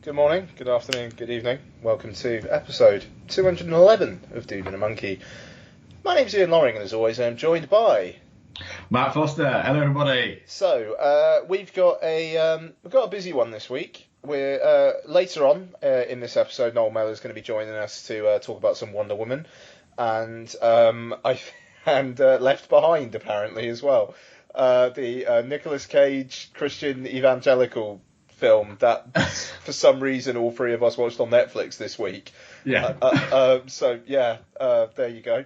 good morning, good afternoon, good evening. Welcome to episode 211 of Dude and a Monkey. My name's Ian Loring, and as always, I'm joined by Matt Foster. Hello, everybody. So we've got a busy one this week. We're later on in this episode, Noel Mellor is going to be joining us to talk about some Wonder Woman, and Left Behind apparently as well. The Nicolas Cage Christian evangelical film that for some reason all three of us watched on Netflix this week. Yeah. There you go.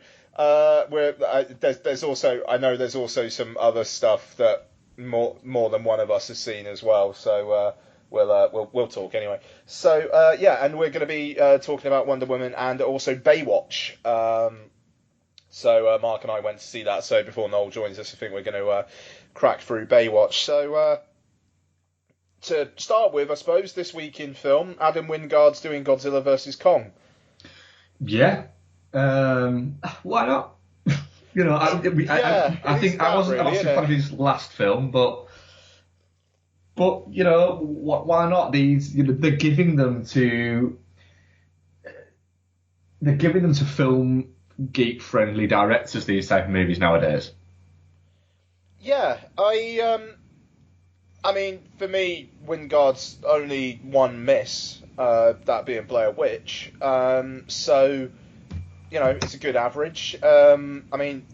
There's also some other stuff that more than one of us has seen as well. So we'll talk anyway. So and we're going to be talking about Wonder Woman and also Baywatch. So Mark and I went to see that. So before Noel joins us, I think we're going to crack through Baywatch. So to start with, I suppose this week in film, Adam Wingard's doing Godzilla vs Kong. Yeah. Why not? I think I wasn't a fan of his last film, but why not? They're giving them to film geek friendly directors these type of movies nowadays. Yeah, I mean, for me, Wingard's only one miss, that being Blair Witch. So, it's a good average. I mean,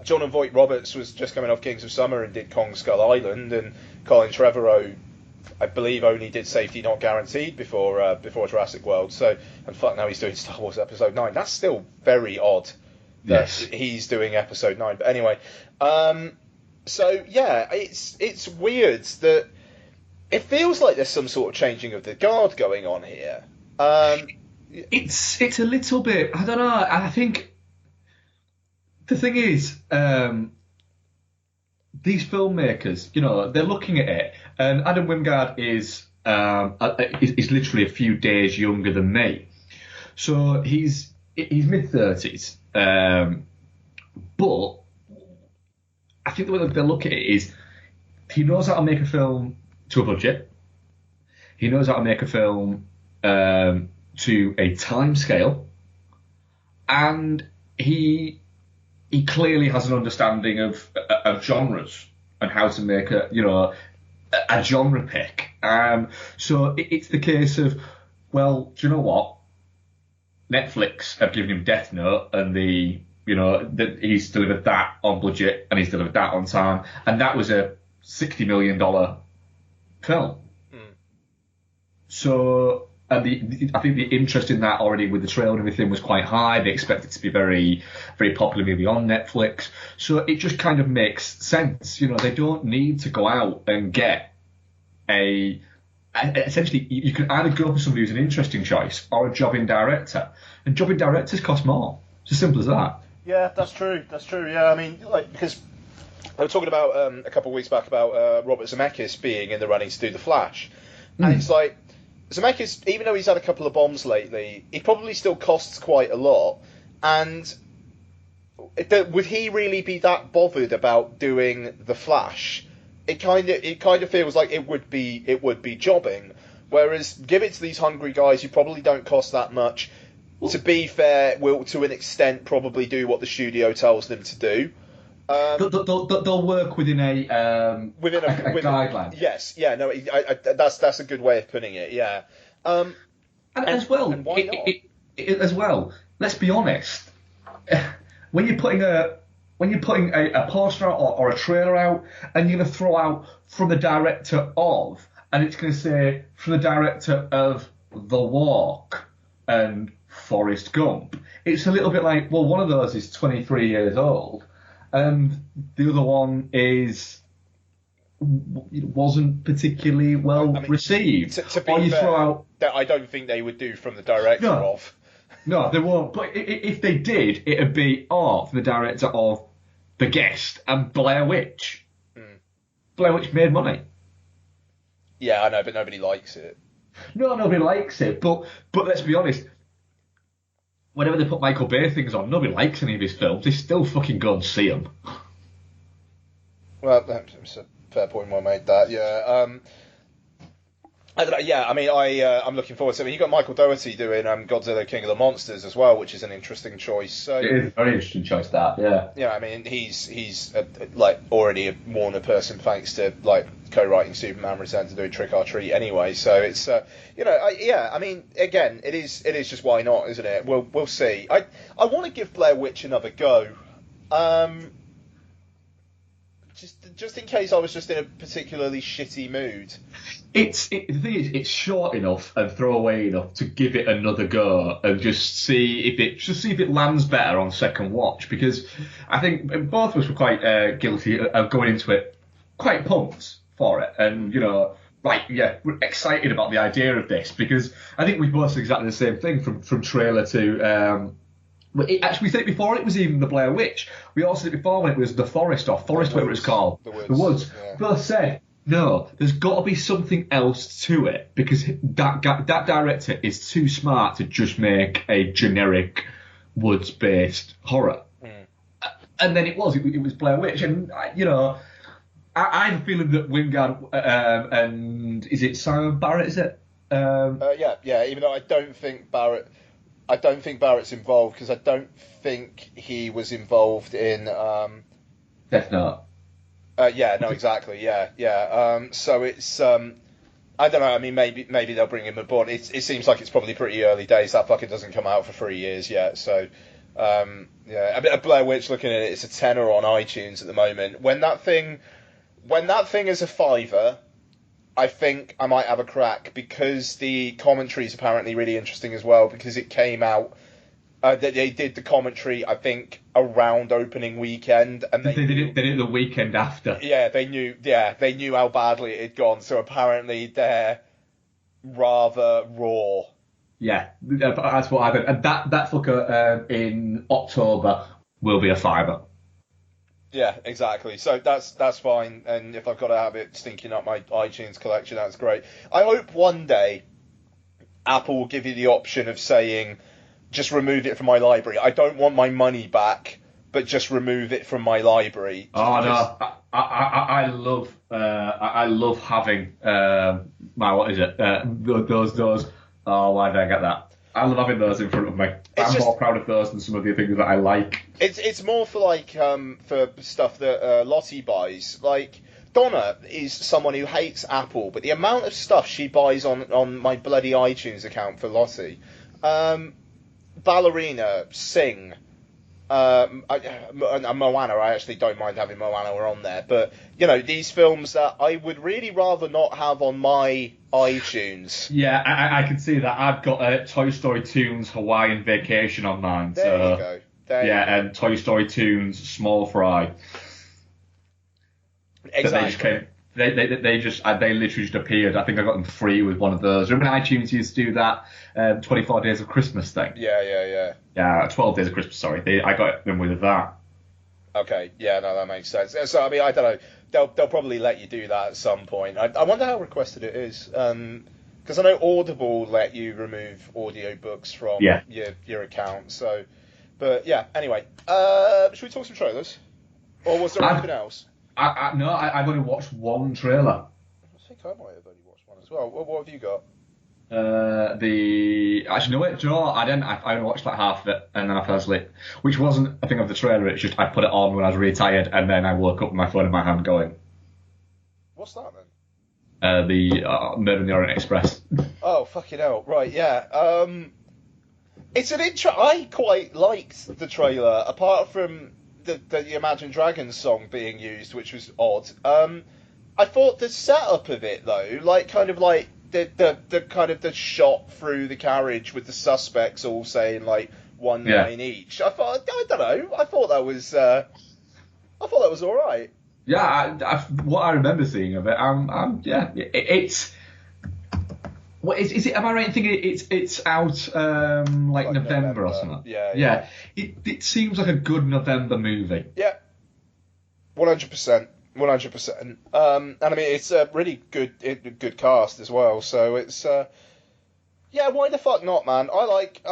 John Voight Roberts was just coming off Kings of Summer and did Kong Skull Island, and Colin Trevorrow, I believe, only did Safety Not Guaranteed before Jurassic World. So, and fuck, now he's doing Star Wars Episode 9. That's still very odd that he's doing Episode 9. But anyway, so yeah, it's weird that it feels like there's some sort of changing of the guard going on here. It's a little bit, I don't know, I think the thing is, these filmmakers, they're looking at it, and Adam Wingard is literally a few days younger than me. So he's mid-30s, but I think the way that they look at it is he knows how to make a film to a budget. He knows how to make a film to a time scale, and he clearly has an understanding of genres and how to make a genre pick. So it's the case of, well, do you know what? Netflix have given him Death Note, and that he's delivered that on budget and he's delivered that on time, and that was a $60 million film. So, and I think the interest in that already with the trailer and everything was quite high. They expect it to be very, very popular movie on Netflix. So it just kind of makes sense. They don't need to go out and get essentially, you can either go for somebody who's an interesting choice or a jobbing director. And jobbing directors cost more. It's as simple as that. Yeah, that's true. Yeah, I mean, because I was talking about a couple of weeks back about Robert Zemeckis being in the running to do The Flash. And it's like, Zemeckis, even though he's had a couple of bombs lately, he probably still costs quite a lot. And would he really be that bothered about doing The Flash? It kind of feels like it would be jobbing. Whereas give it to these hungry guys who probably don't cost that much. To be fair, will to an extent probably do what the studio tells them to do. They'll work within a guideline. Yes, yeah, no, that's a good way of putting it. Yeah, and as well, and why not? As well, let's be honest. When you're putting a poster out or a trailer out, and you're going to throw out from the director of, and it's going to say from the director of The Walk and Forrest Gump, it's a little bit like, well, one of those is 23 years old, and the other one wasn't particularly well received. To be fair, that I don't think they would do from the director of. No, they won't. But if they did, it'd be from the director of The Guest and Blair Witch. Blair Witch made money. Yeah, I know, but nobody likes it. No, nobody likes it. But let's be honest. Whenever they put Michael Bay things on, nobody likes any of his films. They still fucking go and see them. Well, that's a fair point well made, that, yeah. I don't know, yeah, I mean, I'm looking forward to it. I mean, you got Michael Dougherty doing Godzilla King of the Monsters as well, which is an interesting choice. So It is a very interesting choice, that, yeah. yeah, I mean, he's like already a Warner person thanks to like co-writing Superman Returns and doing Trick or Treat anyway. So it's I mean, again, it is just why not, isn't it? We'll see. I want to give Blair Witch another go. Just in case I was just in a particularly shitty mood. The thing is, it's short enough and throwaway enough to give it another go and just see if it lands better on second watch, because I think both of us were quite guilty of going into it quite pumped for it, and we're excited about the idea of this, because I think we both said exactly the same thing from trailer to. Actually, we said it before it was even the Blair Witch. We also said it before when it was the Forest, whatever it was called. The Woods. Yeah. Both said, no, there's got to be something else to it, because that director is too smart to just make a generic woods-based horror. Mm. And then it was Blair Witch, and I have a feeling that Wingard and is it Simon Barrett? Is it? Yeah. Even though I don't think Barrett's involved, because I don't think he was involved in. Death Note. Yeah, no, exactly. Yeah. So it's. I don't know. I mean, maybe they'll bring him aboard. It seems like it's probably pretty early days. That fucker doesn't come out for 3 years yet. So, yeah, a bit of Blair Witch. Looking at it, it's a tenner on iTunes at the moment. When that thing is a fiver, I think I might have a crack, because the commentary is apparently really interesting as well, because it came out. They did the commentary, I think, around opening weekend, and they did it the weekend after. Yeah, they knew how badly it had gone, so apparently they're rather raw. Yeah, that's what happened, and that fucker in October will be a fiver. Yeah, exactly. So that's fine, and if I've got to have it stinking up my iTunes collection, that's great. I hope one day Apple will give you the option of saying, just remove it from my library. I don't want my money back, but just remove it from my library. No, I love having those. Oh, why did I get that? I love having those in front of me. I'm more proud of those than some of the things that I like. It's more for for stuff that Lottie buys. Like, Donna is someone who hates Apple, but the amount of stuff she buys on my bloody iTunes account for Lottie. Ballerina, Sing, and Moana. I actually don't mind having Moana on there, but these films that I would really rather not have on my iTunes. Yeah, I can see that. I've got Toy Story Toons Hawaiian Vacation on mine. There you go. And Toy Story Toons Small Fry. Exactly. They literally just appeared. I think I got them free with one of those. Remember when iTunes used to do that 24 Days of Christmas thing? Yeah. Yeah, 12 Days of Christmas, sorry. I got them with that. Okay, yeah, no, that makes sense. So, I mean, I don't know. They'll probably let you do that at some point. I wonder how requested it is. Because I know Audible let you remove audiobooks from your account. So, but yeah, anyway. Should we talk some trailers? Or was there anything else? No, I've only watched one trailer. I think I might have only watched one as well. What have you got? Actually, no, wait, do you know what? I didn't. I only watched like half of it, and then I fell asleep. Which wasn't a thing of the trailer. It's just I put it on when I was really tired, and then I woke up with my phone in my hand going. What's that then? The Murder on the Orient Express. Oh, fucking hell! Right, yeah. It's an intro. I quite liked the trailer, apart from the Imagine Dragons song being used, which was odd. I thought the setup of it though, the kind of the shot through the carriage with the suspects all saying like one line each. I don't know. I thought that was all right. Yeah, what I remember seeing of it, it's. What is it? Am I right in thinking it's out like November or something? Yeah. It seems like a good November movie. Yeah, 100%. And I mean it's a really good cast as well. So it's why the fuck not, man? I like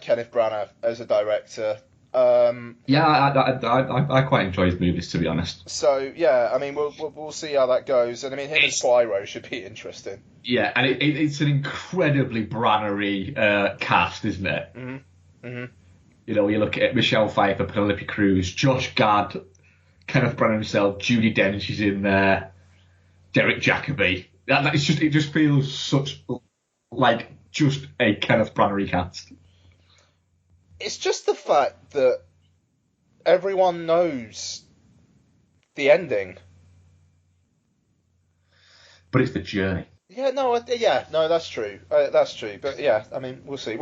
Kenneth Branagh as a director. Yeah, I quite enjoy his movies, to be honest. So yeah, I mean, we'll see how that goes, and I mean, him as Poirot should be interesting. Yeah, and it's an incredibly Brannery cast, isn't it? Mm-hmm. Mm-hmm. You know, you look at Michelle Pfeiffer, Penelope Cruz, Josh Gad, Kenneth Branagh himself, Judi Dench is in there, Derek Jacobi. It just feels such like just a Kenneth Branagh cast. It's just the fact that everyone knows the ending. But it's the journey. Yeah, no, that's true. That's true. But yeah, I mean, we'll see.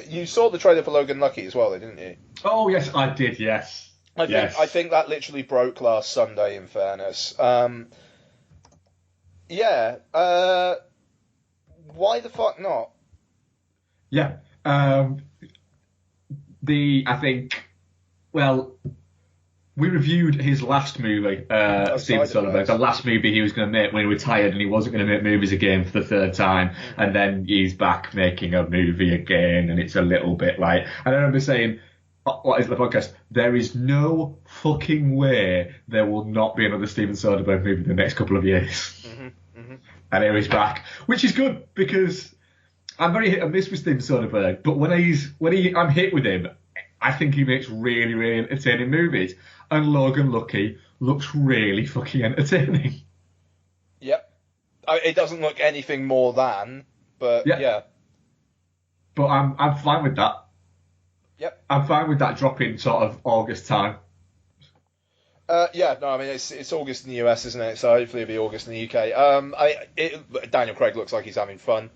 You saw the trailer for Logan Lucky as well, didn't you? Oh yes, I did. Yes. I think that literally broke last Sunday. In fairness, yeah. Why the fuck not? Yeah. I think. Well, we reviewed his last movie, Steven Soderbergh, the last movie he was going to make when he retired, and he wasn't going to make movies again for the third time, and then he's back making a movie again, and it's a little bit like, I remember saying, what is the podcast? There is no fucking way there will not be another Steven Soderbergh movie in the next couple of years. Mm-hmm, mm-hmm. And here he's back, which is good, because I'm very hit and miss with Steven Soderbergh, but when I'm hit with him, I think he makes really, really entertaining movies. And Logan Lucky looks really fucking entertaining. Yep. It doesn't look anything more than, but yeah. But I'm fine with that. Yep. I'm fine with that dropping sort of August time. Yeah, no, I mean, it's August in the US, isn't it? So hopefully it'll be August in the UK. Daniel Craig looks like he's having fun.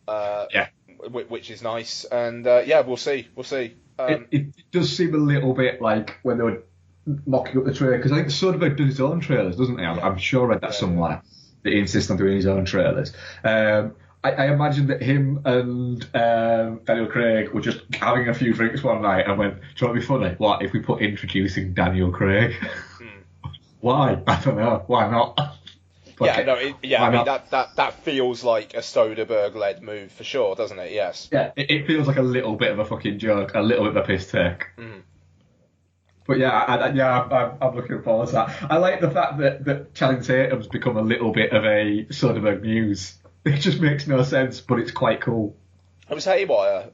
Yeah. Which is nice. And yeah, we'll see. It does seem a little bit like when they were mocking up the trailer, because I think Soderbergh does his own trailers, doesn't he? I'm sure I read that somewhere, that he insists on doing his own trailers. I imagine that him and Daniel Craig were just having a few drinks one night and went, do you want to be funny? What if we put introducing Daniel Craig? Why? I don't know. Why not? I mean, that feels like a Soderbergh-led move for sure, doesn't it? Yes. Yeah, it feels like a little bit of a fucking joke, a little bit of a piss take. But yeah, I'm looking forward to that. I like the fact that Channing Tatum's become a little bit of a Soderbergh muse. It just makes no sense, but it's quite cool. It was Haywire.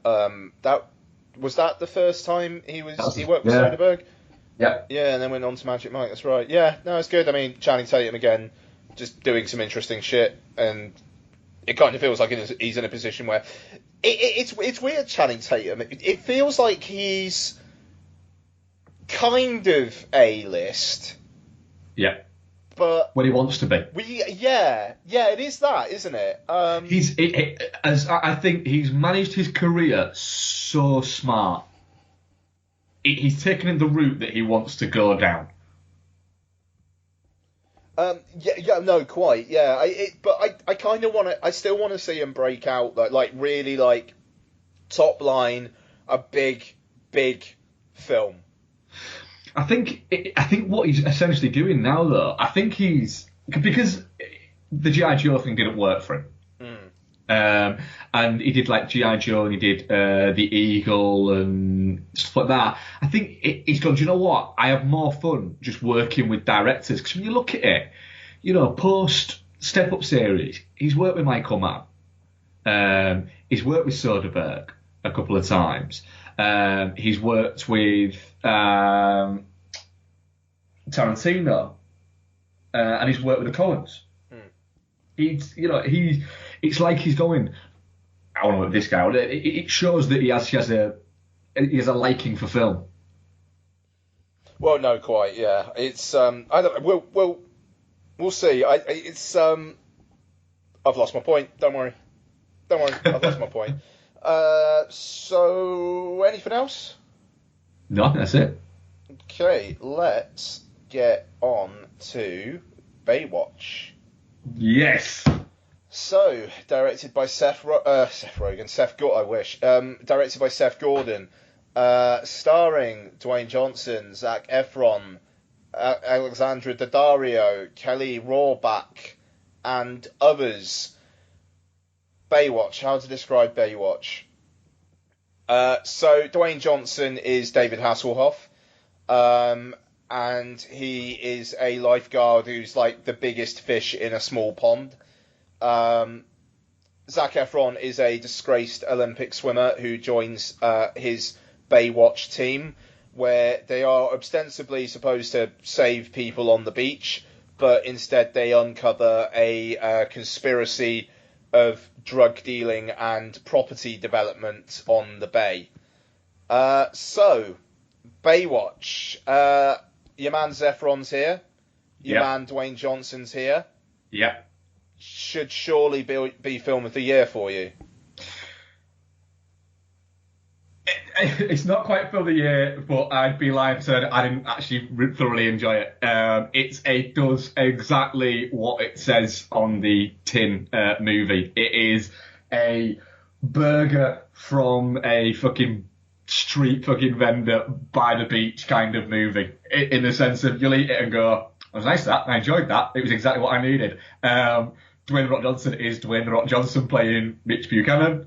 Was that the first time he worked with Soderbergh? Yeah. Yeah, and then went on to Magic Mike. That's right. Yeah, no, it's good. I mean, Channing Tatum again, just doing some interesting shit, and it kind of feels like he's in a position where it's weird. Channing Tatum. It feels like he's kind of A-list. Yeah. But when he wants to be. It is that, isn't it? I think he's managed his career so smart. He's taken the route that he wants to go down. No, quite. Yeah, I kind of want to. I still want to see him break out, like really, like top line, a big film. I think what he's essentially doing now, though, I think because the G.I. Joe thing didn't work for him. And he did like G.I. Joe, and he did The Eagle and stuff like that. I think he's gone, do you know what? I have more fun just working with directors. Because when you look at it, post Step Up series, he's worked with Michael Mann. He's worked with Soderbergh a couple of times. He's worked with Tarantino, and he's worked with the Coens. It's like he's going, I want to work with this guy. It shows that he has a liking for film. Well, no, quite. Yeah, it's I don't. We'll see. I've lost my point. Don't worry. I've lost my point. So, anything else? No, that's it. Okay, let's get on to Baywatch. Yes. So, directed by Seth Rogen. I wish. Directed by Seth Gordon. Starring Dwayne Johnson, Zac Efron, Alexandra Daddario, Kelly Rohrbach, and others. Baywatch. How to describe Baywatch? So Dwayne Johnson is David Hasselhoff, and he is a lifeguard who's like the biggest fish in a small pond. Zac Efron is a disgraced Olympic swimmer who joins his Baywatch team, where they are ostensibly supposed to save people on the beach, but instead they uncover a conspiracy of drug dealing and property development on the bay. So, Baywatch. Your man Zephron's here. Your man Dwayne Johnson's here. Yeah. Should surely be film of the year for you. It's not quite film of the year, but I'd be lying to say I didn't actually thoroughly enjoy it. It does exactly what it says on the tin movie. It is a burger from a fucking street fucking vendor by the beach kind of movie. In the sense of you'll eat it and go, "It was nice that, I enjoyed that. It was exactly what I needed." Dwayne The Rock Johnson is Dwayne The Rock Johnson playing Mitch Buchanan.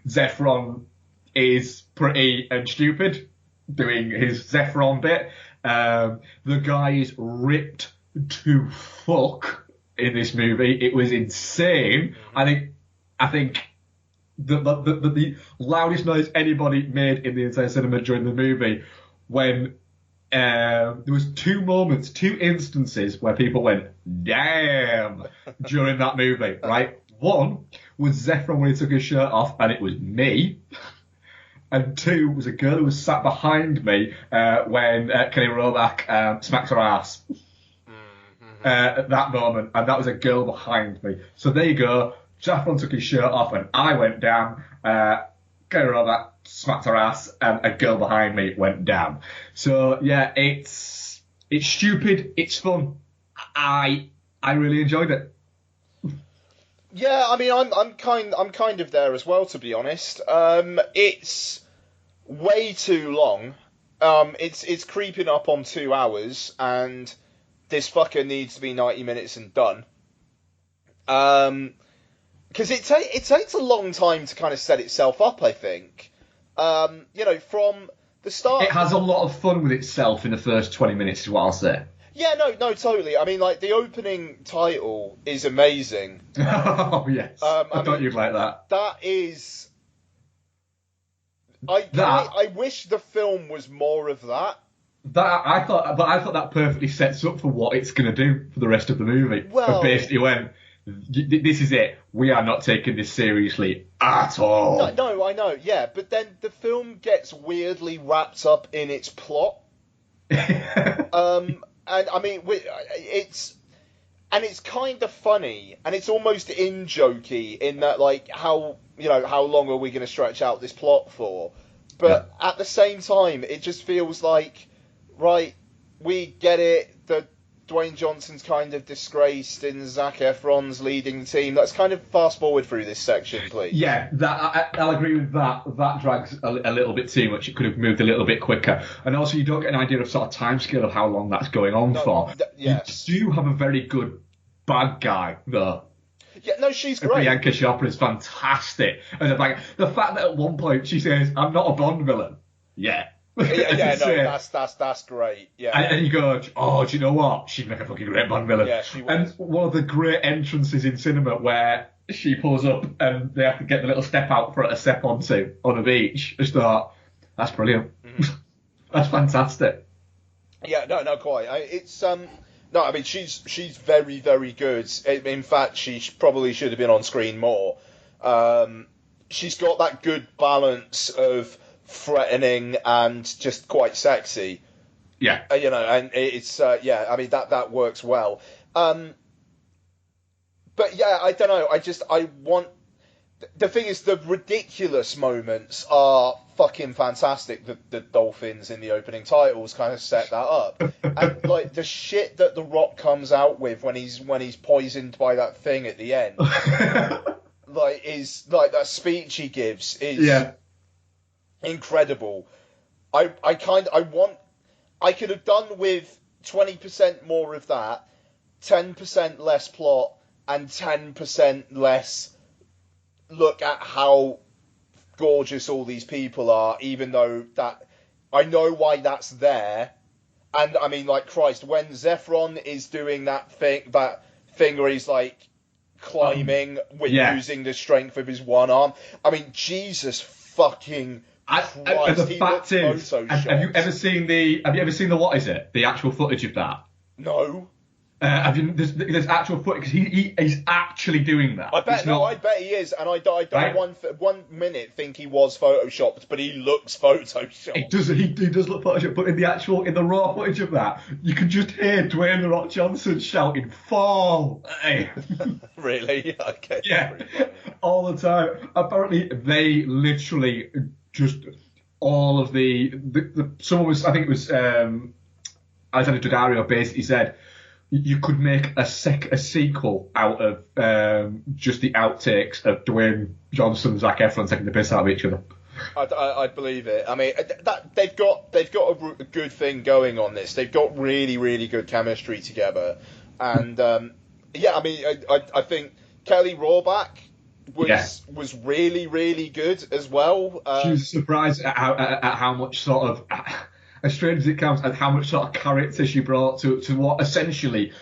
Zephron is pretty and stupid, doing his Zephron bit. The guy is ripped to fuck in this movie. It was insane. I think the loudest noise anybody made in the entire cinema during the movie when there was two instances where people went, damn, during that movie, right? One was Zephron when he took his shirt off, and it was me. And two was a girl who was sat behind me when Kelly Roback smacked her ass. At that moment, and that was a girl behind me. So there you go. Zephron took his shirt off, and I went down. Kelly Roback smacked her ass, and a girl behind me went down. So yeah, it's stupid. It's fun. I really enjoyed it. Yeah, I mean, I'm kind of there as well, to be honest. It's way too long. It's creeping up on 2 hours, and this fucker needs to be 90 minutes and done. Because it takes a long time to kind of set itself up, I think. From the start. It has a lot of fun with itself in the first 20 minutes, is what I'll say. Yeah, no, totally. I mean, like, the opening title is amazing. Oh, yes. I thought you'd like that. That is... I wish the film was more of that. I thought that perfectly sets up for what it's going to do for the rest of the movie. Well... It basically went, this is it. We are not taking this seriously at all. No, I know, yeah. But then the film gets weirdly wrapped up in its plot. And I mean, it's kind of funny, and it's almost in-jokey in that, like, how long are we going to stretch out this plot for? But at the same time, it just feels like, right, we get it, that Dwayne Johnson's kind of disgraced and Zac Efron's leading the team. Let's kind of fast forward through this section, please. Yeah, I'll agree with that. That drags a little bit too much. It could have moved a little bit quicker. And also, you don't get an idea of sort of timescale of how long that's going on for. Yes. You do have a very good bad guy, though. Yeah, no, she's great. Priyanka Chopra is fantastic. And the fact that at one point she says, "I'm not a Bond villain." Yeah. That's great. Yeah. And you go, "Oh, do you know what? She'd make a fucking great Bond villain." Yeah, she would. And one of the great entrances in cinema where she pulls up and they have to get the little step out for her to step onto on the beach. I just thought, that's brilliant. Mm-hmm. That's fantastic. Yeah, no, quite. I mean, she's very, very good. In fact, she probably should have been on screen more. She's got that good balance of threatening and just quite sexy. Yeah. And it's I mean, that works well. But yeah, I don't know. I want. The thing is, the ridiculous moments are fucking fantastic. The dolphins in the opening titles kind of set that up, and like the shit that The Rock comes out with when he's poisoned by that thing at the end, like that speech he gives is incredible. I could have done with 20% more of that, 10% less plot, and 10% less look at how gorgeous all these people are, even though that I know why that's there. And I mean, like, Christ, when Zephron is doing that thing where he's like climbing with using the strength of his one arm, I mean, Jesus fucking Christ, and the fact is, have you ever seen the what is it? The actual footage of that? No. There's actual footage because he's actually doing that. I bet he is, and I right? 1 minute think he was photoshopped, but he looks photoshopped. He does look photoshopped, but in the raw footage of that, you can just hear Dwayne The Rock Johnson shouting "Fall!" Really? Okay. Yeah, all the time. Apparently, they literally just all of someone was, I think it was Alexander Daddario basically said, you could make a sequel out of just the outtakes of Dwayne Johnson and Zac Efron taking the piss out of each other. I believe it. I mean, they've got a good thing going on this. They've got really, really good chemistry together, and yeah, I mean, I think Kelly Rohrbach was really, really good as well. She was surprised at how much sort of, as strange as it comes, and how much sort of character she brought to what essentially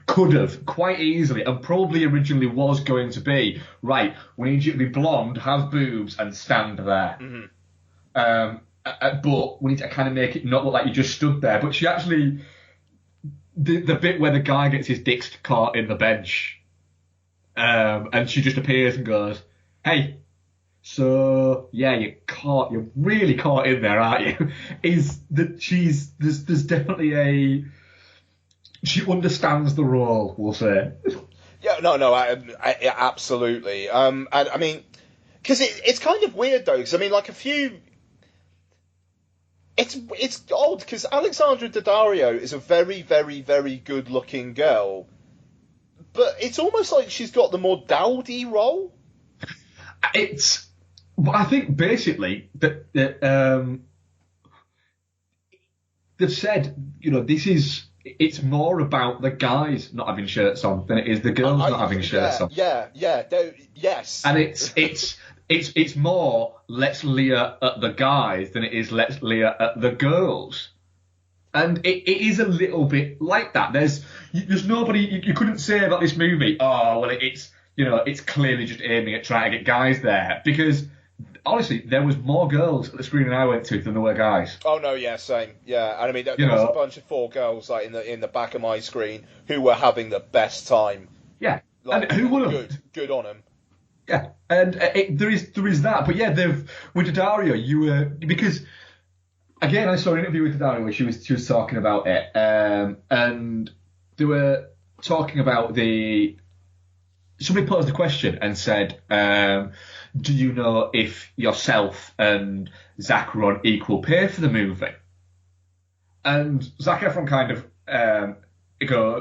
could have quite easily and probably originally was going to be, right, we need you to be blonde, have boobs, and stand there. Mm-hmm. But we need to kind of make it not look like you just stood there. But she actually, the bit where the guy gets his dick caught in the bench, and she just appears and goes, "Hey, so yeah, you're really caught in there, aren't you?" Is that there's definitely she understands the role, we'll say. Yeah, no, absolutely. And I mean, because it's kind of weird though, because I mean, like it's odd because Alexandra Daddario is a very, very, very good looking girl, but it's almost like she's got the more dowdy role. I think basically that they've said, it's more about the guys not having shirts on than it is the girls not having shirts on. Yes. And it's more let's leer at the guys than it is let's leer at the girls. And it is a little bit like that. There's nobody you couldn't say about this movie, oh well it's clearly just aiming at trying to get guys there, because honestly, there was more girls at the screening I went to than there were guys. Oh no, yeah, same, yeah. And I mean, there was a bunch of 4 girls like in the back of my screen who were having the best time. Yeah, like, and who wouldn't? Good on them. Yeah, and there is that, but yeah, with Daddario, because again, I saw an interview with Daddario where she was talking about it, and they were talking about somebody posed a question and said, do you know if yourself and Zac were on equal pay for the movie? And Zac Efron kind of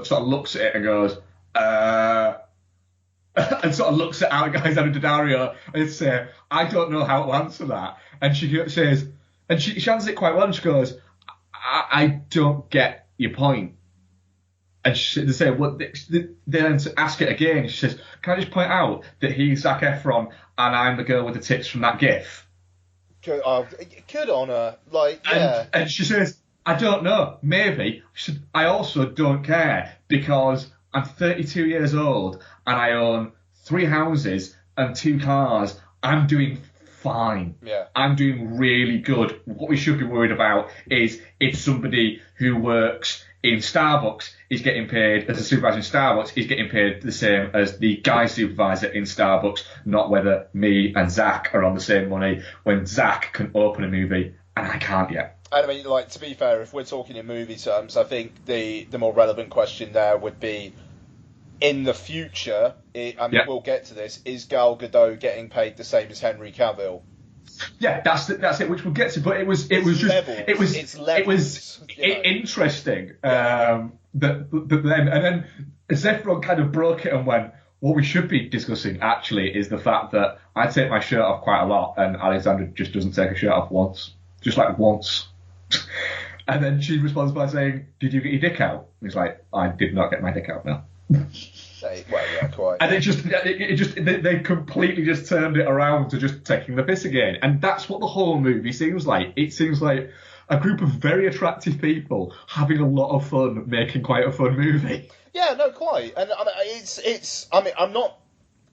sort of looks at it and goes, and sort of looks at Alexandra Daddario and says, I don't know how to answer that. And she says, and she answers it quite well, and she goes, I don't get your point. And they say, well, then to ask it again, she says, can I just point out that he's Zac Efron and I'm the girl with the tits from that GIF? Good on her. Like, yeah. And she says, I don't know, maybe. She said, I also don't care because I'm 32 years old and I own 3 houses and 2 cars. I'm doing fine. Yeah. I'm doing really good. What we should be worried about is if somebody who works in Starbucks is getting paid as a supervisor in Starbucks, he's getting paid the same as the guy supervisor in Starbucks, not whether me and Zac are on the same money when Zac can open a movie and I can't yet. And I mean, like, to be fair, if we're talking in movie terms, I think the more relevant question there would be, in the future, we'll get to this, is Gal Gadot getting paid the same as Henry Cavill? Yeah, that's it, which we'll get to. But it was interesting. That then and then Zephron kind of broke it and went, what we should be discussing actually is the fact that I take my shirt off quite a lot and Alexandra just doesn't take her shirt off once, just like once. And then she responds by saying, "Did you get your dick out?" And he's like, "I did not get my dick out, no." Well, yeah, quite. And they completely just turned it around to just taking the piss again. And that's what the whole movie seems like. It seems like a group of very attractive people having a lot of fun making quite a fun movie. Yeah, no, quite. And I mean, it's. I mean, I'm not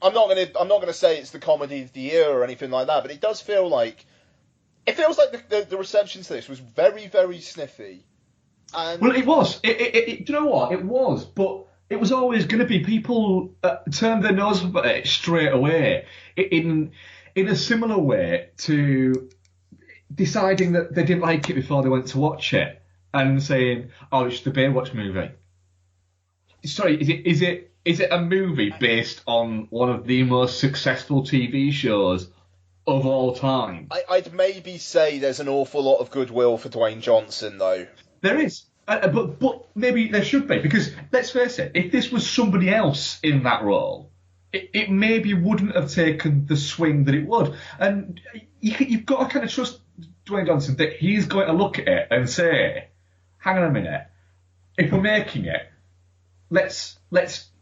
gonna say it's the comedy of the year or anything like that, but it does feel like. It feels like the reception to this was very, very sniffy. And well, it was. Do you know what? It was, but it was always going to be. People turned their nose up at it straight away. In a similar way to deciding that they didn't like it before they went to watch it and saying, "Oh, it's the Baywatch movie." Sorry, is it a movie based on one of the most successful TV shows of all time? I'd maybe say there's an awful lot of goodwill for Dwayne Johnson, though. There is. But maybe there should be, because let's face it, if this was somebody else in that role, it maybe wouldn't have taken the swing that it would. And you've got to kind of trust Dwayne Johnson that he's going to look at it and say, hang on a minute, if we're making it, let's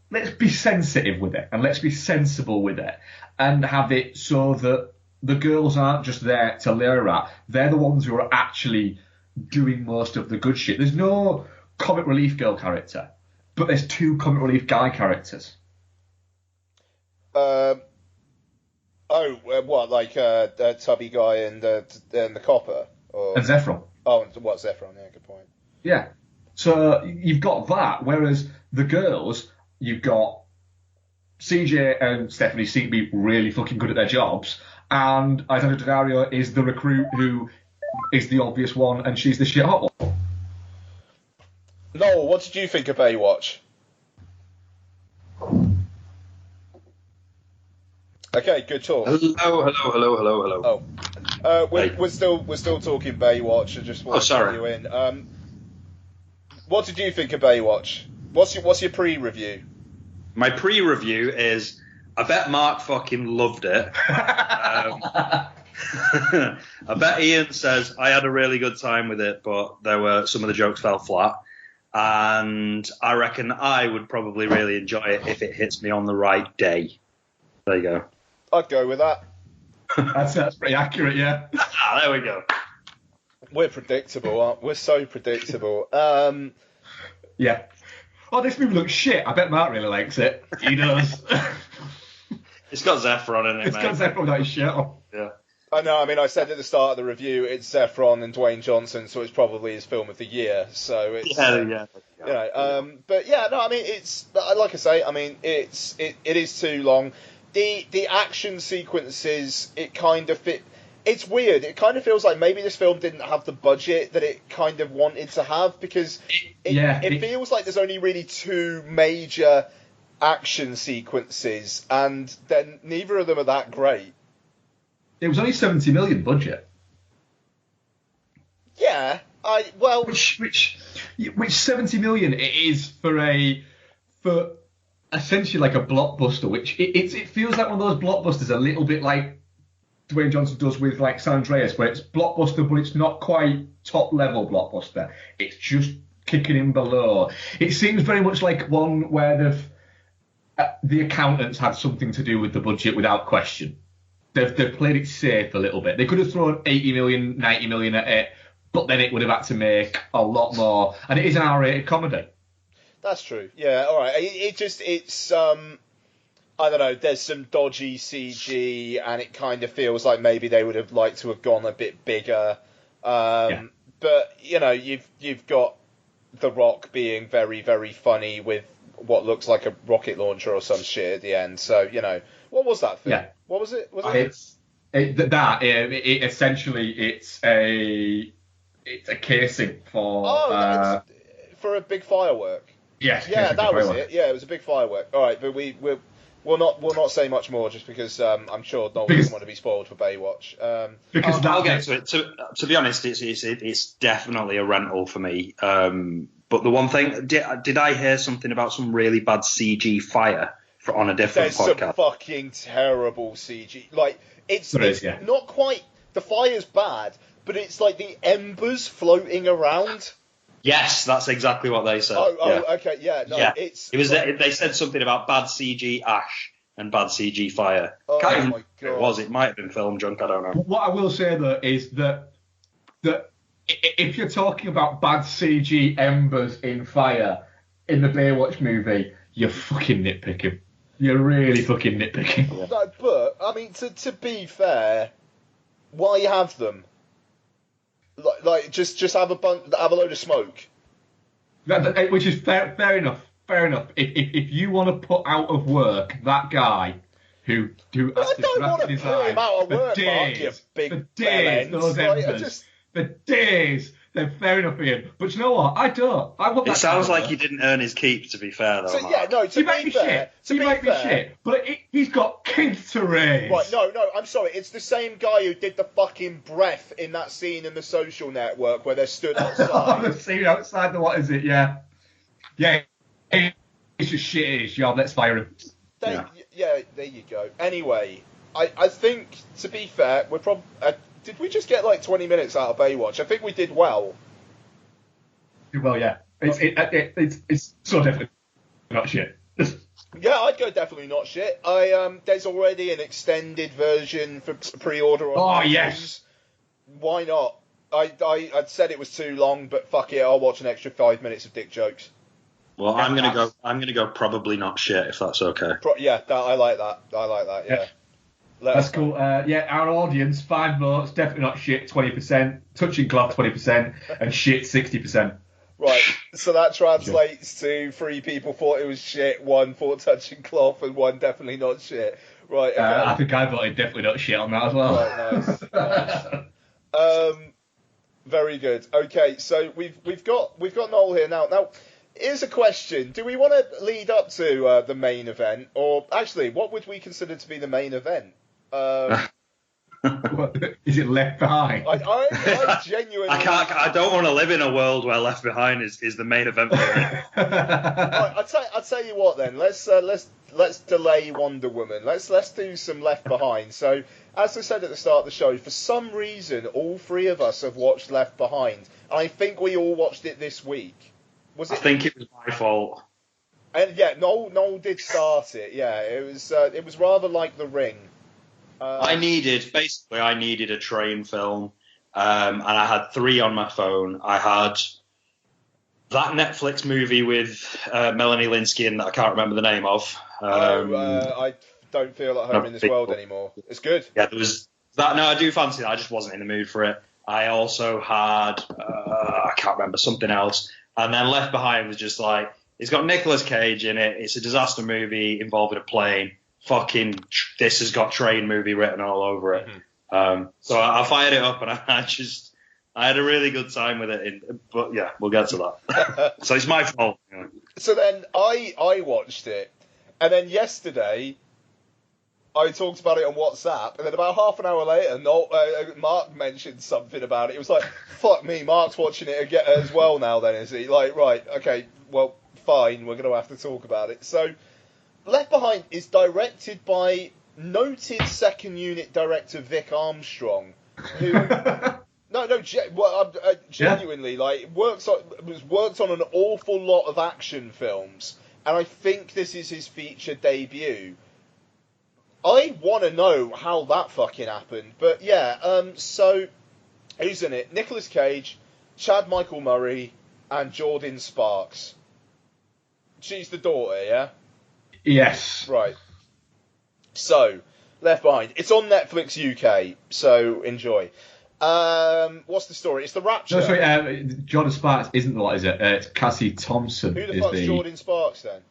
be sensitive with it, and let's be sensible with it, and have it so that the girls aren't just there to leer at. They're the ones who are actually doing most of the good shit. There's no comic relief girl character, but there's two comic relief guy characters. What, like the tubby guy and the copper? Or... And Zephron. Oh, what, Zephron, yeah, good point. Yeah. So you've got that, whereas the girls, you've got CJ and Stephanie seem to be really fucking good at their jobs, and Alexandra Daddario is the recruit who is the obvious one, and she's the shit hot one. Noel, what did you think of Baywatch? Okay, good talk. Hello. Oh, we're still talking Baywatch. I just want to sorry. you in. What did you think of Baywatch? What's your pre-review? My pre-review is, I bet Marc fucking loved it. I bet Ian says I had a really good time with it, but some of the jokes fell flat. And I reckon I would probably really enjoy it if it hits me on the right day. There you go. I'd go with that. That's pretty accurate, yeah. There we go. We're predictable, aren't we? We're so predictable. Yeah. Oh, this movie looks shit. I bet Marc really likes it. He does. It's got Zephron in it, It's got Zephron without his shirt on. Yeah. I know, I mean, I said at the start of the review, it's Zephron and Dwayne Johnson, so it's probably his film of the year. So it's Yeah. You know, but yeah, no, I mean, it's like I say, I mean, it is too long. The action sequences, it kind of fit. It's weird. It kind of feels like maybe this film didn't have the budget that it kind of wanted to have, because it feels like there's only really two major action sequences, and then neither of them are that great. It was only 70 million budget. Yeah, which 70 million it is for essentially like a blockbuster, which it feels like one of those blockbusters a little bit like Dwayne Johnson does with like San Andreas, where it's blockbuster but it's not quite top level blockbuster. It's just kicking in below. It seems very much like one where the accountants had something to do with the budget without question. They've played it safe a little bit. They could have thrown 80 million, 90 million at it, but then it would have had to make a lot more. And it is an R-rated comedy. That's true. Yeah, all right. It's I don't know. There's some dodgy CG, and it kind of feels like maybe they would have liked to have gone a bit bigger. Yeah. But you know, you've got The Rock being very, very funny with what looks like a rocket launcher or some shit at the end. So you know, what was that thing? Yeah. What was it? Essentially it's a casing for for a big firework. Yes. Yeah, that was it. Yeah, it was a big firework. All right, but we'll not say much more, just because I'm sure no one doesn't want to be spoiled for Baywatch. Because I'll get to it. To be honest, it's definitely a rental for me. But the one thing, did I hear something about some really bad CG fire on a different podcast? There's some fucking terrible CG. Like it's yeah. Not quite. The fire's bad, but it's like the embers floating around. Yes, that's exactly what they said. Okay, yeah, no, yeah. it's... It was. They said something about bad CG ash and bad CG fire. Oh, Can't even my God. it was. It might have been film junk, I don't know. What I will say, though, is that if you're talking about bad CG embers in fire in the Baywatch movie, you're fucking nitpicking. You're really fucking nitpicking. No, but, I mean, to be fair, why have them? Like just have a load of smoke. Which is fair enough. Fair enough. If you want to put out of work that guy who I don't want to put him out of work, Mark, you big those embers, for days. Then fair enough, Ian. But you know what? I don't. I want that. It sounds like he didn't earn his keep, to be fair, though. So, yeah, no, he might be shit, but he's got kids to raise. Right, no, I'm sorry. It's the same guy who did the fucking breath in that scene in The Social Network where they're stood outside. The scene outside what is it? Yeah. Yeah. It's just shit at his job. Let's fire him. Yeah, there you go. Anyway, I think, to be fair, we're probably... did we just get like 20 minutes out of Baywatch? I think we did well. Well, yeah. It's so definitely not shit. Yeah, I'd go definitely not shit. There's already an extended version for pre-order on iTunes. Yes. Why not? I'd said it was too long, but fuck it, I'll watch an extra 5 minutes of dick jokes. Well, I'm gonna go probably not shit, if that's okay. I like that. Yeah. That's cool. Our audience, 5 votes, definitely not shit, 20%, touching cloth, 20%, and shit, 60%. Right, so that translates to 3 people thought it was shit, 1 thought touching cloth, and 1 definitely not shit. Right, okay. I think I voted definitely not shit on that as well. Right, nice. Very good. Okay, so we've got Noel here now. Now, here's a question. Do we want to lead up to the main event? Or, actually, what would we consider to be the main event? Is it Left Behind? I genuinely... I don't want to live in a world where Left Behind is the main event. Right, I'll tell you what then. Let's delay Wonder Woman. Let's do some Left Behind. So, as I said at the start of the show, for some reason, all 3 of us have watched Left Behind. And I think we all watched it this week. I think it was my fault. And yeah, Noel did start it. Yeah, it was rather like The Ring. I needed a train film, and I had 3 on my phone. I had that Netflix movie with Melanie Linsky and that I can't remember the name of. I don't feel at home in this world anymore. It's good. Yeah, there was that. No, I do fancy that. I just wasn't in the mood for it. I also had I can't remember something else. And then Left Behind was just like, it's got Nicolas Cage in it. It's a disaster movie involving a plane. Fucking, this has got train movie written all over it. Mm-hmm. So I fired it up and I had a really good time with it. But yeah, we'll get to that. So it's my fault. You know. So then I watched it. And then yesterday, I talked about it on WhatsApp, and then about half an hour later, Marc mentioned something about it. It was like, fuck me, Marc's watching it again as well now then, is he? Like, right, okay, well, fine, we're going to have to talk about it. So, Left Behind is directed by noted second unit director Vic Armstrong, who... genuinely, like, worked on an awful lot of action films, and I think this is his feature debut. I want to know how that fucking happened. But yeah, so who's in it? Nicolas Cage, Chad Michael Murray, and Jordan Sparks. She's the daughter, yeah? Yes. Right. So, Left Behind. It's on Netflix UK, so enjoy. What's the story? It's the Rapture. No, sorry, Jordan Sparks isn't the lot, is it? It's Cassie Thompson. Who the fuck's Jordan Sparks then?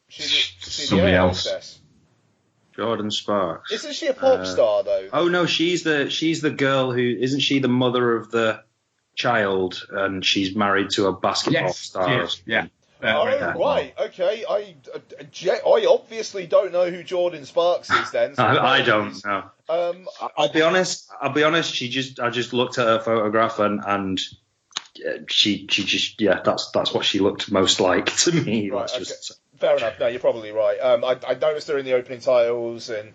Somebody else. Jordan Sparks. Isn't she a pop star though? Oh no, she's the girl who isn't she the mother of the child and she's married to a basketball star. Yeah. Right. Okay. I obviously don't know who Jordan Sparks is then. So I don't know. I'll be honest. I just looked at her photograph and she just that's what she looked most like to me. Right. Okay. Fair enough. No, you're probably right. I noticed her in the opening titles, and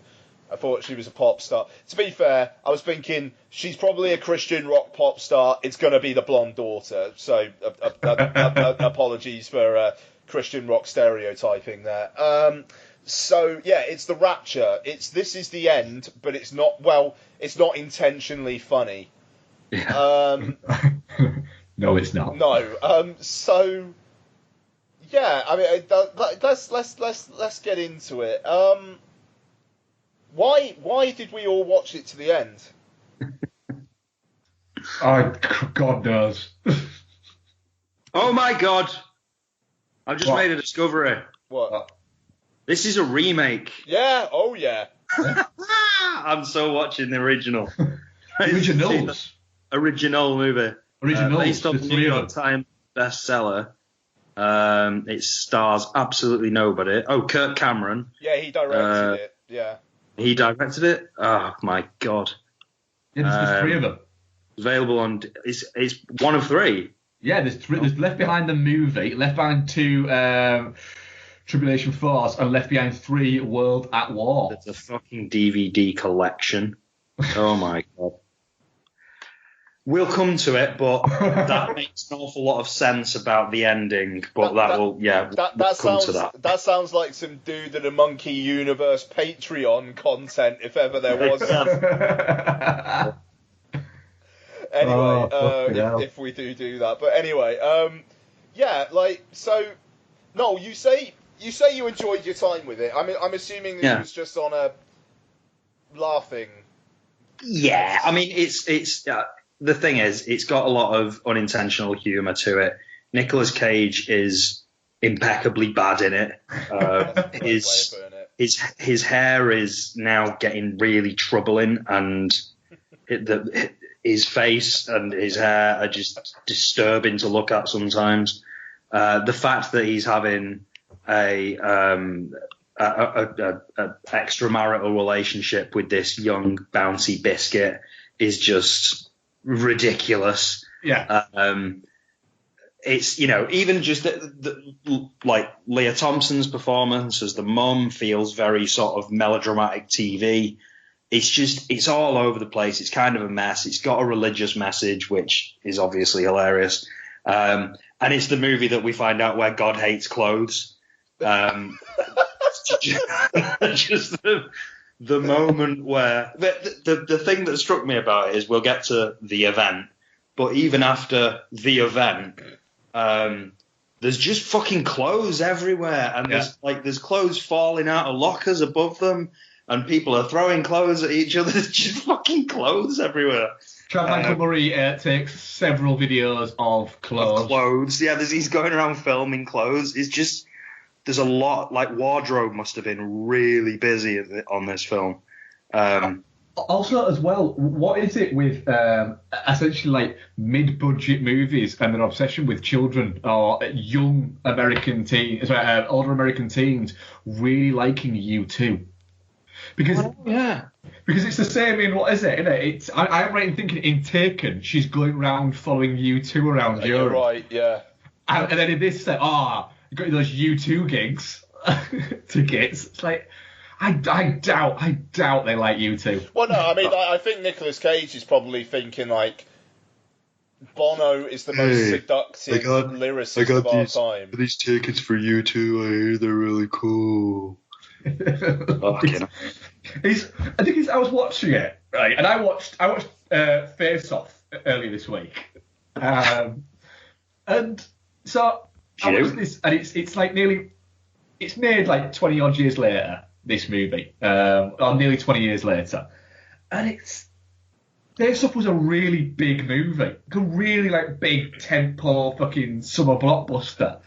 I thought she was a pop star. To be fair, I was thinking she's probably a Christian rock pop star. It's going to be the blonde daughter. So apologies for Christian rock stereotyping there. So yeah, it's the Rapture. This is the end, but it's not. Well, it's not intentionally funny. Yeah. No, it's not. No. So yeah, I mean, let's get into it. Why did we all watch it to the end? God knows. Oh my God! I've just made a discovery. What? This is a remake. Yeah. Oh yeah. I'm so watching the original. Originals. Original movie. Originals. Based on the New York Times bestseller. It stars absolutely nobody. Oh, Kirk Cameron. Yeah, he directed it. Yeah. He directed it? Oh, my God. Yeah, there's 3 of them. Available on... It's one of 3. Yeah, there's 3. There's Left Behind the movie, Left Behind 2 Tribulation Force, and Left Behind 3 World at War. It's a fucking DVD collection. Oh, my God. We'll come to it, but that makes an awful lot of sense about the ending. But we'll come to that. That sounds like some Dude at a Monkey Universe Patreon content, if ever there was. Anyway, if we do that. But anyway, so Noel, you say you enjoyed your time with it. I mean, I'm assuming that it was just on a laughing. Yeah, I mean, it's. The thing is, it's got a lot of unintentional humour to it. Nicolas Cage is impeccably bad in it. His hair is now getting really troubling, and his face and his hair are just disturbing to look at sometimes. The fact that he's having a extramarital relationship with this young bouncy biscuit is just ridiculous. Yeah. It's, even just like Leah Thompson's performance as the mum feels very sort of melodramatic TV. It's all over the place. It's kind of a mess. It's got a religious message, which is obviously hilarious. And it's the movie that we find out where God hates clothes. Just the moment where the thing that struck me about it is we'll get to the event, but even after the event, there's just fucking clothes everywhere, and there's clothes falling out of lockers above them, and people are throwing clothes at each other. There's just fucking clothes everywhere. Chad Michael Murray takes several videos of clothes. Yeah, he's going around filming clothes. It's just. There's a lot, like wardrobe must have been really busy on this film. Also, as well, what is it with essentially like mid-budget movies and an obsession with children or young American teens, older American teens really liking U2? Because because it's the same in what is it? Isn't it? It's I'm right in thinking in Taken, she's going around following U2 around Europe. You're right, yeah. And then in this, you got those U2 gigs tickets. It's like, I doubt they like U2. Well, no, I mean, I think Nicolas Cage is probably thinking like, Bono is the most seductive lyricist of our time. These tickets for U2, I hear they're really cool. I was watching it, right, and I watched Face Off earlier this week, and so. I watched this, and it's like it's made like 20 odd years later, this movie, or nearly 20 years later, and Face Off was a really big movie, like a really like big tentpole fucking summer blockbuster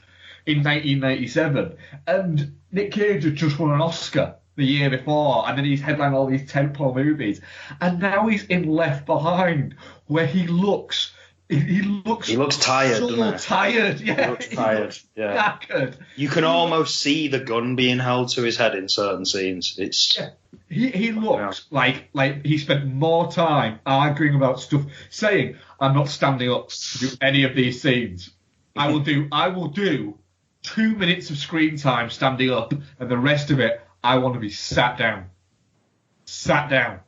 in 1997, and Nick Cage had just won an Oscar the year before, and then he's headlined all these tentpole movies, and now he's in Left Behind, where he looks tired, so tired. Yeah, he looks tired. Yeah, knackered. You can almost see the gun being held to his head in certain scenes. He looks like he spent more time arguing about stuff, saying, "I'm not standing up to do any of these scenes. I will do 2 minutes of screen time standing up, and the rest of it, I want to be sat down." sat down.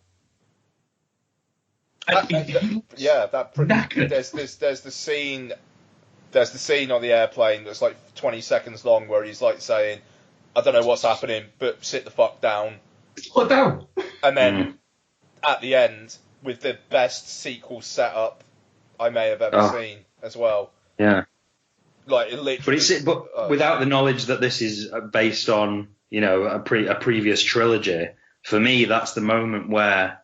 Knackered. There's the scene. There's the scene on the airplane that's like 20 seconds long where he's like saying, "I don't know what's happening, but sit the fuck down." Put down. And then at the end, with the best sequel setup I may have ever seen as well. Yeah. Like literally, but without the knowledge that this is based on, a previous trilogy, for me that's the moment where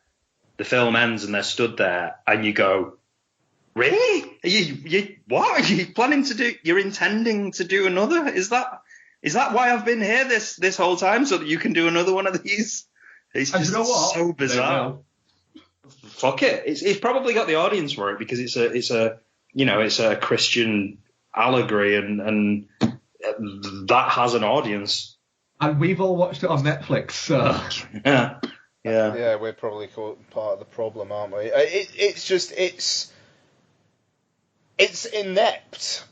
the film ends and they're stood there and you go, really? What are you planning to do? You're intending to do another? Is that why I've been here this whole time, so that you can do another one of these? It's just so bizarre. Fuck it. It's probably got the audience for it because it's a Christian allegory and that has an audience. And we've all watched it on Netflix, so yeah, we're probably part of the problem, aren't we? It's inept,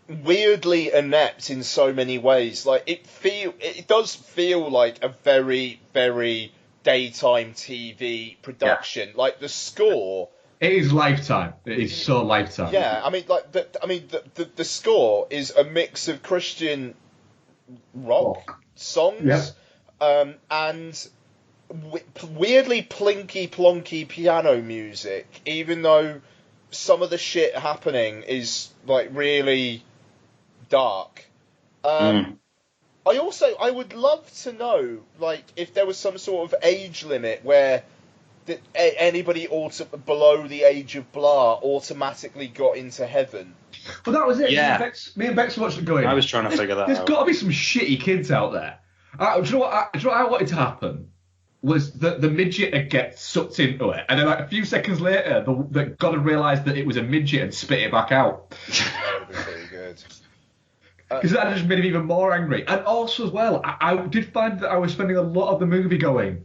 weirdly inept in so many ways. Like it does feel like a very, very daytime TV production. Yeah. Like the score. It is Lifetime. It is so Lifetime. Yeah, I mean, the score is a mix of Christian rock songs, and weirdly plinky plonky piano music. Even though some of the shit happening is like really dark. I would love to know, like, if there was some sort of age limit where anybody below the age of blah automatically got into heaven. Well, that was it. Yeah. Me and Bex watched it going. I was trying to figure that out. There's got to be some shitty kids out there. Do you know what I wanted to happen? Was that the midget would get sucked into it, and then like a few seconds later, the God had realised that it was a midget and spit it back out. That would be pretty good. Because that just made him even more angry. And also as well, I did find that I was spending a lot of the movie going,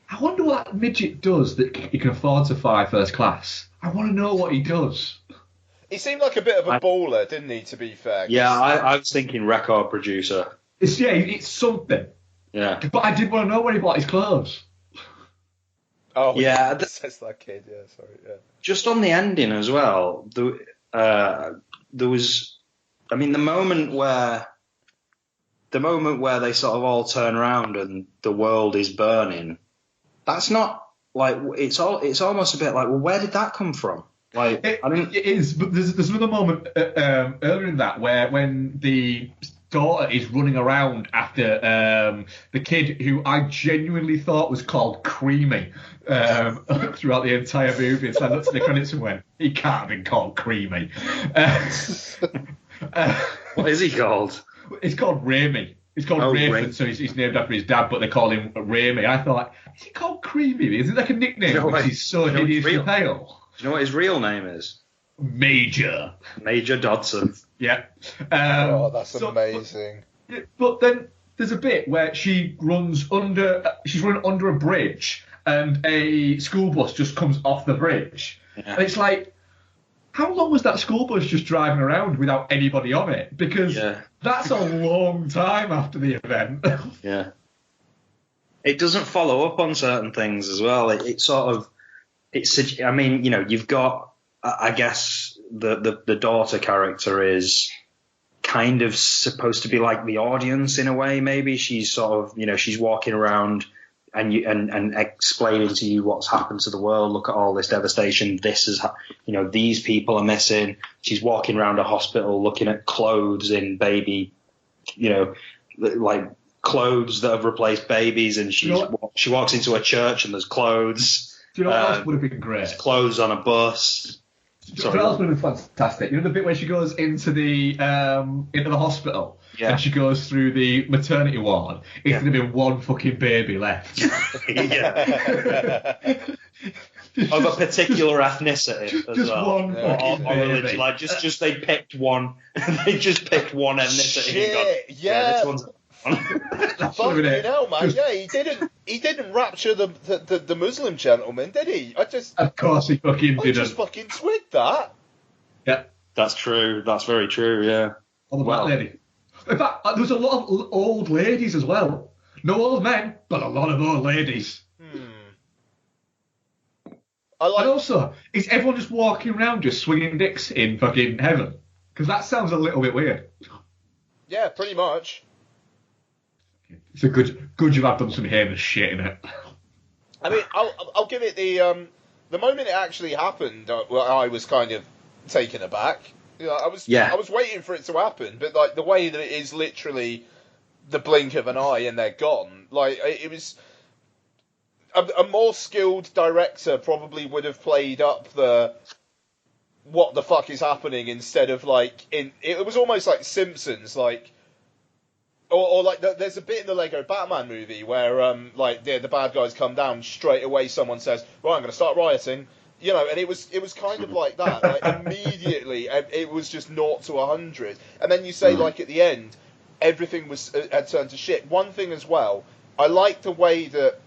I wonder what that midget does that he can afford to fly first class. I want to know what he does. He seemed like a bit of a baller, didn't he, to be fair? Yeah, I was thinking record producer. It's something. Yeah. But I did want to know where he bought his clothes. Oh, yeah. Says that kid, yeah, sorry, yeah. Just on the ending as well, there was... I mean, the moment where they sort of all turn around and the world is burning, that's not like it's almost a bit like, well, where did that come from? Like, it is, but there's another moment earlier in that when the daughter is running around after the kid who I genuinely thought was called Creamy throughout the entire movie. And so I looked at the credits and went, he can't have been called Creamy. What is he called? It's called Ramy. It's called Rayford, so he's named after his dad, but they call him Ramy. I thought, is he called Creamy? Is it like a nickname? Because he's so hideously pale. Do you know what his real name is? Major Dodson. Yeah. That's amazing. But then there's a bit where she's running under a bridge, and a school bus just comes off the bridge, and it's like, how long was that school bus just driving around without anybody on it? Because that's a long time after the event. Yeah. It doesn't follow up on certain things as well. I mean, you've got, I guess, the daughter character is kind of supposed to be like the audience in a way, maybe. She's sort of, she's walking around and explaining to you what's happened to the world. Look at all this devastation. This is, these people are missing. She's walking around a hospital looking at clothes in baby, like clothes that have replaced babies. And she walks into a church and there's clothes. Do you know what else would have been great? There's clothes on a bus. What else would have been fantastic? The bit where she goes into the hospital and she goes through the maternity ward. It's going to be one fucking baby left. Of a particular ethnicity as just well. One fucking baby. Like just they picked one. They just picked one ethnicity. Shit, this one's. Fucking hell, man! Yeah, he didn't rapture the Muslim gentleman, did he? Of course he fucking didn't. I just fucking twigged that. Yeah, that's true. That's very true. Yeah. Or the black lady. In fact, there was a lot of old ladies as well. No old men, but a lot of old ladies. And also, is everyone just walking around just swinging dicks in fucking heaven? Because that sounds a little bit weird. Yeah, pretty much. It's a good you've had done some heinous shit in it. I mean, I'll give it the moment it actually happened. I was kind of taken aback. You know, I was waiting for it to happen, but like the way that it is literally the blink of an eye and they're gone. Like it was. A more skilled director probably would have played up the what the fuck is happening instead of like it was almost like Simpsons, like or like there's a bit in the Lego Batman movie where like the bad guys come down straight away, someone says, right, I'm going to start rioting, you know, and it was kind of like that, like immediately it was just 0 to 100, and then you say like at the end everything had turned to shit. One thing as well, I like the way that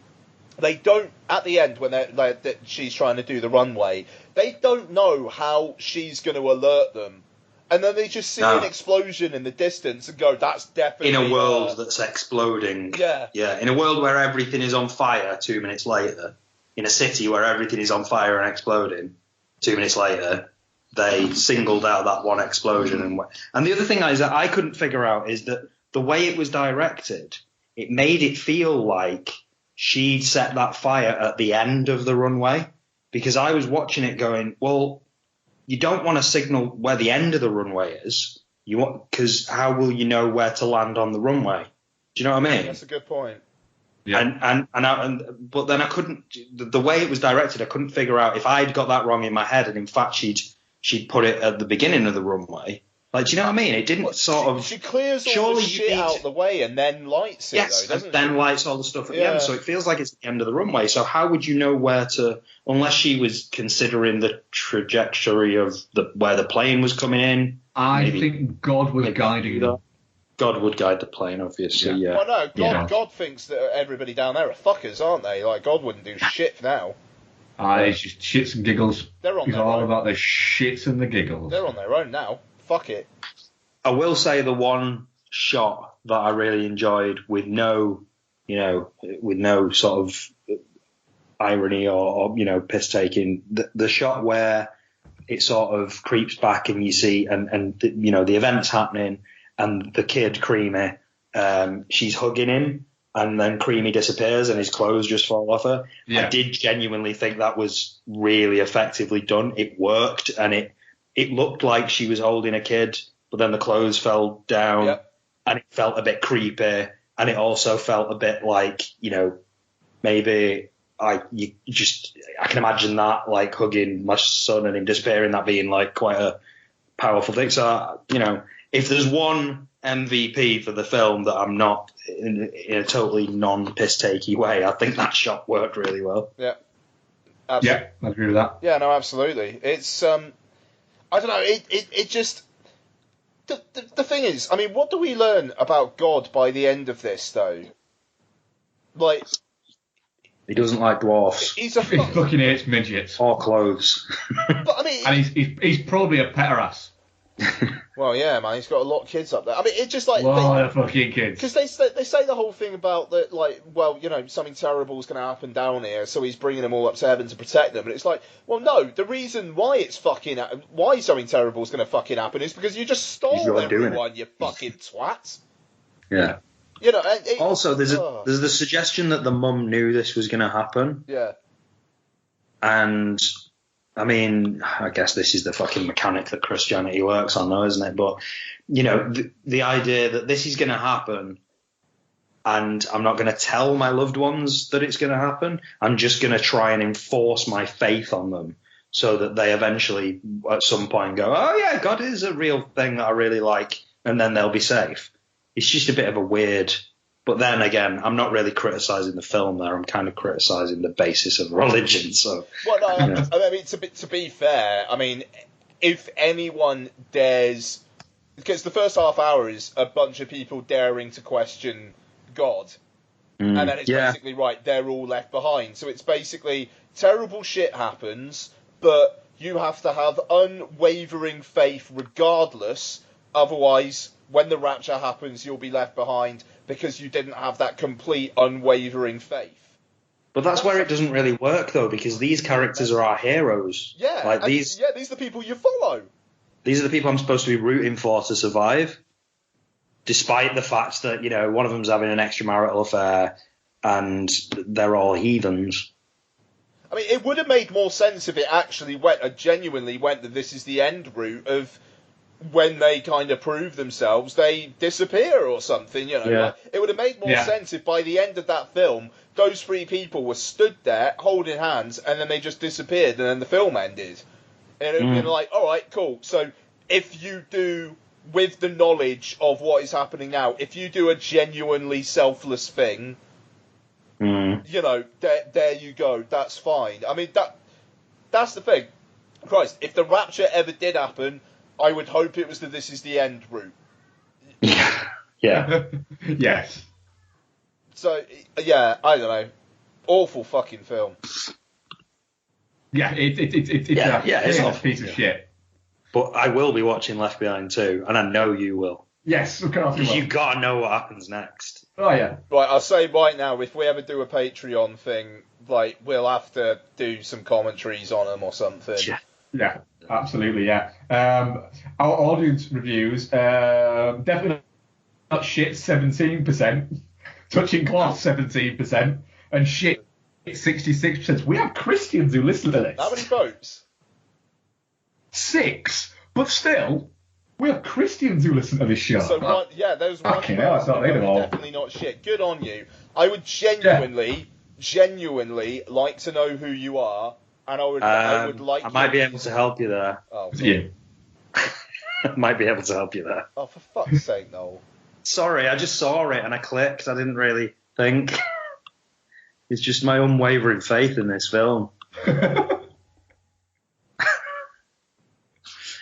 they don't, at the end, when she's trying to do the runway, they don't know how she's going to alert them. And then they just see an explosion in the distance and go, that's definitely... In a world that's exploding. Yeah. Yeah, in a world where everything is on fire 2 minutes later, in a city where everything is on fire and exploding 2 minutes later, they singled out that one explosion. And the other thing is that I couldn't figure out is that the way it was directed, it made it feel like she'd set that fire at the end of the runway, because I was watching it going, well, you don't want to signal where the end of the runway is. Because how will you know where to land on the runway? Do you know what I mean? That's a good point. Yeah. But then I couldn't. The way it was directed, I couldn't figure out if I'd got that wrong in my head, and in fact she'd put it at the beginning of the runway. Like, do you know what I mean? It didn't She clears all the shit out of the way and then lights it, yes, though, doesn't then she? lights all the stuff at the end. So it feels like it's the end of the runway. So how would you know where to, unless she was considering the trajectory of where the plane was coming in? I think God was guiding them. God would guide the plane, obviously, yeah. Well, no, God thinks that everybody down there are fuckers, aren't they? Like, God wouldn't do shit now. It's just shits and giggles. They're on He's their all own. about the shits and the giggles. They're on their own now. Fuck it. I will say the one shot that I really enjoyed with no sort of irony or piss taking, the shot where it sort of creeps back and you see the event's happening and the kid Creamy, she's hugging him and then Creamy disappears and his clothes just fall off her. Yeah. I did genuinely think that was really effectively done. It worked and it looked like she was holding a kid, but then the clothes fell down and it felt a bit creepy, and it also felt a bit like, maybe I can imagine that, like hugging my son and him disappearing, that being like quite a powerful thing. So, if there's one MVP for the film that I'm not in a totally non-piss takey way, I think that shot worked really well. Yeah. Absolutely. Yeah, I agree with that. Yeah, no, absolutely. It's, I don't know, it just... The thing is, I mean, what do we learn about God by the end of this, though? Like... He doesn't like dwarfs. He fucking hates midgets. Or clothes. But, I mean... And he's probably a pederast. Well, yeah, man, he's got a lot of kids up there. I mean, it's just like... A lot of fucking kids. Because they say the whole thing about that, like, well, something terrible is going to happen down here, so he's bringing them all up to heaven to protect them. And it's like, well, no, the reason why why something terrible is going to fucking happen is because you just stole everyone, you fucking twat. Yeah. Also, there's the suggestion that the mum knew this was going to happen. Yeah. And... I mean, I guess this is the fucking mechanic that Christianity works on, though, isn't it? But, the idea that this is going to happen and I'm not going to tell my loved ones that it's going to happen. I'm just going to try and enforce my faith on them so that they eventually, at some point, go, oh, yeah, God is a real thing that I really like, and then they'll be safe. It's just a bit of a weird... But then again, I'm not really criticising the film there. I'm kind of criticising the basis of religion. So, well, no, I mean, to be fair, I mean, if anyone dares, because the first half hour is a bunch of people daring to question God, and then it's basically right, they're all left behind. So it's basically terrible shit happens, but you have to have unwavering faith regardless. Otherwise, when the rapture happens, you'll be left behind because you didn't have that complete unwavering faith. But that's where it doesn't really work, though, because these characters are our heroes. Yeah, like these are the people you follow. These are the people I'm supposed to be rooting for to survive, despite the fact that, you know, one of them's having an extramarital affair and they're all heathens. I mean, it would have made more sense if it actually genuinely went that this is the end route of when they kind of prove themselves, they disappear or something, you know. Yeah. Like, it would have made more sense if by the end of that film, those three people were stood there holding hands and then they just disappeared and then the film ended. And it would have been like, all right, cool. So if you do, with the knowledge of what is happening now, if you do a genuinely selfless thing, you know, there you go. That's fine. I mean, that's the thing. Christ, if the rapture ever did happen, I would hope it was the this is the end route. Yeah. Yes. So, yeah, I don't know. Awful fucking film. Yeah, it's a piece of shit. But I will be watching Left Behind too, and I know you will. Yes, of course you will. You gotta know what happens next. Oh, yeah. Right, I'll say right now, if we ever do a Patreon thing, like, we'll have to do some commentaries on them or something. Yeah, absolutely, yeah. Our audience reviews, definitely not shit, 17%. Touching class, 17%. And shit, 66%. We have Christians who listen to this. How many votes? 6. But still, we have Christians who listen to this show. So, those one Fucking hell, that's not they all. definitely not shit. Good on you. I would genuinely like to know who you are, and I would like. I might be able to help you there. Oh, Yeah. I might be able to help you there. Oh, for fuck's sake, Noel. Sorry, I just saw it and I clicked. I didn't really think. It's just my unwavering faith in this film.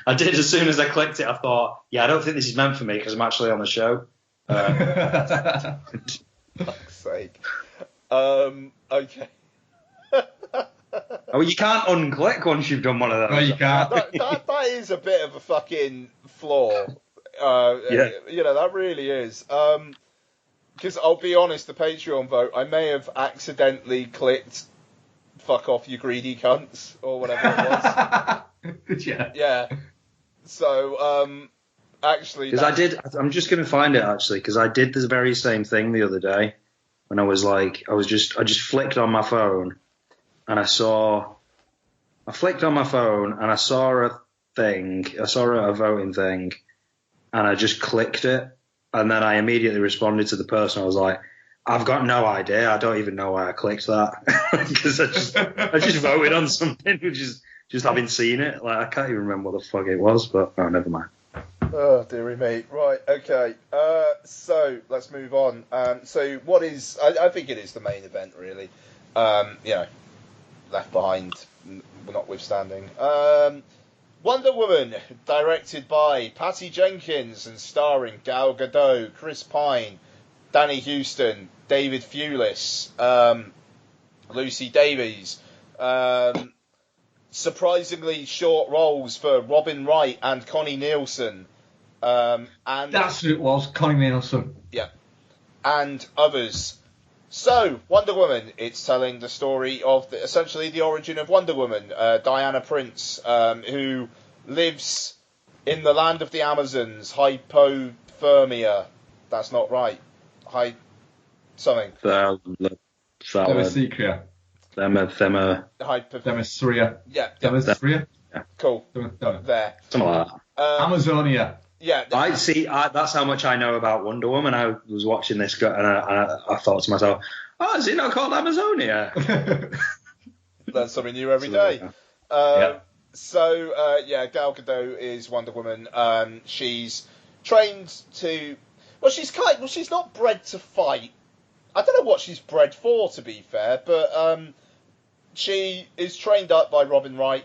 I did, as soon as I clicked it, I thought, yeah, I don't think this is meant for me because I'm actually on the show. Fuck's sake. Okay. Oh, you can't unclick once you've done one of those. No, you can't. That is a bit of a fucking flaw. Yeah. You know, that really is. Because I'll be honest, the Patreon vote, I may have accidentally clicked "fuck off, you greedy cunts" or whatever it was. Did you? Yeah. So, actually, because I'm just going to find it actually, because I did this very same thing the other day when I just flicked on my phone and I flicked on my phone and I saw a voting thing and I just clicked it and then I immediately responded to the person. I was like, I've got no idea. I don't even know why I clicked that because I just voted on something which is just having seen it. Like I can't even remember what the fuck it was, but oh, never mind. Oh, dearie me. Right, okay. So, let's move on. So, what is... I think it is the main event, really. You know, Left Behind, notwithstanding. Wonder Woman, directed by Patty Jenkins and starring Gal Gadot, Chris Pine, Danny Huston, David Thewlis, Lucy Davies. Surprisingly short roles for Robin Wright and Connie Nielsen. And that's who it was, Connie Nielsen. Yeah. And others. So, Wonder Woman, it's telling the story of essentially the origin of Wonder Woman, Diana Prince, who lives in the land of the Amazons, hypothermia. That's not right. Something. Themyscira. Themyscira. Yeah. Themyscira? Cool. There. Something like that. Amazonia. Yeah. That's how much I know about Wonder Woman. I was watching this and I thought to myself, oh, is it not called Amazonia? Learn something new every day. So, Gal Gadot is Wonder Woman. She's trained to... Well, she's not bred to fight. I don't know what she's bred for, to be fair, but she is trained up by Robin Wright.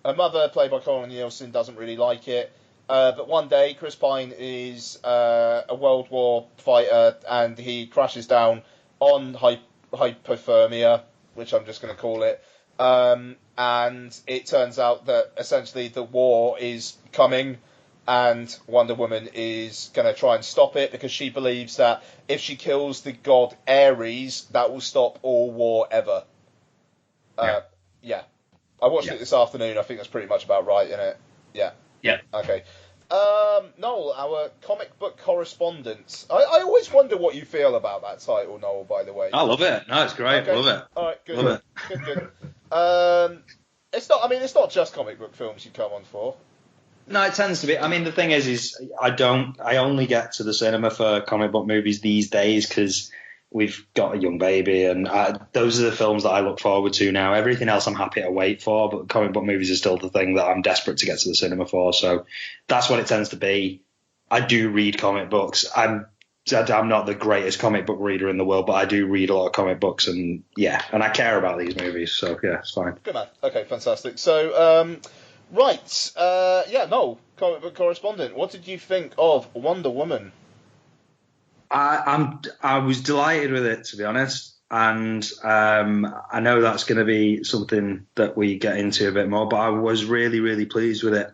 Her mother, played by Connie Nielsen, doesn't really like it. But one day, Chris Pine is a World War fighter, and he crashes down on hypothermia, which I'm just going to call it. And it turns out that essentially the war is coming, and Wonder Woman is going to try and stop it because she believes that if she kills the god Ares, that will stop all war ever. Yeah. I watched it this afternoon. I think that's pretty much about right, isn't it? Yeah. Yeah. Okay. Noel, our comic book correspondent. I always wonder what you feel about that title, Noel, by the way. I love it. No, it's great. Okay. Love it. All right, good. Love it. Good. It's not just comic book films you come on for. No, it tends to be. I mean, the thing is I only get to the cinema for comic book movies these days because we've got a young baby, and those are the films that I look forward to now. Everything else I'm happy to wait for, but comic book movies are still the thing that I'm desperate to get to the cinema for. So that's what it tends to be. I do read comic books. I'm not the greatest comic book reader in the world, but I do read a lot of comic books, and I care about these movies. So yeah, it's fine. Good man. Okay, fantastic. So right, Noel, comic book correspondent. What did you think of Wonder Woman? I was delighted with it, to be honest, and I know that's going to be something that we get into a bit more, but I was really, really pleased with it.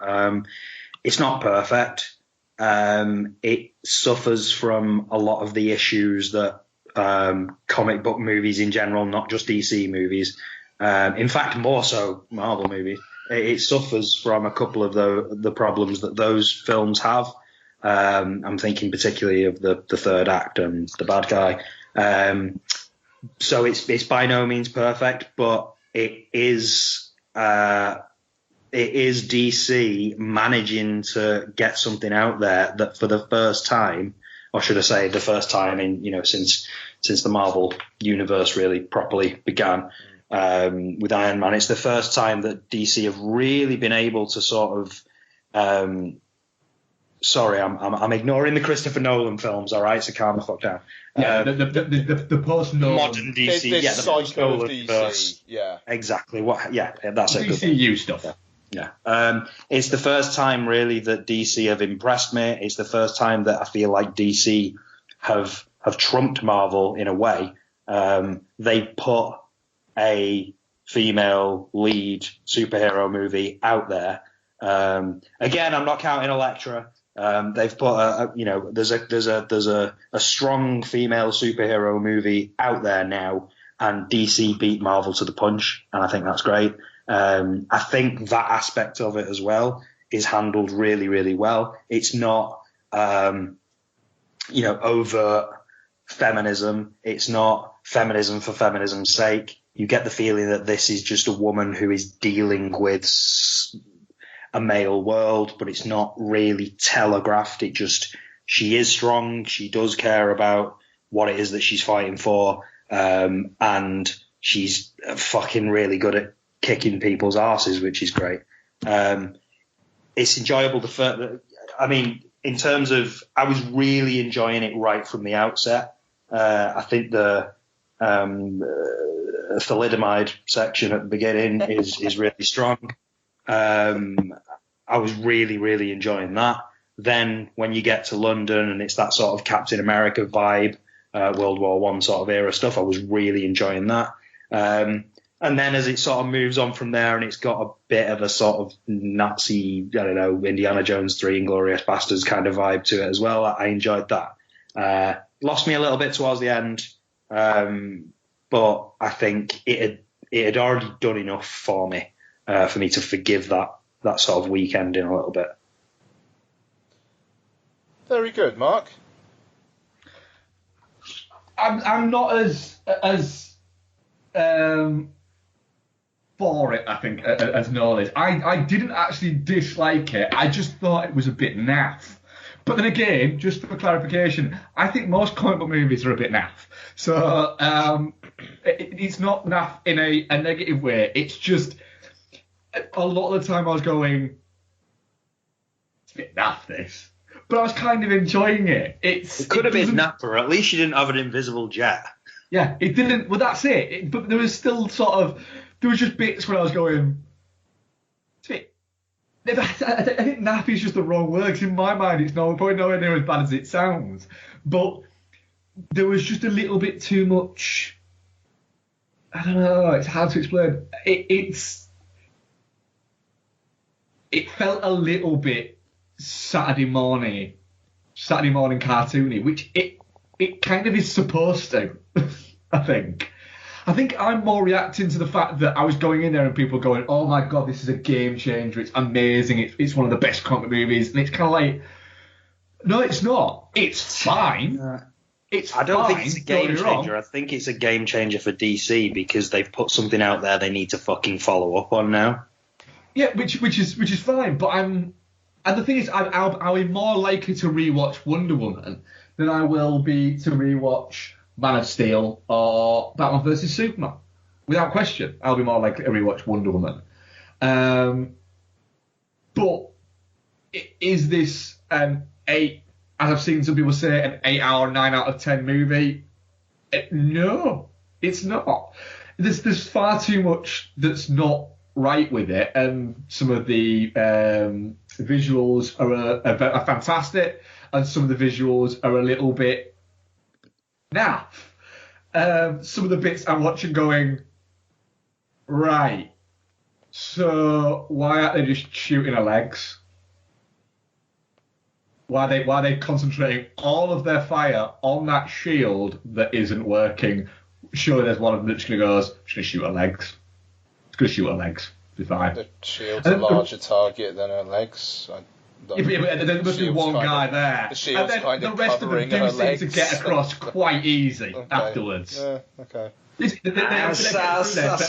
It's not perfect. It suffers from a lot of the issues that comic book movies in general, not just DC movies, in fact more so Marvel movies, it suffers from a couple of the problems that those films have. I'm thinking particularly of the third act and the bad guy. So it's by no means perfect, but it is DC managing to get something out there that for the first time, or should I say the first time in since the Marvel universe really properly began with Iron Man, it's the first time that DC have really been able to sort of sorry, I'm ignoring the Christopher Nolan films, all right? So calm the fuck down. Yeah, the post-Nolan modern DC, the post-Nolan of DC, verse. yeah, exactly. That's a good DCU stuff. Yeah. It's the first time really that DC have impressed me. It's the first time that I feel like DC have trumped Marvel in a way. They put a female lead superhero movie out there. Again, I'm not counting Elektra. They've put there's a strong female superhero movie out there now, and DC beat Marvel to the punch, and I think that's great. I think that aspect of it as well is handled really, really well. It's not overt feminism. It's not feminism for feminism's sake. You get the feeling that this is just a woman who is dealing with a male world, but it's not really telegraphed. She is strong. She does care about what it is that she's fighting for. And she's fucking really good at kicking people's asses, which is great. It's enjoyable. In terms of, I was really enjoying it right from the outset. I think the thalidomide section at the beginning is really strong. I was really, really enjoying that. Then when you get to London and it's that sort of Captain America vibe, World War I sort of era stuff, I was really enjoying that. And then as it sort of moves on from there and it's got a bit of a sort of Nazi, Indiana Jones 3 Inglourious Basterds kind of vibe to it as well, I enjoyed that. Lost me a little bit towards the end, but I think it had already done enough for me to forgive that sort of weak ending a little bit. Very good, Mark. I'm not as for it, I think, as Noel is. I didn't actually dislike it. I just thought it was a bit naff. But then again, just for clarification, I think most comic book movies are a bit naff. So it's not naff in a negative way. It's just a lot of the time I was going, it's a bit naff, this. But I was kind of enjoying it. It could have been napper. At least you didn't have an invisible jet. Yeah, it didn't. Well, that's it. But there was still there was just bits where I was going, it's a bit. I think naff is just the wrong word, because in my mind it's probably nowhere near as bad as it sounds. But there was just a little bit too much. I don't know. It's hard to explain. It felt a little bit Saturday morning cartoony, which it kind of is supposed to. I think I'm more reacting to the fact that I was going in there and people going, "Oh my god, this is a game changer! It's amazing! It's one of the best comic movies," and it's kind of like, no, it's not. It's fine. I don't think it's a game changer. I think it's a game changer for DC because they've put something out there they need to fucking follow up on now. Yeah, which is fine. But and the thing is, I'll be more likely to rewatch Wonder Woman than I will be to rewatch Man of Steel or Batman vs Superman. Without question, I'll be more likely to rewatch Wonder Woman. But is this as I've seen some people say, an 8 hour, 9 out of 10 movie? No, it's not. There's far too much that's not right with it, and some of the visuals are fantastic, and some of the visuals are a little bit naff. Some of the bits I'm watching going, right, so why aren't they just shooting her legs? Why are they concentrating all of their fire on that shield that isn't working? Surely there's one of them that just goes, "Just gonna shoot her legs. It's gonna shoot her legs. Be fine." The shield's a larger target than her legs. But there must be one guy there. The shield's and then the rest of them do seem to get across quite easy afterwards. Yeah, okay. That's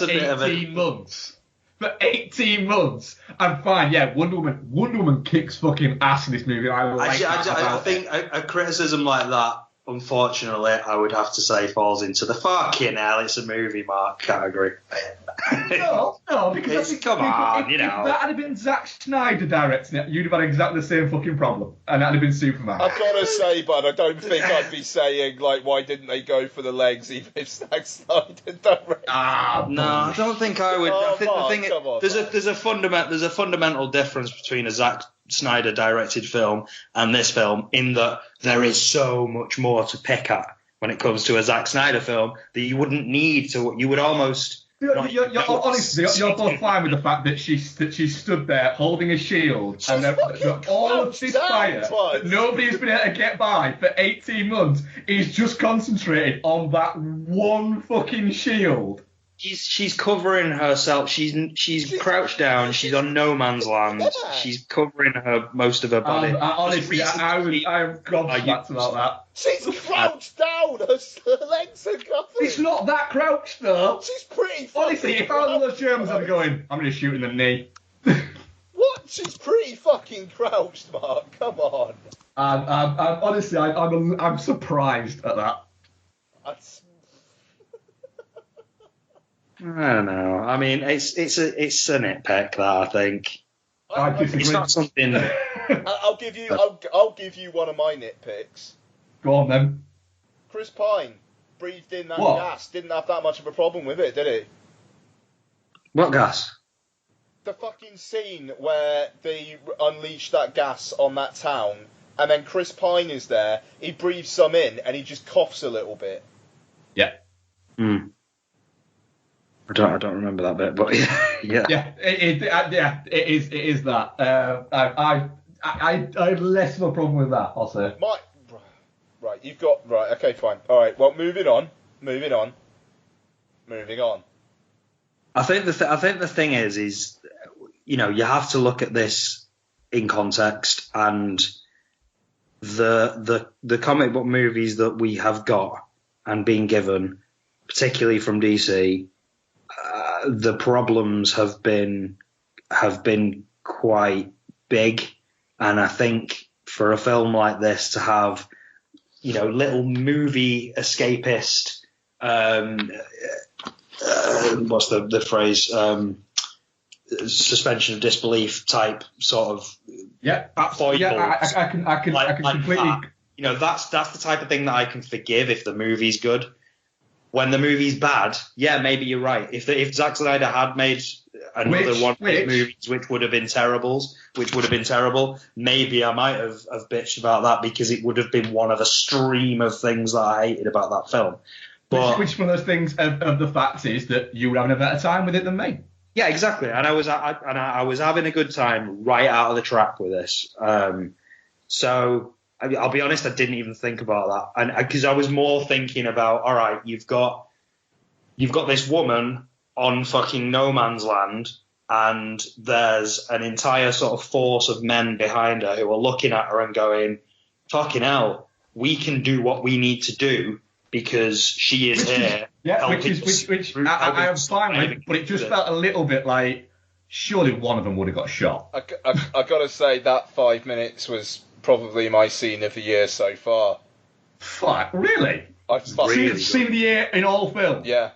a bit of 18 months. For 18 months, I'm fine. Yeah, Wonder Woman kicks fucking ass in this movie. I think a criticism like that, unfortunately, I would have to say falls into the fucking hell, it's a movie, Mark category. No, because if that had been Zack Snyder directing it, you'd have had exactly the same fucking problem, and that'd have been Superman. I've got to say, bud, I don't think I'd be saying, like, why didn't they go for the legs even if Zack Snyder directed? No, I don't think I would. I think the thing there's a fundamental difference between a Zack Snyder directed film and this film in that there is so much more to pick at when it comes to a Zack Snyder film that you wouldn't need to. You would almost. Honestly, you're both fine with the fact that she stood there holding a shield and all of this fire that nobody's been able to get by for 18 months is just concentrated on that one fucking shield. She's covering herself. She's crouched down. She's on no man's land. Yeah. She's covering most of her body. Honestly, I'm gobsmacked about that. She's crouched down. Her legs are covered. It's not that crouched though. She's pretty. Honestly, if I was one of those Germans, I'd be going, I'm going to shoot in the knee. What? She's pretty fucking crouched, Mark. Come on. Honestly, I'm surprised at that. I don't know. I mean, it's a nitpick that I think. It's not something. I'll give you one of my nitpicks. Go on then. Chris Pine breathed in that gas. Didn't have that much of a problem with it, did he? What gas? The fucking scene where they unleash that gas on that town, and then Chris Pine is there. He breathes some in, and he just coughs a little bit. Yeah. Hmm. I don't remember that bit, but yeah. Yeah, it is that. I had less of a problem with that, I'll say. Right, you've got okay, fine. All right, well, moving on. I think the thing is you have to look at this in context, and the comic book movies that we have got and been given, particularly from DC. The problems have been quite big, and I think for a film like this to have, little movie escapist, what's the phrase, suspension of disbelief type sort of foibles. Yeah, I can completely. That's the type of thing that I can forgive if the movie's good. When the movie's bad, yeah, maybe you're right. If Zack Snyder had made another one of his movies which would have been terrible, maybe I might have bitched about that because it would have been one of a stream of things that I hated about that film. But which one of those things of the fact is that you were having a better time with it than me. Yeah, exactly. And I was having a good time right out of the track with this. So I'll be honest, I didn't even think about that, and because I was more thinking about, all right, you've got this woman on fucking no man's land, and there's an entire sort of force of men behind her who are looking at her and going, fucking hell, we can do what we need to do because she is here. Which I am fine with, but it just felt a little bit like surely one of them would have got shot. I gotta say that 5 minutes was probably my scene of the year so far. Fuck, really? Scene of the year in all film? Yeah.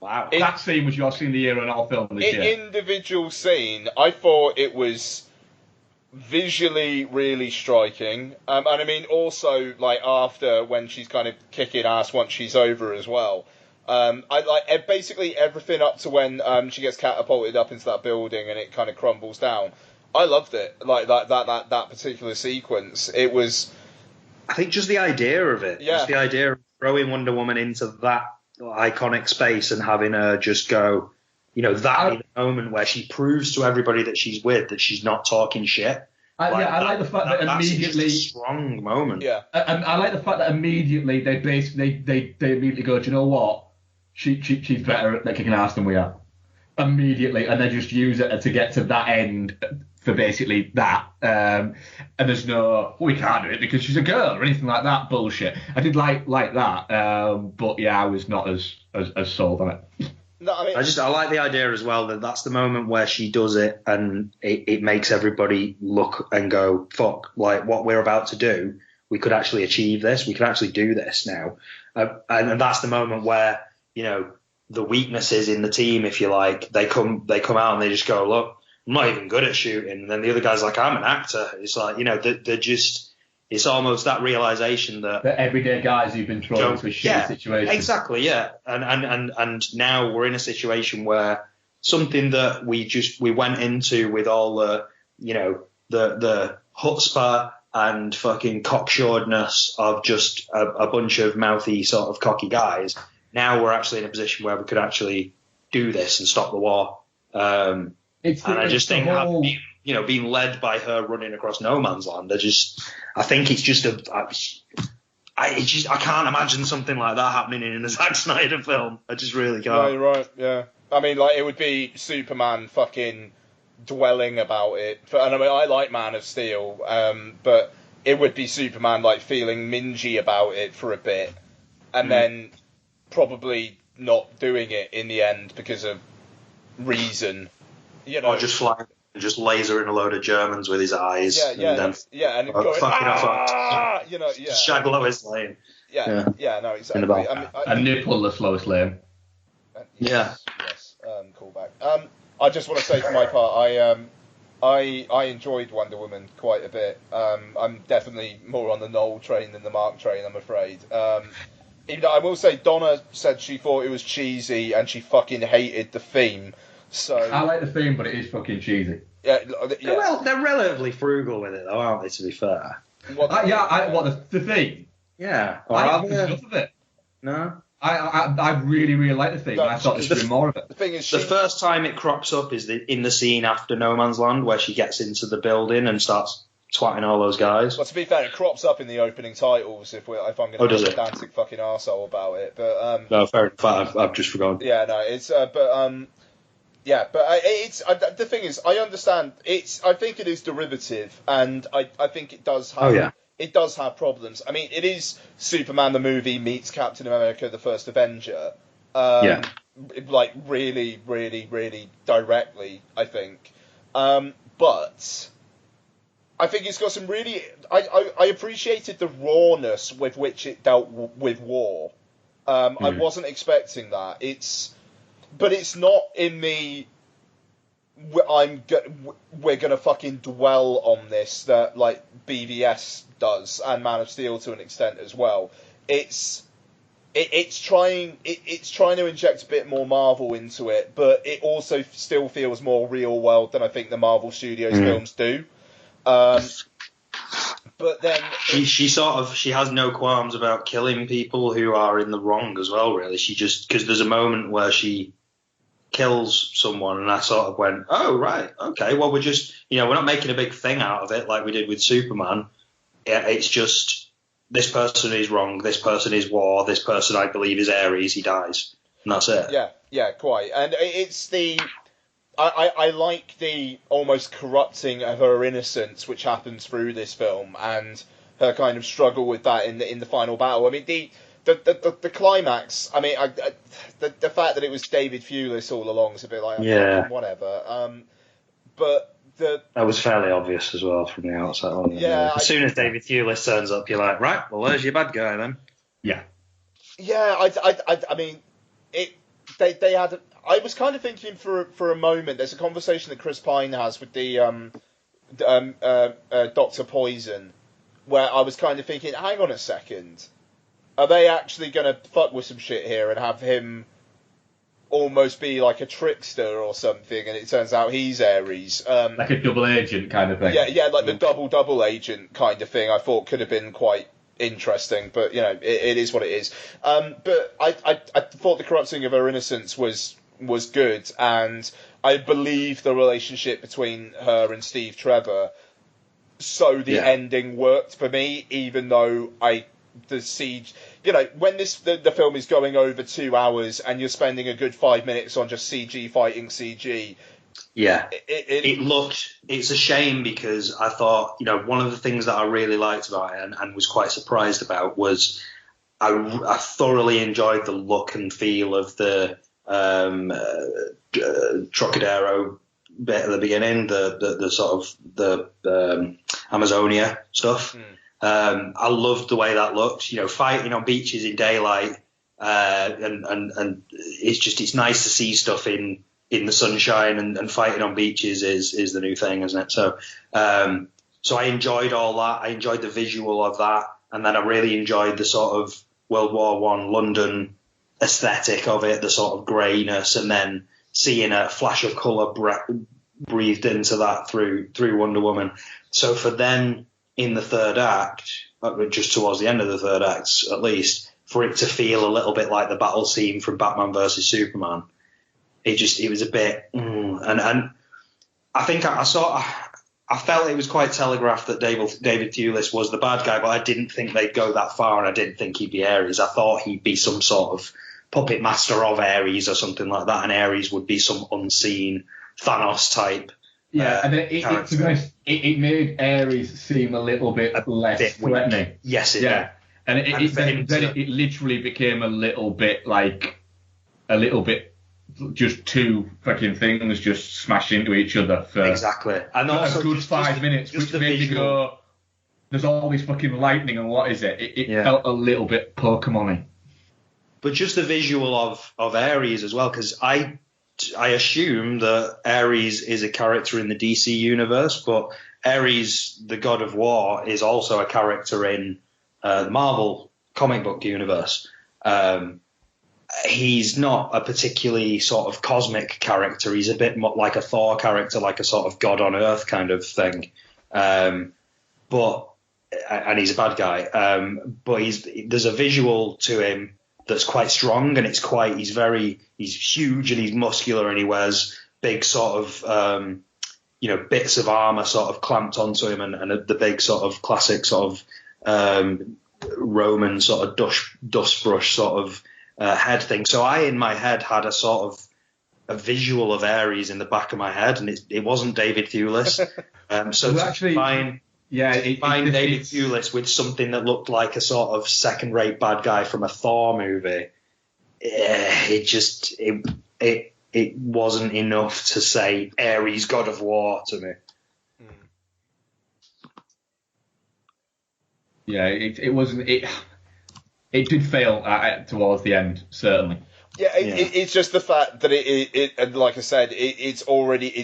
Wow. That scene was your scene of the year in all film this year? Individual scene, I thought it was visually really striking. And I mean, also, like, after, when she's kind of kicking ass once she's over as well. I like basically everything up to when she gets catapulted up into that building and it kind of crumbles down. I loved it. Like that particular sequence. It was. I think just the idea of it. Yeah. Just the idea of throwing Wonder Woman into that iconic space and having her just go, that be the moment where she proves to everybody that she's with, that she's not talking shit. I like the fact that immediately. That's just a strong moment. Yeah. And I like the fact that immediately they immediately go, do you know what? She's better at kicking ass than we are. Immediately, and they just use it to get to that end for basically that. And there's no, we can't do it because she's a girl or anything like that bullshit. I did like that, but yeah, I was not as sold on it. No, I mean, I like the idea as well that that's the moment where she does it and it makes everybody look and go, fuck, like what we're about to do, we could actually achieve this, we can actually do this now. And that's the moment where, the weaknesses in the team, if you like, they come out and they just go, look, I'm not even good at shooting. And then the other guy's like, I'm an actor. It's like, they're just, it's almost that realization that the everyday guys who've been thrown into a shitty situation. Exactly, yeah. And now we're in a situation where something that we went into with all the, the chutzpah and fucking cocksuredness of just a bunch of mouthy sort of cocky guys. Now we're actually in a position where we could actually do this and stop the war. I just think being led by her running across no man's land, I think it's just I can't imagine something like that happening in a Zack Snyder film. I just really can't. No, you're right, yeah. I mean, like, it would be Superman fucking dwelling about it. And I mean, I like Man of Steel, but it would be Superman, like, feeling mingy about it for a bit. And then probably not doing it in the end because of reason. Or just flying and just lasering a load of Germans with his eyes. And going, Shag Lois Lane. No, exactly. A nipple-less Lois Lane. Yes, callback. I just want to say for my part, I enjoyed Wonder Woman quite a bit. I'm definitely more on the Noel train than the Marc train, I'm afraid. Even though I will say Donna said she thought it was cheesy and she fucking hated the theme. So I like the theme, but it is fucking cheesy. Yeah. Well, they're relatively frugal with it, though, aren't they? To be fair. The theme? Yeah. I don't think enough of it. No. I really, really like the theme. I thought there should be more of it. The thing is, the first time it crops up is in the scene after No Man's Land, where she gets into the building and starts twatting all those guys. Well, to be fair, it crops up in the opening titles if I'm going to be a pedantic fucking arsehole about it. But no, fair enough. I've just forgotten. Yeah, no, it's it's the thing is, I understand. I think it is derivative, and I think it does have. Oh, yeah. It does have problems. I mean, it is Superman the movie meets Captain America the First Avenger. Like really, really, really directly, I think. But I think it's got some really. I appreciated the rawness with which it dealt with war. I wasn't expecting that. But it's not in the. We're gonna fucking dwell on this that like BVS does and Man of Steel to an extent as well. It's trying to inject a bit more Marvel into it, but it also still feels more real world than I think the Marvel Studios films do. But then she has no qualms about killing people who are in the wrong as well. Really, she just because there's a moment where she kills someone, and I sort of went, oh, right, okay, well, we're just, we're not making a big thing out of it like we did with Superman. It's just, this person is wrong, this person is war, this person I believe is Ares, he dies. And that's it. Yeah, quite. And it's I like the almost corrupting of her innocence, which happens through this film, and her kind of struggle with that in the final battle. I mean, the climax. I mean, the fact that it was David Thewlis all along is a bit like whatever. But that was fairly obvious as well from the outside. Yeah. As soon as David Thewlis turns up, you're like, right, well, there's your bad guy then. Yeah. Yeah, I mean, they had. I was kind of thinking for a moment. There's a conversation that Chris Pine has with the Dr. Poison, where I was kind of thinking, hang on a second, are they actually going to fuck with some shit here and have him almost be like a trickster or something? And it turns out he's Ares, like a double agent kind of thing. Yeah, like the double agent kind of thing. I thought could have been quite interesting, but it is what it is. But I thought the corrupting of her innocence was good, and I believe the relationship between her and Steve Trevor. So the ending worked for me, even though the siege. When the film is going over 2 hours and you're spending a good 5 minutes on just CG fighting CG. Yeah, it's a shame because I thought, one of the things that I really liked about it and was quite surprised about was I thoroughly enjoyed the look and feel of the Trocadero bit at the beginning, the sort of the Amazonia stuff. I loved the way that looked, fighting on beaches in daylight, and it's nice to see stuff in the sunshine, and fighting on beaches is the new thing, isn't it? So I enjoyed all that. I enjoyed the visual of that, and then I really enjoyed the sort of World War I London aesthetic of it, the sort of greyness, and then seeing a flash of colour breathed into that through Wonder Woman. So for then in the third act, just towards the end of the third act at least, for it to feel a little bit like the battle scene from Batman versus Superman, it was a bit, and I think I felt it was quite telegraphed that David Thewlis was the bad guy, but I didn't think they'd go that far, and I didn't think he'd be Ares. I thought he'd be some sort of puppet master of Ares or something like that, and Ares would be some unseen Thanos type. Yeah, and to be honest, it made Ares seem a little bit less threatening. Yes, it did. And it literally became a little bit just two fucking things just smashed into each other for exactly. And also a good 5 minutes, which made me go, there's all this fucking lightning, and what is it? It felt a little bit Pokemon-y. But just the visual of Ares as well, because I assume that Ares is a character in the DC universe, but Ares, the god of war, is also a character in the Marvel comic book universe. He's not a particularly sort of cosmic character. He's a bit more like a Thor character, like a sort of god on earth kind of thing. And he's a bad guy. But there's a visual to him that's quite strong, and he's huge and he's muscular, and he wears big sort of bits of armor sort of clamped onto him, and the big sort of classic sort of Roman sort of dust brush sort of head thing. So I in my head had a sort of a visual of Ares in the back of my head, and it wasn't David Thewlis. So well, actually, find David Thewlis with something that looked like a sort of second-rate bad guy from a Thor movie, it wasn't enough to say Ares, God of War, to me. Yeah, it wasn't. It did fail towards the end, certainly. Yeah, it's just the fact that it like I said, it's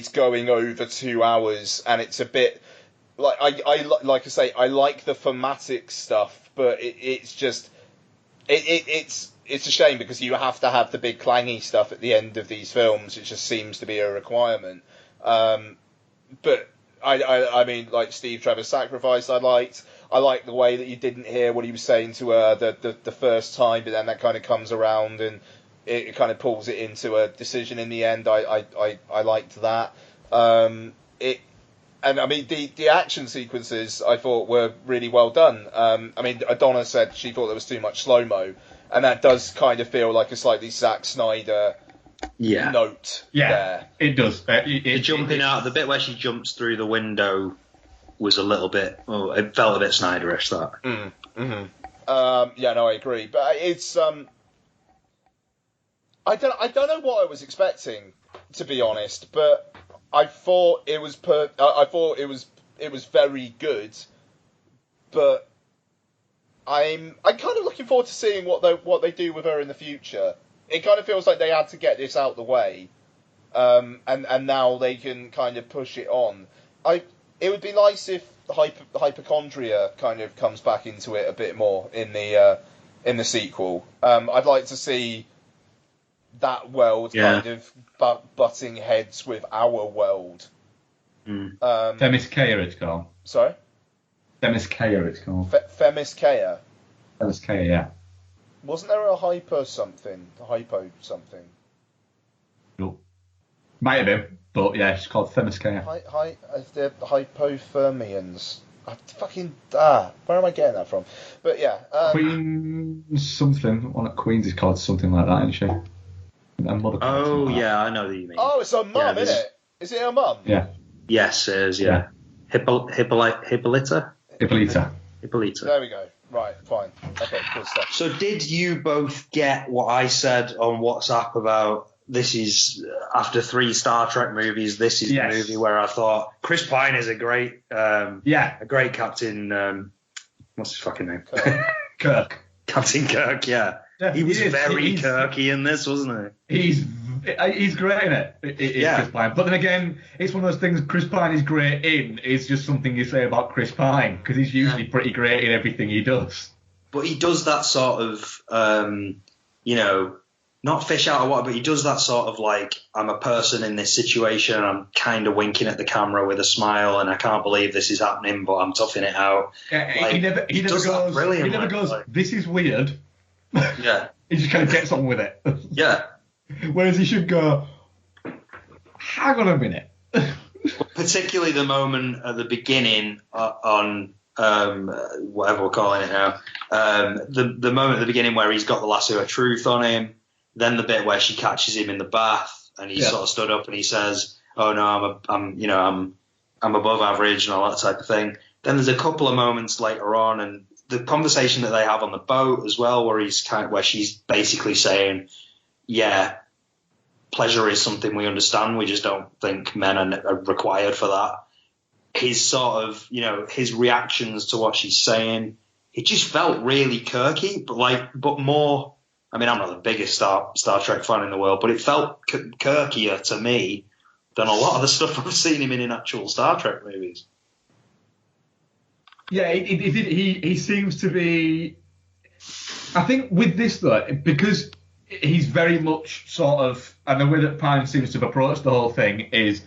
going over 2 hours, and it's a bit. Like I like the thematic stuff, but it's a shame because you have to have the big clangy stuff at the end of these films. It just seems to be a requirement. But I mean, like Steve Trevor's sacrifice, I liked the way that you didn't hear what he was saying to her the first time, but then that kind of comes around, and it kind of pulls it into a decision in the end. I liked that. And I mean, the action sequences I thought were really well done. I mean, Adonna said she thought there was too much slow-mo, and that does kind of feel like a slightly Zack Snyder note there. It does. The jumping out, the bit where she jumps through the window was a little bit, it felt a bit Snyderish, that. Yeah, no, I agree. But it's, I don't know what I was expecting, to be honest, but I thought it was it was very good, but I'm kind of looking forward to seeing what they do with her in the future. It kind of feels like they had to get this out the way, and now they can kind of push it on. It would be nice if hypochondria kind of comes back into it a bit more in the sequel. I'd like to see that world kind of butting heads with our world. Themyscira, it's called. Sorry? Themyscira, it's called. Themyscira? Themyscira, yeah. Wasn't there a hypo something? Nope. Might have been, but yeah, it's called Themyscira. The hypothermians. Where am I getting that from? But yeah. Queen's something. One of Queen's is called something like that, isn't she? Oh, yeah, I know that you mean. Oh, it's her mum, isn't it? Is it her mum? Yeah. Yes, it is, yeah. Hippolyta? Hippolyta. There we go. Right, fine. Okay, good stuff. So did you both get what I said on WhatsApp about this is, after 3 Star Trek movies, this is the movie where I thought Chris Pine is a great captain, what's his fucking name? Kirk. Captain Kirk, yeah. He was very Kirky in this, wasn't he? He's great in it. Chris Pine. But then again, it's one of those things Chris Pine is great in is just something you say about Chris Pine, because he's usually pretty great in everything he does. But he does that sort of, not fish out of water, but he does that sort of like, I'm a person in this situation, I'm kind of winking at the camera with a smile, and I can't believe this is happening, but I'm toughing it out. Yeah, he never goes, this is weird. Yeah. He just kind of gets on with it. Yeah. Whereas he should go, hang on a minute. Particularly the moment at the beginning on whatever we're calling it now, the moment at the beginning where he's got the lasso of truth on him, then the bit where she catches him in the bath and he's sort of stood up and he says, "Oh no, I'm above average," and all that type of thing. Then there's a couple of moments later on, and the conversation that they have on the boat as well, where she's basically saying, "Yeah, pleasure is something we understand. We just don't think men are required for that." His sort of, his reactions to what she's saying, it just felt really Kirky, but more. I mean, I'm not the biggest Star Trek fan in the world, but it felt Kirkier to me than a lot of the stuff I've seen him in actual Star Trek movies. Yeah, he seems to be. I think with this though, because he's very much sort of, and the way that Pine seems to have approached the whole thing is,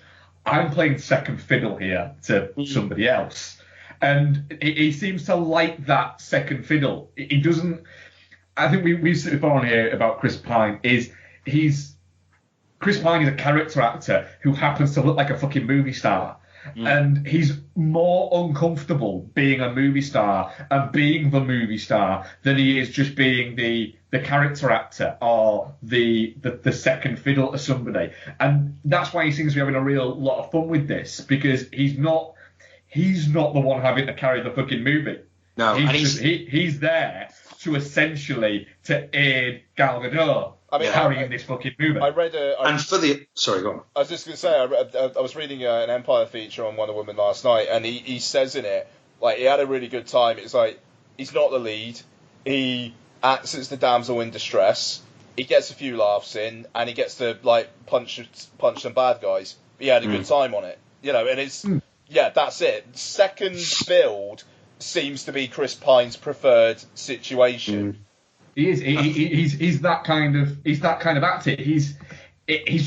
I'm playing second fiddle here to somebody else, and he seems to like that second fiddle. He doesn't. I think we've said before on here about Chris Pine Chris Pine is a character actor who happens to look like a fucking movie star. And he's more uncomfortable being a movie star and being the movie star than he is just being the character actor or the second fiddle to somebody. And that's why he seems to be having a real lot of fun with this, because he's not the one having to carry the fucking movie. No, he's there to essentially to aid Gal Gadot. Carrying this fucking movie. Sorry, go on. I was just going to say, I was reading an Empire feature on Wonder Woman last night, and he says in it, like, he had a really good time. It's like, he's not the lead. He acts as the damsel in distress. He gets a few laughs in, and he gets to, like, punch some bad guys. He had a good time on it. And it's, that's it. Second build seems to be Chris Pine's preferred situation. He is. He's that kind of actor. He's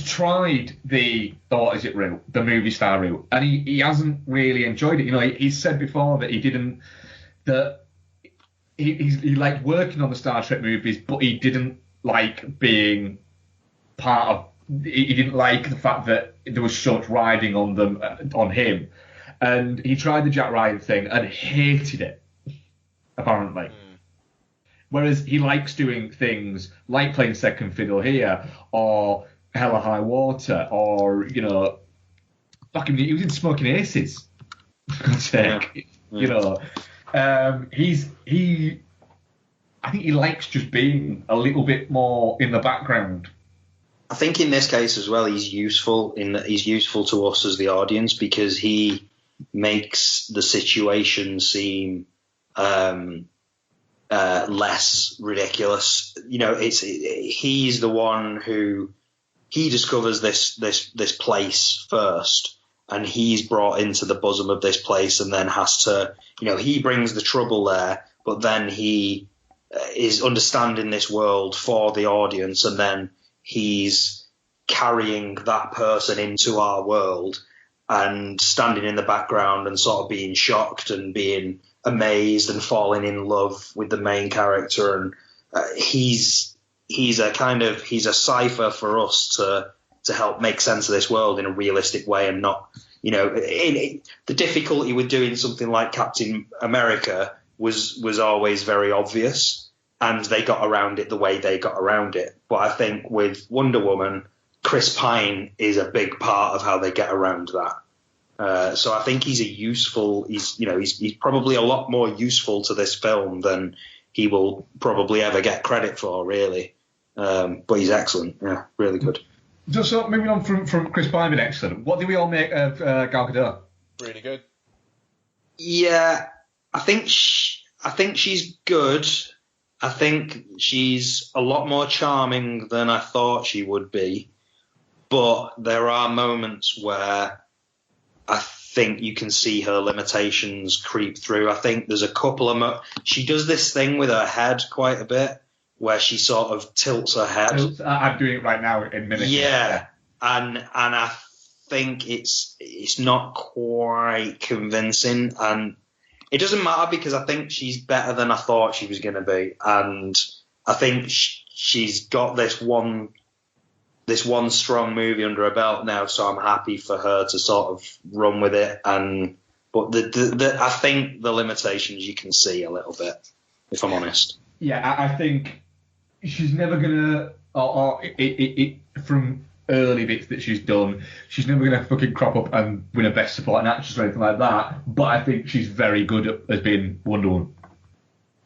tried the route, the movie star route, and he hasn't really enjoyed it. He's said before that he liked working on the Star Trek movies, but he didn't like being part of. He didn't like the fact that there was so much riding on them, on him, and he tried the Jack Ryan thing and hated it, apparently. Whereas he likes doing things like playing second fiddle here, or Hell or High Water, or fucking he was in Smoking Aces. For God's sake, I think he likes just being a little bit more in the background. I think in this case as well, he's useful in that he's useful to us as the audience because he makes the situation seem less ridiculous. He's the one who he discovers this place first, and he's brought into the bosom of this place, and then has to, he brings the trouble there, but then he is understanding this world for the audience, and then he's carrying that person into our world and standing in the background and sort of being shocked and being amazed and falling in love with the main character. And he's a cipher for us to help make sense of this world in a realistic way, and not, the difficulty with doing something like Captain America was always very obvious, and they got around it the way they got around it. But I think with Wonder Woman, Chris Pine is a big part of how they get around that. So I think he's he's probably a lot more useful to this film than he will probably ever get credit for, really. But he's excellent. Yeah, really good. So moving on from Chris Pine being excellent, what do we all make of Gal Gadot? Really good. Yeah, I think she's good. I think she's a lot more charming than I thought she would be. But there are moments where I think you can see her limitations creep through. I think there's a couple of she does this thing with her head quite a bit, where she sort of tilts her head. I'm doing it right now in minutes. Yeah, and I think it's not quite convincing, and it doesn't matter because I think she's better than I thought she was going to be, and I think she's got this one strong movie under her belt now, so I'm happy for her to sort of run with it. But I think the limitations you can see a little bit, if I'm honest. Yeah, I think she's never gonna, from early bits that she's done, she's never gonna fucking crop up and win a Best Supporting Actress or anything like that. But I think she's very good as being Wonder Woman.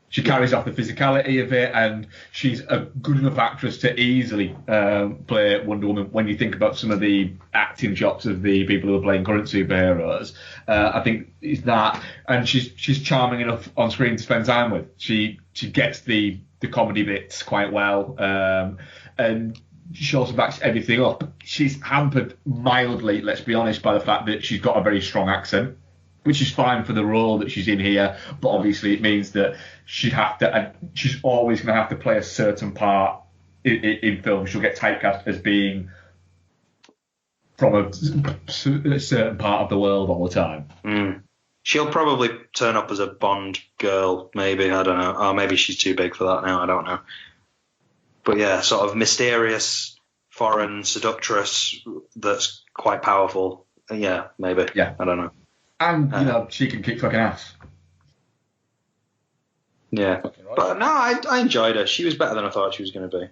She carries off the physicality of it, and she's a good enough actress to easily play Wonder Woman. When you think about some of the acting chops of the people who are playing current superheroes, I think it's that, and she's charming enough on screen to spend time with. She gets the comedy bits quite well, and she also backs everything up. She's hampered mildly, let's be honest, by the fact that she's got a very strong accent, which is fine for the role that she's in here, but obviously it means that she'd have to, and she's always going to have to play a certain part in film. She'll get typecast as being from a certain part of the world all the time. Mm. She'll probably turn up as a Bond girl, maybe, I don't know. Or maybe she's too big for that now, I don't know. But yeah, sort of mysterious, foreign seductress that's quite powerful. Yeah, maybe. Yeah. I don't know. And, she can kick fucking ass. Yeah. Fucking right. But no, I enjoyed her. She was better than I thought she was going to be.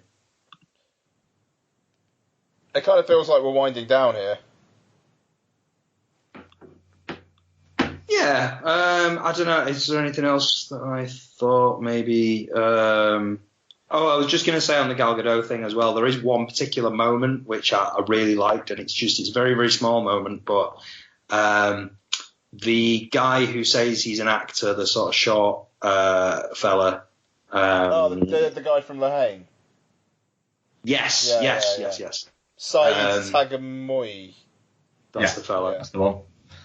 It kind of feels like we're winding down here. Yeah. I don't know. Is there anything else that I thought maybe... I was just going to say on the Gal Gadot thing as well, there is one particular moment which I really liked, and it's a very, very small moment, but the guy who says he's an actor, the sort of short fella... the guy from La Haine. Yes. Saeed Tagamoy. That's the fella. That's the one.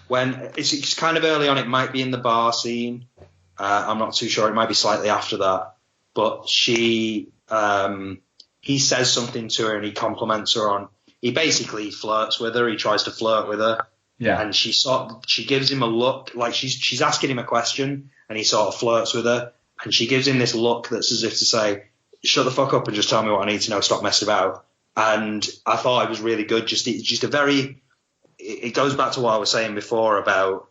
When it's kind of early on, it might be in the bar scene. I'm not too sure. It might be slightly after that. But he says something to her and he compliments her on. He basically flirts with her. He tries to flirt with her. Yeah. And she gives him a look, like she's asking him a question, and he sort of flirts with her, and she gives him this look that's as if to say, shut the fuck up and just tell me what I need to know. Stop messing about. And I thought it was really good. Just a very. It goes back to what I was saying before about,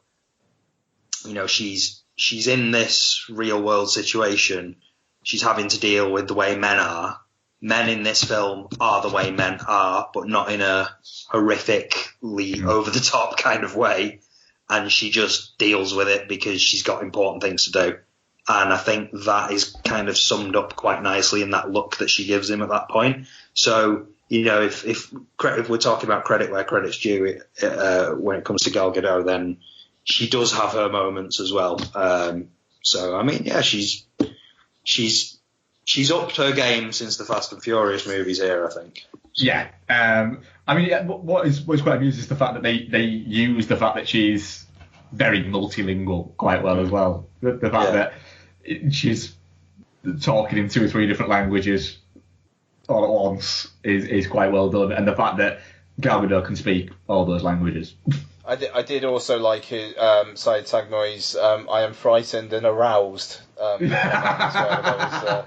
she's in this real world situation. She's having to deal with the way men are. Men in this film are the way men are, but not in a horrifically over the top kind of way. And she just deals with it because she's got important things to do. And I think that is kind of summed up quite nicely in that look that she gives him at that point. So, if we're talking about credit where credit's due, when it comes to Gal Gadot, then she does have her moments as well. So, I mean, yeah, she's upped her game since the Fast and Furious movies here, I think. Yeah. What is quite amusing is the fact that they use the fact that she's very multilingual quite well as well. The fact that she's talking in 2 or 3 different languages all at once is quite well done, and the fact that Gal Gadot can speak all those languages. I did also like his Syed Sagnoi's I am frightened and aroused. That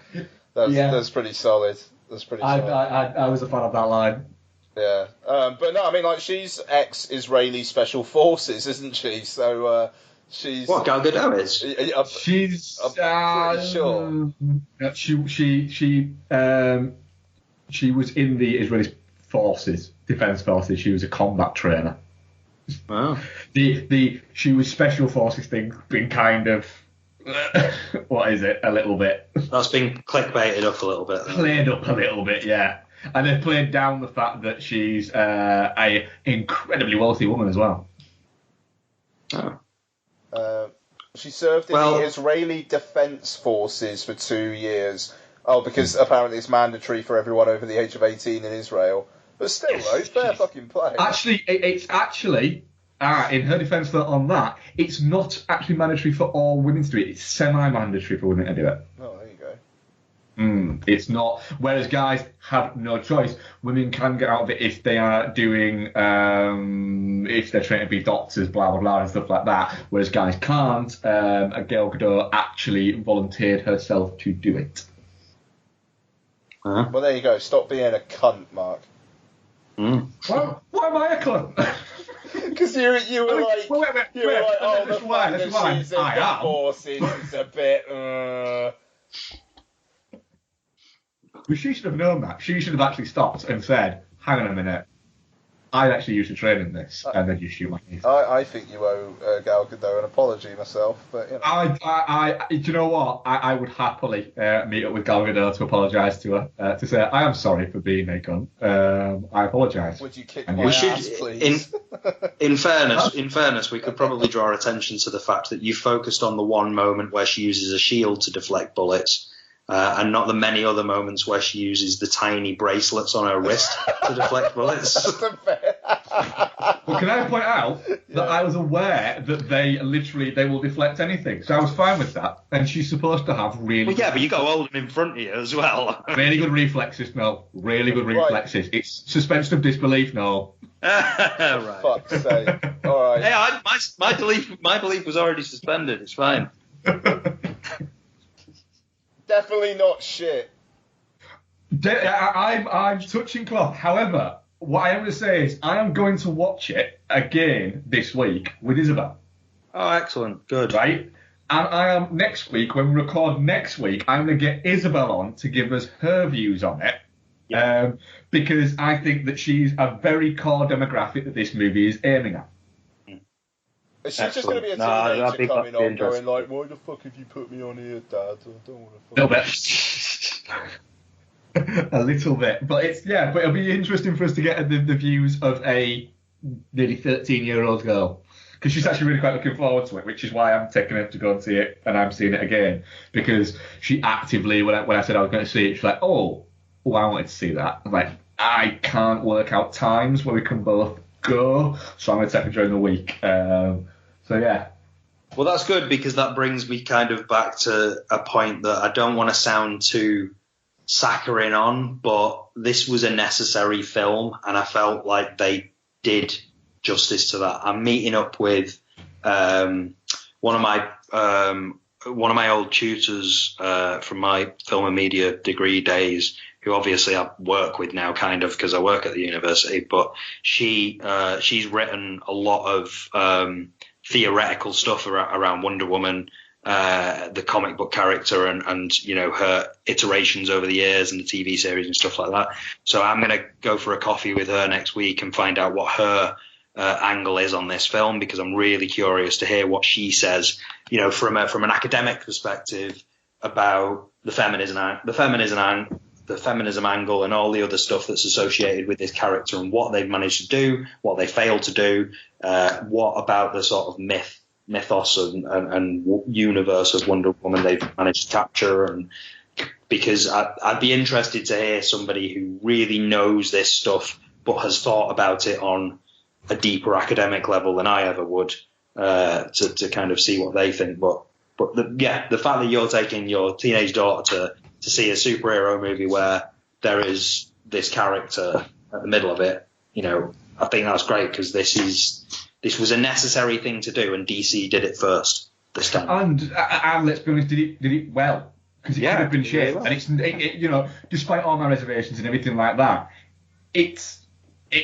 was pretty solid. I was a fan of that line. Yeah, but no, I mean, like, she's ex-Israeli special forces, isn't she? So she's what Gal Gadot is. She's pretty sure. She was in the Israeli defense forces. She was a combat trainer. Wow. She was special forces thing being kind of what is it? A little bit. That's been clickbaited up a little bit. Played up a little bit, yeah. And they've played down the fact that she's a incredibly wealthy woman as well. Oh. She served in the Israeli Defense Forces for 2 years. Oh, because apparently it's mandatory for everyone over the age of 18 in Israel. But still, though, fair fucking play. Actually, it's actually, in her defence on that, it's not actually mandatory for all women to do it. It's semi-mandatory for women to do it. Oh, there you go. It's not. Whereas guys have no choice. Women can get out of it if they are doing, if they're trained to be doctors, blah, blah, blah, and stuff like that. Whereas guys can't. Gal Gadot actually volunteered herself to do it. Uh-huh. Well, there you go. Stop being a cunt, Mark. Well, why am I a cunt? Because you were like, oh, the fact that she's in the forces is a bit. But she should have known that. She should have actually stopped and said, hang on a minute, I actually used to train in this, and then you shoot my teeth. I think you owe Gal Gadot an apology myself, but you know. Do you know what? I would happily meet up with Gal Gadot to apologise to her, to say, I am sorry for being a cunt. I apologise. Would you kick my ass, please? In fairness, we could probably draw our attention to the fact that you focused on the one moment where she uses a shield to deflect bullets. And not the many other moments where she uses the tiny bracelets on her wrist to deflect bullets. Well, can I point out that I was aware that they will deflect anything, so I was fine with that. And she's supposed to have really. Well, yeah, but you got to hold them in front of you as well. Really good reflexes, no. Really good reflexes. Right. It's suspension of disbelief, no. Right. Fuck's sake. All right. Hey, my belief was already suspended. It's fine. Definitely not shit. I'm touching cloth. However, what I am going to say is I am going to watch it again this week with Isabel. Oh, excellent. Good. Right? And I am next week, when we record next week, I'm going to get Isabel on to give us her views on it. Yeah. Because I think that she's a very core demographic that this movie is aiming at. She's just going to be a teenager coming on going like, why the fuck have you put me on here, Dad? I don't want to fuck a little bit. But it'll be interesting for us to get the views of a nearly 13-year-old girl. Because she's actually really quite looking forward to it, which is why I'm taking her to go and see it, and I'm seeing it again. Because she actively, when I said I was going to see it, she's like, oh, I wanted to see that. I'm like, I can't work out times where we can both go, so I'm going to take her during the week. So, yeah. Well, that's good, because that brings me kind of back to a point that I don't want to sound too saccharine on, but this was a necessary film, and I felt like they did justice to that. I'm meeting up with one of my one of my old tutors from my film and media degree days, who obviously I work with now, kind of, because I work at the university, but she's written a lot of theoretical stuff around Wonder Woman, the comic book character, and her iterations over the years and the TV series and stuff like that. So I'm going to go for a coffee with her next week and find out what her angle is on this film, because I'm really curious to hear what she says, from an academic perspective about the feminism angle and all the other stuff that's associated with this character, and what they've managed to do, what they failed to do, what about the sort of mythos and universe of Wonder Woman they've managed to capture. And because I'd be interested to hear somebody who really knows this stuff but has thought about it on a deeper academic level than I ever would, to kind of see what they think. But the fact that you're taking your teenage daughter to see a superhero movie where there is this character at the middle of it, I think that's great, because this was a necessary thing to do, and DC did it first this time. And let's be honest, did it well, because it could have been shit. Well. And it's despite all my reservations and everything like that, it's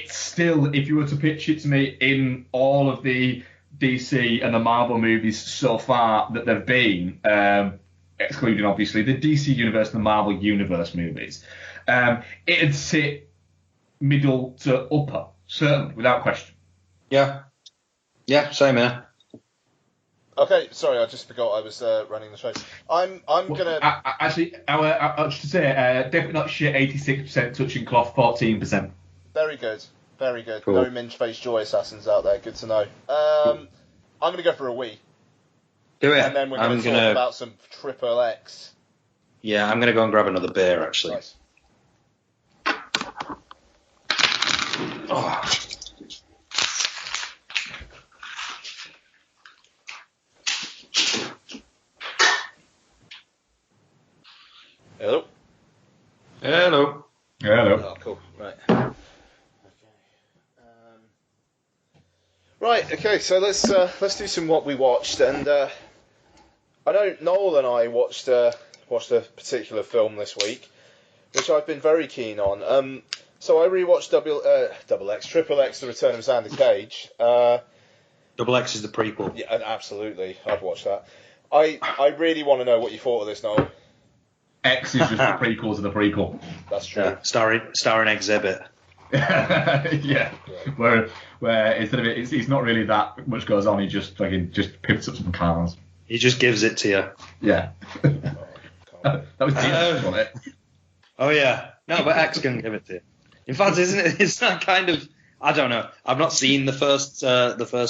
still, if you were to pitch it to me in all of the DC and the Marvel movies so far that there've been, excluding obviously the DC universe and the Marvel universe movies, it'd sit middle to upper, certainly, without question. Yeah, same here. Okay, sorry, I just forgot I was running the show. I'm gonna actually. I should say, definitely not shit. 86% touching cloth, 14%. Very good. Cool. No minge-faced joy assassins out there. Good to know. I'm going to go for a wee. Do it. And then we're going to talk about some Triple X. Yeah, I'm going to go and grab another beer, actually. Nice. Oh. Hello. Hello. Oh, cool. Right. Okay, so let's do some what we watched, and I know Noel and I watched a particular film this week, which I've been very keen on. So I rewatched Triple X, The Return of Xander Cage. Double X is the prequel. Yeah, absolutely, I'd watch that. I really want to know what you thought of this, Noel. X is just the prequel to the prequel. That's true. Yeah, starring Exhibit. Yeah. Where instead of it's not really that much goes on. He just pivots up some cars. He just gives it to you. Yeah. That was Jesus, wasn't it? Oh yeah. No, but X can give it to you. In fact, isn't it? It's that kind of. I don't know. I've not seen the first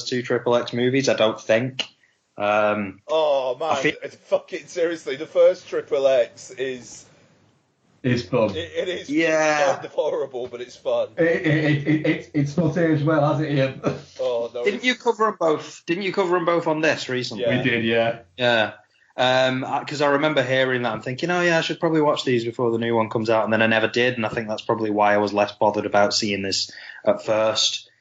two Triple X movies. I don't think. Oh man, fucking seriously, the first Triple X is fun. It is kind of horrible, but it's fun. It's not aged well, has it, Ian? Oh no. Didn't you cover them both on this recently? Yeah. We did, yeah. Yeah. Because I remember hearing that and thinking, oh yeah, I should probably watch these before the new one comes out, and then I never did, and I think that's probably why I was less bothered about seeing this at first.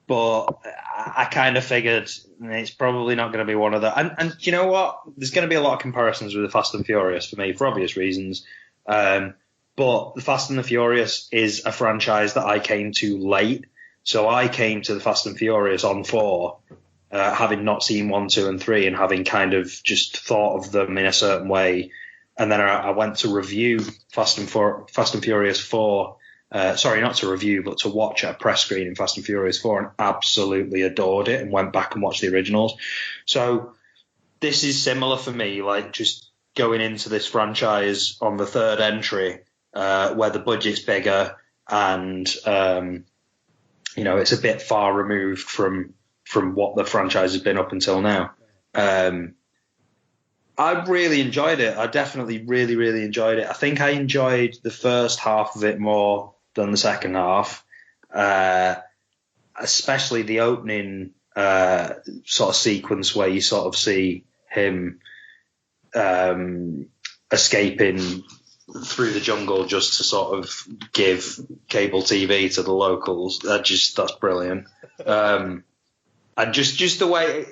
But I kind of figured it's probably not going to be one of the. And you know what? There's going to be a lot of comparisons with the Fast and Furious for me, for obvious reasons. But the Fast and the Furious is a franchise that I came to late. So I came to the Fast and Furious on 4, having not seen 1, 2, and 3, and having kind of just thought of them in a certain way. And then I went to review Fast and Furious 4. Sorry, not to review, but to watch at a press screen in Fast and Furious 4, and absolutely adored it, and went back and watched the originals. So this is similar for me, like just going into this franchise on the third entry, where the budget's bigger and it's a bit far removed from what the franchise has been up until now. I really enjoyed it. I definitely really, really enjoyed it. I think I enjoyed the first half of it more than the second half, especially the opening sort of sequence where you sort of see him escaping through the jungle just to sort of give cable TV to the locals. That's brilliant. And just the way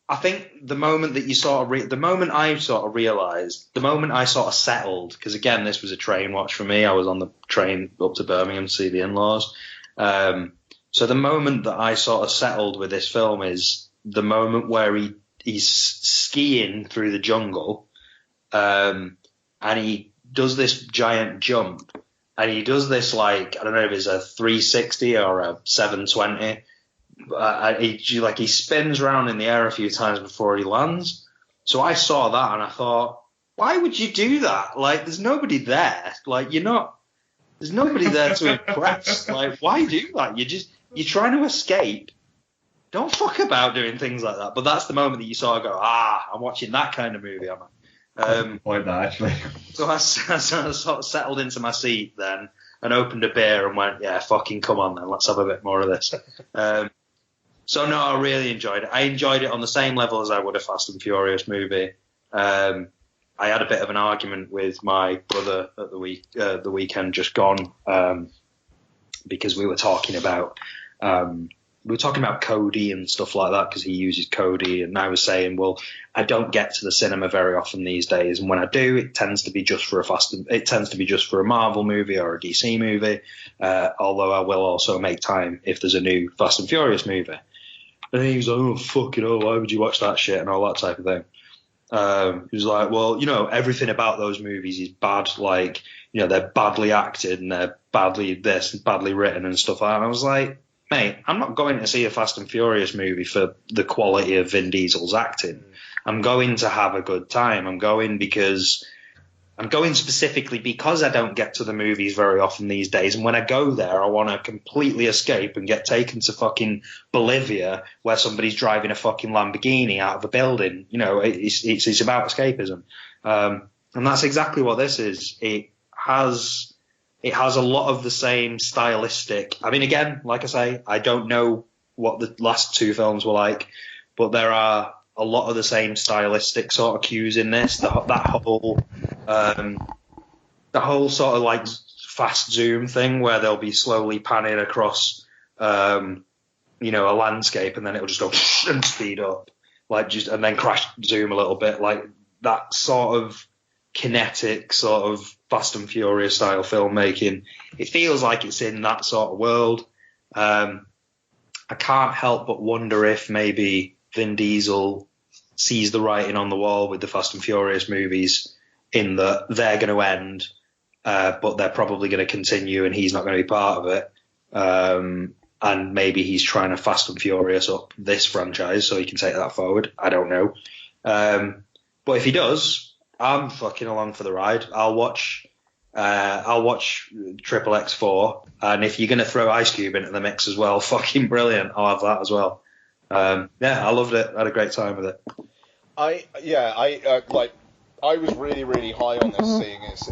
I think the moment that you sort of the moment I sort of realised, the moment I sort of settled, because again this was a train watch for me. I was on the train up to Birmingham to see the in-laws. So the moment that I sort of settled with this film is the moment where he's skiing through the jungle, and he does this giant jump, and he does this like, I don't know if it's a 360 or a 720. He spins around in the air a few times before he lands. So I saw that and I thought, why would you do that? Like, there's nobody there. Like, there's nobody there to impress. Like, why do that? You're trying to escape. Don't fuck about doing things like that. But that's the moment that you sort of go, I'm watching that kind of movie, am I? Point that, actually. So I sort of settled into my seat then and opened a beer and went, yeah, fucking come on then, let's have a bit more of this. So no, I really enjoyed it. I enjoyed it on the same level as I would a Fast and Furious movie. I had a bit of an argument with my brother at the weekend just gone, because we were talking about Cody and stuff like that, because he uses Cody, and I was saying, well, I don't get to the cinema very often these days, and when I do, it tends to be just for a Marvel movie or a DC movie, although I will also make time if there's a new Fast and Furious movie. And he was like, oh, fucking hell, why would you watch that shit and all that type of thing. He was like, well, everything about those movies is bad, like, they're badly acted and they're badly this and badly written and stuff like that. And I was like, mate, I'm not going to see a Fast and Furious movie for the quality of Vin Diesel's acting. I'm going to have a good time. I'm going specifically because I don't get to the movies very often these days. And when I go there, I want to completely escape and get taken to fucking Bolivia where somebody's driving a fucking Lamborghini out of a building. It's about escapism. And that's exactly what this is. It has a lot of the same stylistic. I mean, again, like I say, I don't know what the last two films were like, but there are a lot of the same stylistic sort of cues in this. The whole sort of like fast zoom thing where they'll be slowly panning across, a landscape, and then it'll just go and speed up, and then crash zoom a little bit, like that sort of kinetic sort of Fast and Furious style filmmaking. It feels like it's in that sort of world. I can't help but wonder if maybe Vin Diesel sees the writing on the wall with the Fast and Furious movies, in that they're going to end, but they're probably going to continue and he's not going to be part of it. And maybe he's trying to Fast and Furious up this franchise so he can take that forward. I don't know. But if he does, I'm fucking along for the ride. I'll watch Triple X4, and if you're going to throw Ice Cube into the mix as well, fucking brilliant. I'll have that as well. I loved it. I had a great time with it. I was really, really high on this, seeing it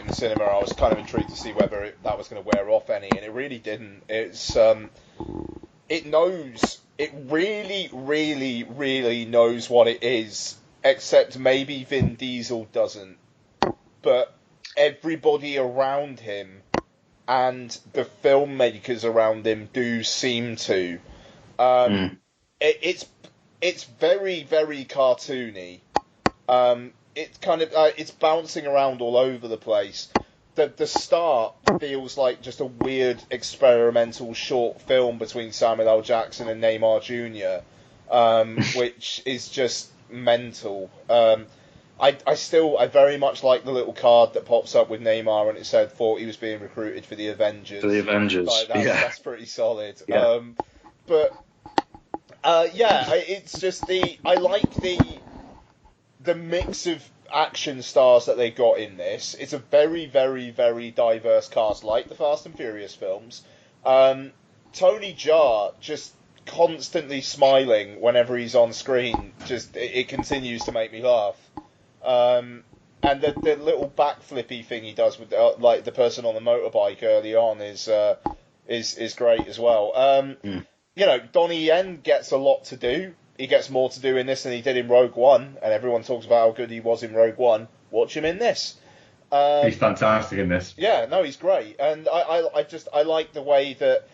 in the cinema. I was kind of intrigued to see whether that was going to wear off any, and it really didn't. It really, really, really knows what it is, except maybe Vin Diesel doesn't. But everybody around him and the filmmakers around him do seem to. It's very, very cartoony. It's kind of it's bouncing around all over the place. The start feels like just a weird experimental short film between Samuel L. Jackson and Neymar Jr., which is just mental. I very much like the little card that pops up with Neymar, and it said thought he was being recruited for the Avengers. For the Avengers, that's pretty solid. Yeah. It's just I like the mix of action stars that they got in this. It's a very, very, very diverse cast, like the Fast and Furious films. Tony Jaa just constantly smiling whenever he's on screen. It continues to make me laugh. And the little backflippy thing he does with like the person on the motorbike early on is great as well. Donnie Yen gets a lot to do. He gets more to do in this than he did in Rogue One, and everyone talks about how good he was in Rogue One. Watch him in this. He's fantastic in this. Yeah, no, he's great, and I like the way that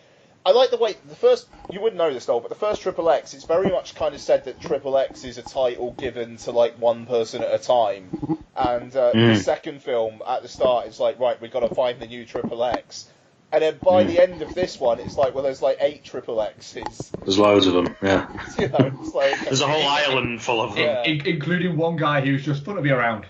I like the way the first. You wouldn't know this, Noel, but the first Triple X, it's very much kind of said that Triple X is a title given to like one person at a time, and the second film at the start, it's like, right, we've got to find the new Triple X, and then by the end of this one, it's like, well, there's like 8 Triple X's. There's loads of them. Yeah. You know, it's like there's a whole island full of them, yeah. Including one guy who's just fun to be around.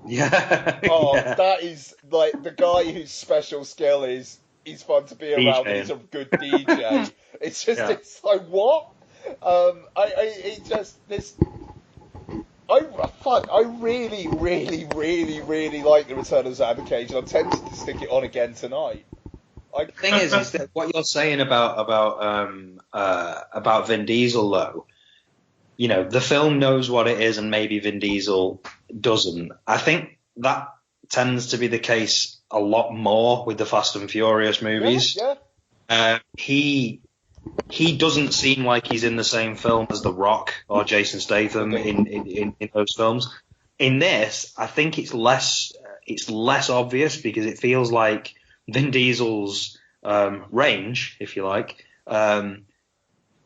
Yeah. Oh, yeah. that is like the guy whose special skill is he's fun to be around. DJing. He's a good DJ. It's just Yeah. it's like what? I really, really, really, really like the Return of Xander Cage, and I'm tempted to stick it on again tonight. The thing is that what you're saying about Vin Diesel, though, you know, the film knows what it is, and maybe Vin Diesel doesn't. I think that tends to be the case a lot more with the Fast and Furious movies. Yeah. He doesn't seem like he's in the same film as The Rock or Jason Statham in those films. In this, I think it's less obvious because it feels like Vin Diesel's range, if you like.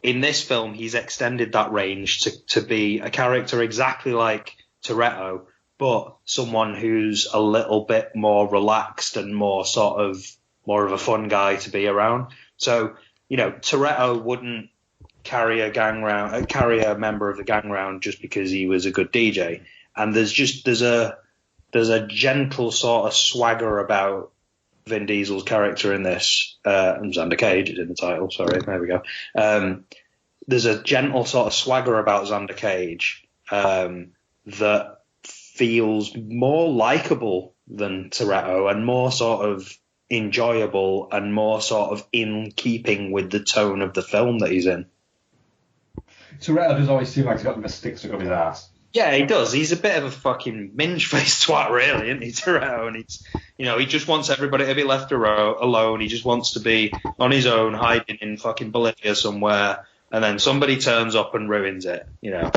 In this film, he's extended that range to be a character exactly like Toretto, but someone who's a little bit more relaxed and more of a fun guy to be around. So, you know, Toretto wouldn't carry a member of the gang round just because he was a good DJ. And there's a gentle sort of swagger about Vin Diesel's character in this, and Xander Cage is in the title, sorry, there we go. There's a gentle sort of swagger about Xander Cage that feels more likable than Toretto and more sort of enjoyable and more sort of in keeping with the tone of the film that he's in. Toretto does always seem like he's got the stick stuck up his ass. Yeah, he does. He's a bit of a fucking minge-faced twat, really, isn't he, Toretto? And he just wants everybody to be left alone. He just wants to be on his own, hiding in fucking Bolivia somewhere, and then somebody turns up and ruins it, you know.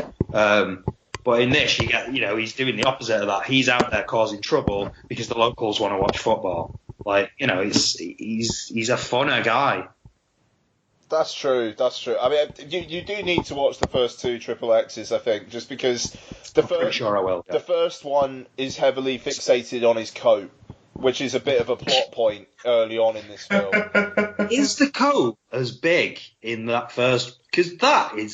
But in this, you get, you know, he's doing the opposite of that. He's out there causing trouble because the locals want to watch football. Like, you know, he's a funner guy. That's true. I mean, you do need to watch the first 2 Triple X's, I think, just because I'm sure I will. Yeah. The first one is heavily fixated on his coat, which is a bit of a plot point early on in this film. Is the coat as big in that first? Because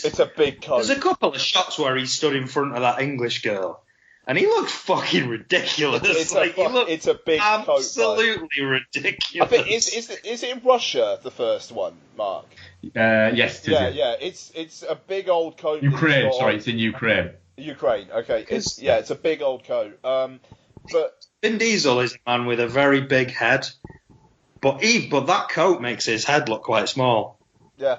it's a big coat. There's a couple of shots where he stood in front of that English girl, and he looked fucking ridiculous. It's a big coat. Absolutely ridiculous. I think is it in Russia, the first one, Mark? Yes. Yeah. It's a big old coat. Ukraine. Sorry, it's in Ukraine. Ukraine. Okay. It's a big old coat. But Vin Diesel is a man with a very big head, but that coat makes his head look quite small. Yeah.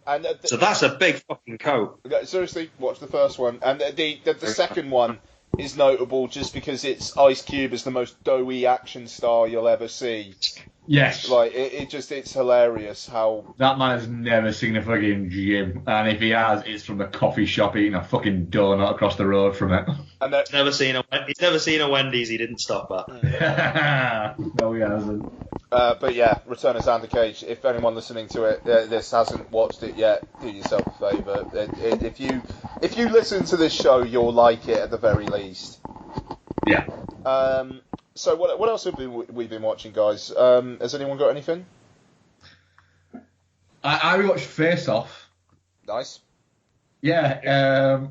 And so that's a big fucking coat. Seriously, watch the first one, and the second one is notable just because it's Ice Cube as the most doughy action star you'll ever see. Yes. Like it's hilarious how that man has never seen a fucking gym, and if he has, it's from the coffee shop eating a fucking donut across the road from it. And he's never seen a Wendy's he didn't stop at. No, he hasn't. But yeah, Return of Xander Cage. If anyone listening to it, this hasn't watched it yet, do yourself a favour. If you listen to this show, you'll like it at the very least. Yeah. So what else have we been watching, guys? Has anyone got anything? I rewatched Face Off. Nice. Yeah.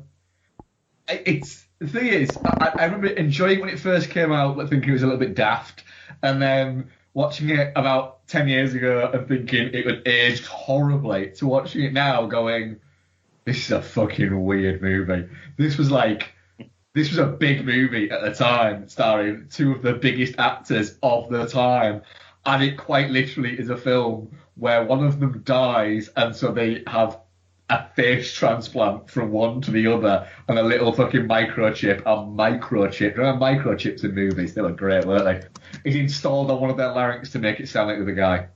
It's the thing is, I remember enjoying when it first came out, but thinking it was a little bit daft, and then watching it about 10 years ago and thinking it had aged horribly, to watching it now going, this is a fucking weird movie. This was a big movie at the time, starring 2 of the biggest actors of the time. And it quite literally is a film where one of them dies, and so they have a face transplant from one to the other, and a little fucking microchip. Remember microchips in movies? They were great, weren't they? It's installed on one of their larynx to make it sound like the other guy.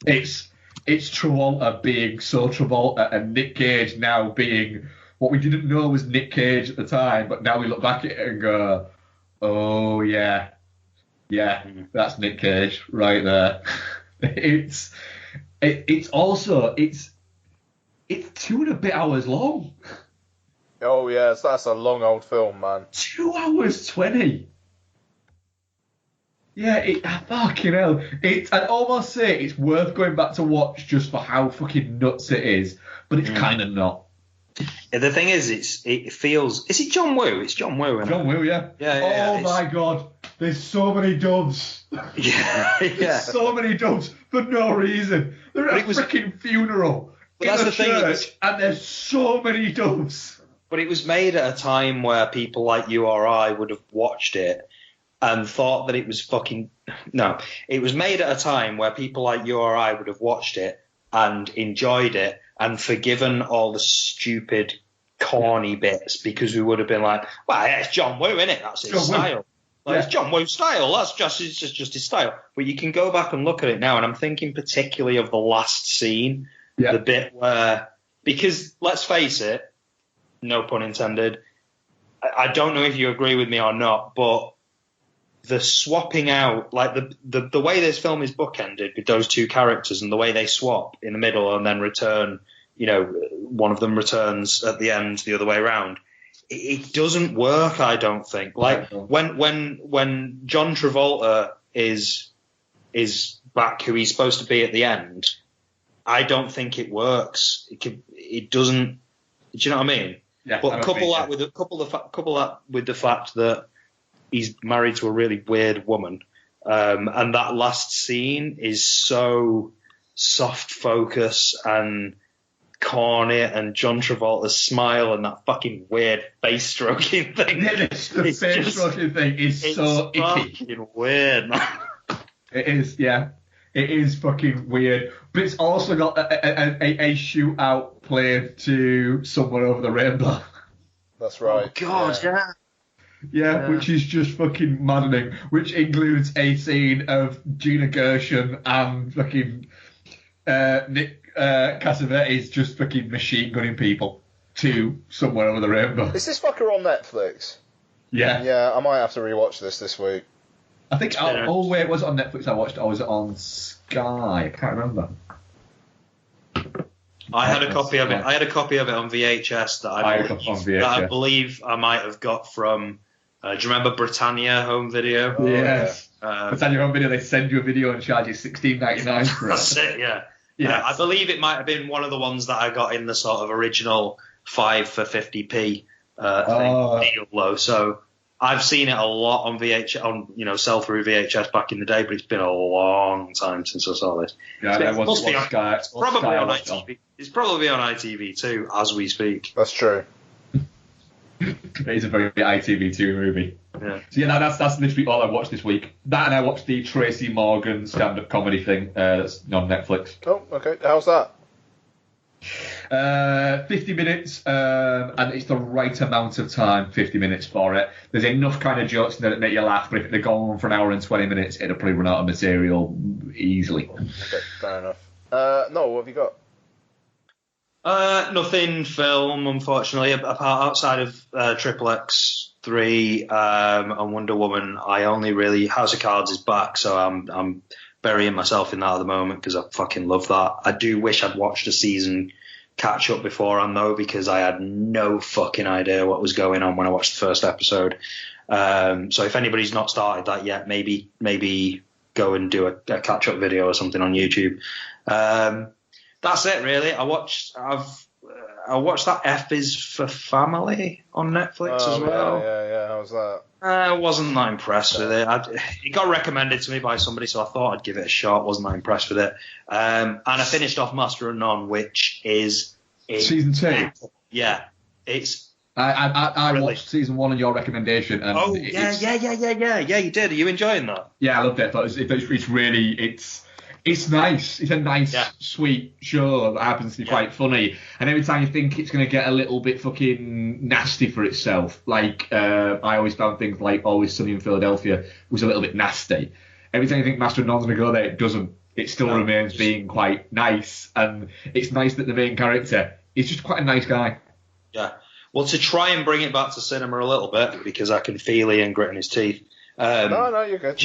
It's Travolta being so Travolta, and Nick Cage now being what we didn't know was Nick Cage at the time, but now we look back at it and go, oh yeah, that's Nick Cage right there. it's 2 and a bit hours long. Oh yes, that's a long old film, man. 2 hours 20. Yeah, fucking hell. I'd almost say it's worth going back to watch just for how fucking nuts it is, but it's kind of not. The thing is, it feels. Is it John Woo? It's John Woo. Isn't it? John Woo, yeah. Yeah. My God, there's so many doves. Yeah. So many doves for no reason. They're at a freaking funeral in a church, and there's so many doves. But it was made at a time where people like you or I would have watched it and thought that it was fucking... No, it was made at a time where people like you or I would have watched it and enjoyed it and forgiven all the stupid, corny bits because we would have been like, well, yeah, it's John Woo, innit? That's his style. It's John Woo's style. That's just his style. But you can go back and look at it now, and I'm thinking particularly of the last scene, the bit where... Because, let's face it, no pun intended, I don't know if you agree with me or not, but the swapping out, like the way this film is bookended with those two characters and the way they swap in the middle and then return, one of them returns at the end the other way around, it doesn't work, I don't think. Like when John Travolta is back who he's supposed to be at the end, I don't think it works. It doesn't. Do you know what I mean? Yeah, but couple that with the fact that he's married to a really weird woman, and that last scene is so soft focus and corny, and John Travolta's smile and that fucking weird face stroking thing. The face stroking thing is so icky. It's fucking weird, man. It is, yeah. It is fucking weird. But it's also got a shootout played to Somewhere Over the Rainbow. That's right. Oh, God, yeah. Yeah, which is just fucking maddening. Which includes a scene of Gina Gershon and fucking Nick Cassavetes just fucking machine gunning people to Somewhere Over the Rainbow. Is this fucker on Netflix? Yeah. Yeah, I might have to rewatch this week. I think, wait, was it on Netflix I watched, or was it on Sky? I can't remember. I had a copy of it. I had a copy of it on VHS that I believe I might have got from. Do you remember Britannia Home Video? Oh, yes. Britannia Home Video. They send you a video and charge you $16.99 for it. That's it. Yeah. Yeah. I believe it might have been one of the ones that I got in the sort of original 5 for 50p thing deal low. So I've seen it a lot on VHS, sell through VHS back in the day, but it's been a long time since I saw this. Yeah, it must be on Sky. It's probably on ITV. It's probably on ITV too, as we speak. That's true. It is a very ITV2 movie. Yeah. So yeah, that's literally all I watched this week. That, and I watched the Tracy Morgan stand-up comedy thing that's on Netflix. Oh, okay. How's that? 50 minutes, and it's the right amount of time, 50 minutes for it. There's enough kind of jokes in there that make you laugh, but if they're going on for an hour and 20 minutes, it'll probably run out of material easily. Okay, fair enough. Noel, what have you got? Nothing film, unfortunately, outside of Triple X3 and Wonder Woman. I only really House of Cards is back, so I'm burying myself in that at the moment because I fucking love that. I do wish I'd watched a season catch up beforehand though, because I had no fucking idea what was going on when I watched the first episode. So if anybody's not started that yet, maybe go and do a catch up video or something on YouTube. That's it really. I watched that F is for Family on Netflix as well. Yeah. How's that? I wasn't that impressed with it. It got recommended to me by somebody, so I thought I'd give it a shot. Wasn't that impressed with it. And I finished off Master of None, which is season 2. Yeah, it's. I watched season 1 on your recommendation. And yeah. You did. Are you enjoying that? Yeah, I loved it. I thought it's really It's nice. It's a nice, sweet show that happens to be quite funny. And every time you think it's going to get a little bit fucking nasty for itself, like I always found things like Always Sunny in Philadelphia was a little bit nasty. Every time you think Master of None's going to go there, it doesn't. It still remains being quite nice. And it's nice that the main character is just quite a nice guy. Yeah. Well, to try and bring it back to cinema a little bit, because I can feel Ian gritting his teeth, No, you're good.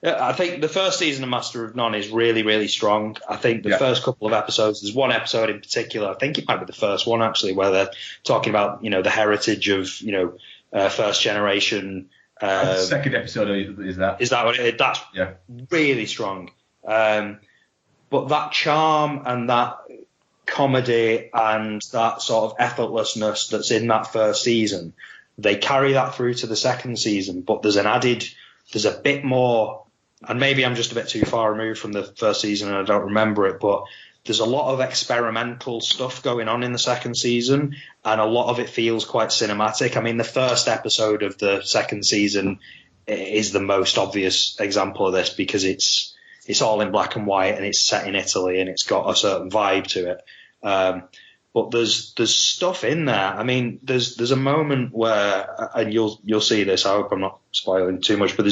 I think the first season of Master of None is really, really strong. I think the first couple of episodes, there's one episode in particular, I think it might be the first one actually, where they're talking about, the heritage of, first generation. The second episode is that. Is that what it is? That's really strong. But that charm and that comedy and that sort of effortlessness that's in that first season, they carry that through to the second season, but there's a bit more, and maybe I'm just a bit too far removed from the first season and I don't remember it, but there's a lot of experimental stuff going on in the second season, and a lot of it feels quite cinematic. I mean, the first episode of the second season is the most obvious example of this, because it's all in black and white and it's set in Italy and it's got a certain vibe to it. But there's stuff in there. I mean, there's a moment where, and you'll see this, I hope I'm not spoiling too much, but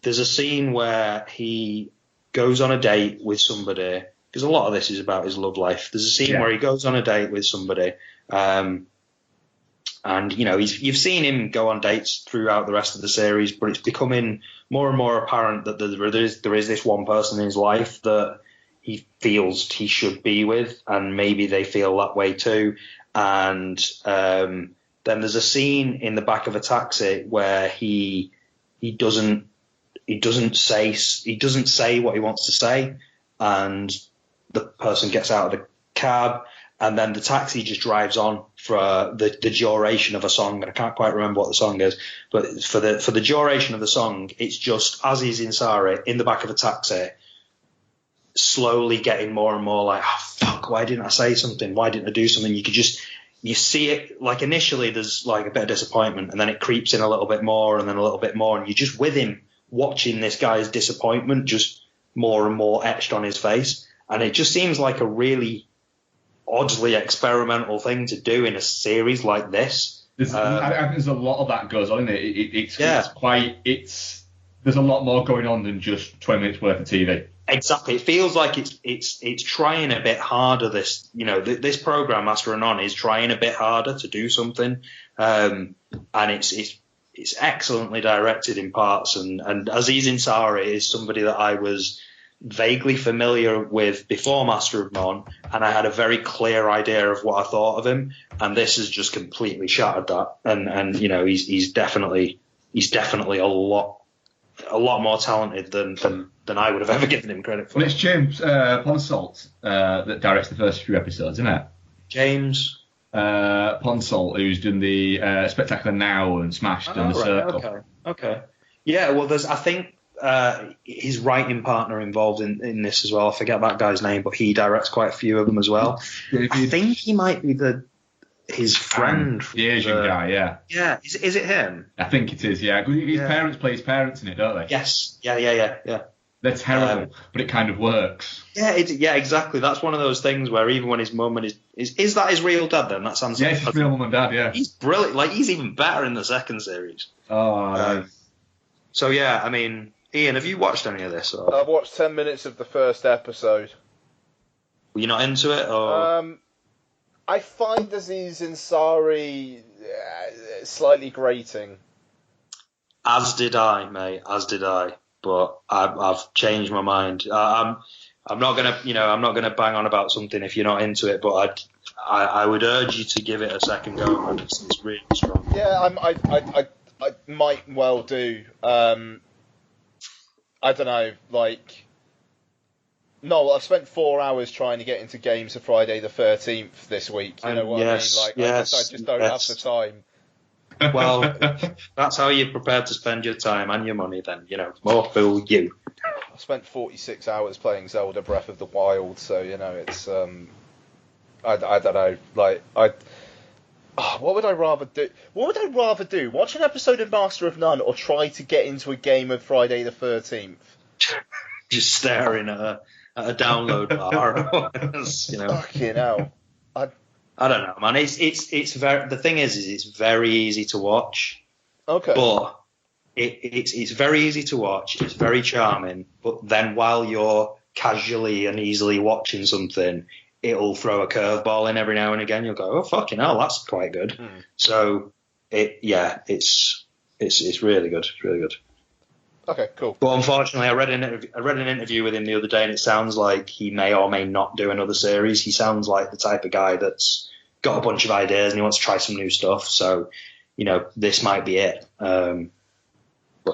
there's a scene where he goes on a date with somebody, because a lot of this is about his love life. There's a scene where he goes on a date with somebody, and you've seen him go on dates throughout the rest of the series, but it's becoming more and more apparent that there is this one person in his life that he feels he should be with, and maybe they feel that way too. And then there's a scene in the back of a taxi where he doesn't say what he wants to say, and the person gets out of the cab, and then the taxi just drives on for the duration of a song, and I can't quite remember what the song is, but for the duration of the song, it's just Aziz Ansari in the back of a taxi, slowly getting more and more like, oh, fuck, why didn't I say something? Why didn't I do something? You see it, like initially there's like a bit of disappointment, and then it creeps in a little bit more, and then a little bit more, and you're just with him watching this guy's disappointment just more and more etched on his face. And it just seems like a really oddly experimental thing to do in a series like this. I think there's a lot of that goes on in it. There's a lot more going on than just 20 minutes worth of TV. Exactly. It feels like it's trying a bit harder. This program, Master of None, is trying a bit harder to do something, and it's excellently directed in parts. And Aziz Ansari is somebody that I was vaguely familiar with before Master of None, and I had a very clear idea of what I thought of him. And this has just completely shattered that. And he's definitely a lot more talented than I would have ever given him credit for. Well, it's James Ponsoldt that directs the first few episodes, isn't it? James Ponsoldt, who's done the Spectacular Now and Smashed and The Circle. Okay. Yeah, well, there's, I think, his writing partner involved in this as well. I forget that guy's name, but he directs quite a few of them as well. I think he might be his friend. The Asian guy, yeah. Yeah, is it him? I think it is, yeah. His parents play his parents in it, don't they? Yes. Yeah. They're terrible, but it kind of works. Yeah, exactly. That's one of those things where even when his mum and is that his real dad then? That sounds it's his real mum and dad, yeah. He's brilliant. Like, he's even better in the second series. Oh, nice. So, yeah, I mean, Ian, have you watched any of this? Or? I've watched 10 minutes of the first episode. Were you not into it? Or? I find Aziz Ansari slightly grating. As did I, mate. As did I. But I've changed my mind. I'm not gonna bang on about something if you're not into it. But I would urge you to give it a second go. And it's really strong. Yeah, I might well do. I don't know, like. No, I've spent 4 hours trying to get into games for Friday the 13th this week. You know what I mean? Like, I just don't have the time. Well, that's how you're prepared to spend your time and your money then. More fool you. I spent 46 hours playing Zelda Breath of the Wild, so, it's, I don't know, like, what would I rather do? What would I rather do? Watch an episode of Master of None or try to get into a game of Friday the 13th? Just staring at a download bar. Fucking hell. I don't know, man. It's very. The thing is it's very easy to watch. Okay. But it's very easy to watch. It's very charming. But then while you're casually and easily watching something, it'll throw a curveball in every now and again. You'll go, oh fucking hell, that's quite good. So it's It's really good. It's really good. Okay, cool. But unfortunately, I read an interview with him the other day, and it sounds like he may or may not do another series. He sounds like the type of guy that's got a bunch of ideas and he wants to try some new stuff. So, this might be it. But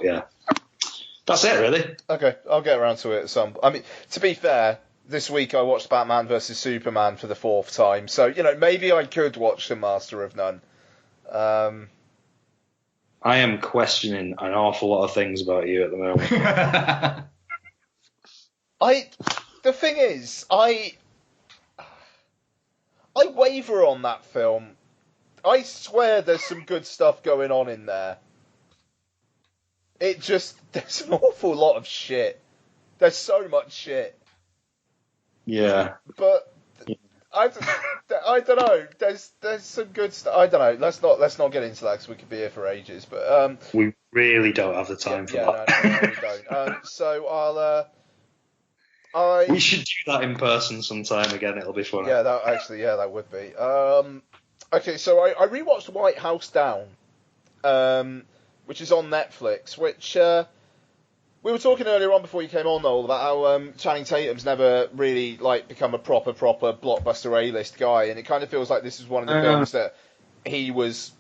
yeah, that's it, really. Okay, I'll get around to it at some. I mean, to be fair, this week I watched Batman vs Superman for the 4th time, so maybe I could watch The Master of None. I am questioning an awful lot of things about you at the moment. The thing is, I waver on that film. I swear there's some good stuff going on in there. There's an awful lot of shit. There's so much shit. Yeah. But I don't know. There's some good stuff. I don't know. Let's not get into that because we could be here for ages. But we really don't have the time for that. No, we don't. So we should do that in person sometime again. It'll be fun. Yeah, that would be. Okay, so I rewatched White House Down, which is on Netflix. Which we were talking earlier on before you came on, Noel, about how Channing Tatum's never really become a proper blockbuster A-list guy, and it kind of feels like this is one of the films that he was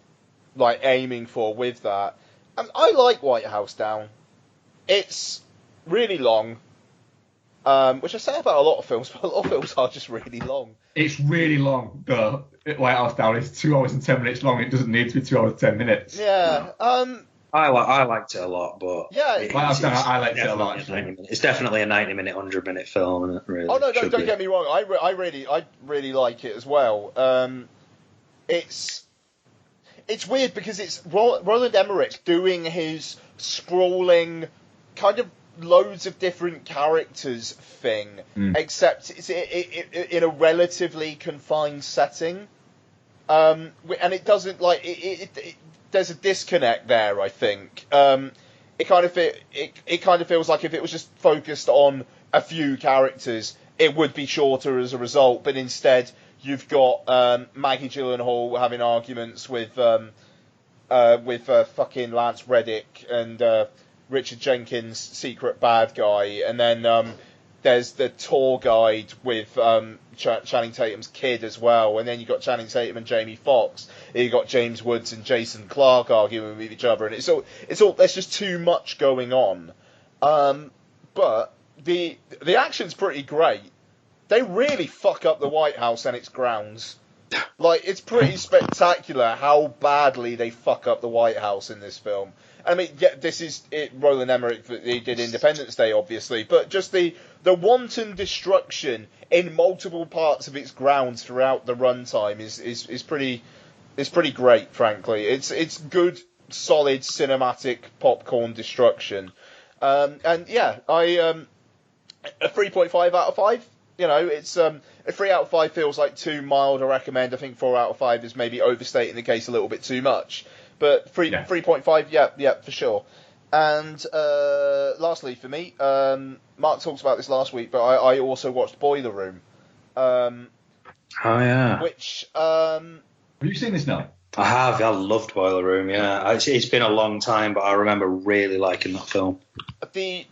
aiming for with that. And I like White House Down. It's really long, which I say about a lot of films, but a lot of films are just really long. It's really long, though. White House Down is 2 hours and 10 minutes long. It doesn't need to be 2 hours and 10 minutes. Yeah. I liked it a lot, but yeah, White House Down, I liked it a lot. It's definitely a 90-minute, 100-minute film, isn't it? Really. Oh no, don't get me wrong. I really like it as well. It's weird because it's Roland Emmerich doing his sprawling kind of loads of different characters thing, except it's in a relatively confined setting, and it doesn't there's a disconnect there. I think it kind of feels like if it was just focused on a few characters, it would be shorter as a result. But instead, you've got Maggie Gyllenhaal having arguments with fucking Lance Reddick and Richard Jenkins, secret bad guy, and then there's the tour guide with Channing Tatum's kid as well, and then you've got Channing Tatum and Jamie Foxx, and you've got James Woods and Jason Clarke arguing with each other, and it's all there's just too much going on. But the action's pretty great. They really fuck up the White House and its grounds. It's pretty spectacular how badly they fuck up the White House in this film. I mean, yeah, this is it. Roland Emmerich, he did Independence Day, obviously, but just the wanton destruction in multiple parts of its grounds throughout the runtime is pretty great. Frankly, it's good, solid cinematic popcorn destruction. And yeah, a 3.5 out of 5. It's a 3 out of 5 feels like too mild. I recommend. I think 4 out of 5 is maybe overstating the case a little bit too much. But 3.5, yeah, for sure. And lastly, for me, Mark talked about this last week, but I also watched Boiler Room. Oh yeah. Which have you seen this now? I have. I loved Boiler Room. Yeah, it's been a long time, but I remember really liking that film. The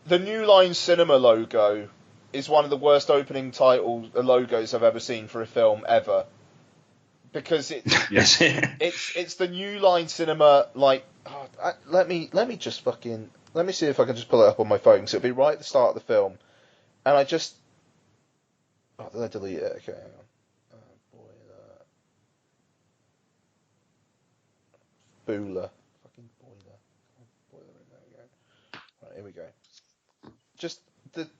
New Line Cinema logo is one of the worst opening logos I've ever seen for a film ever. Because it's the New Line Cinema, let me see if I can just pull it up on my phone, so it'll be right at the start of the film, and did I delete it? Okay, hang on. Boiler, fucking Boiler, there we go. Right, here we go. Just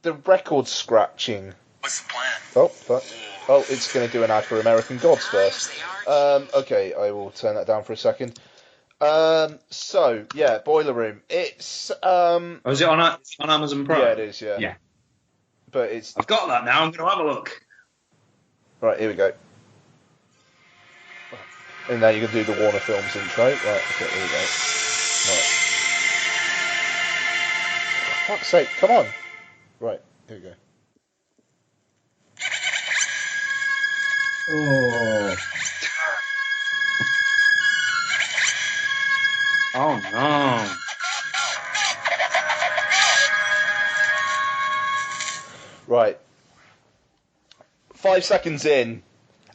the record scratching. What's the plan? Oh, fuck. Oh, it's going to do an ad for American Gods first. Okay, I will turn that down for a second. So, yeah, Boiler Room. It's... is it on Amazon Prime? Yeah, it is, yeah. Yeah. But it's... I've got that now. I'm going to have a look. Right, here we go. And now you can do the Warner Films intro. Right, okay, here we go. Right. For fuck's sake, come on. Right, here we go. Oh. Oh no. Right. 5 seconds in,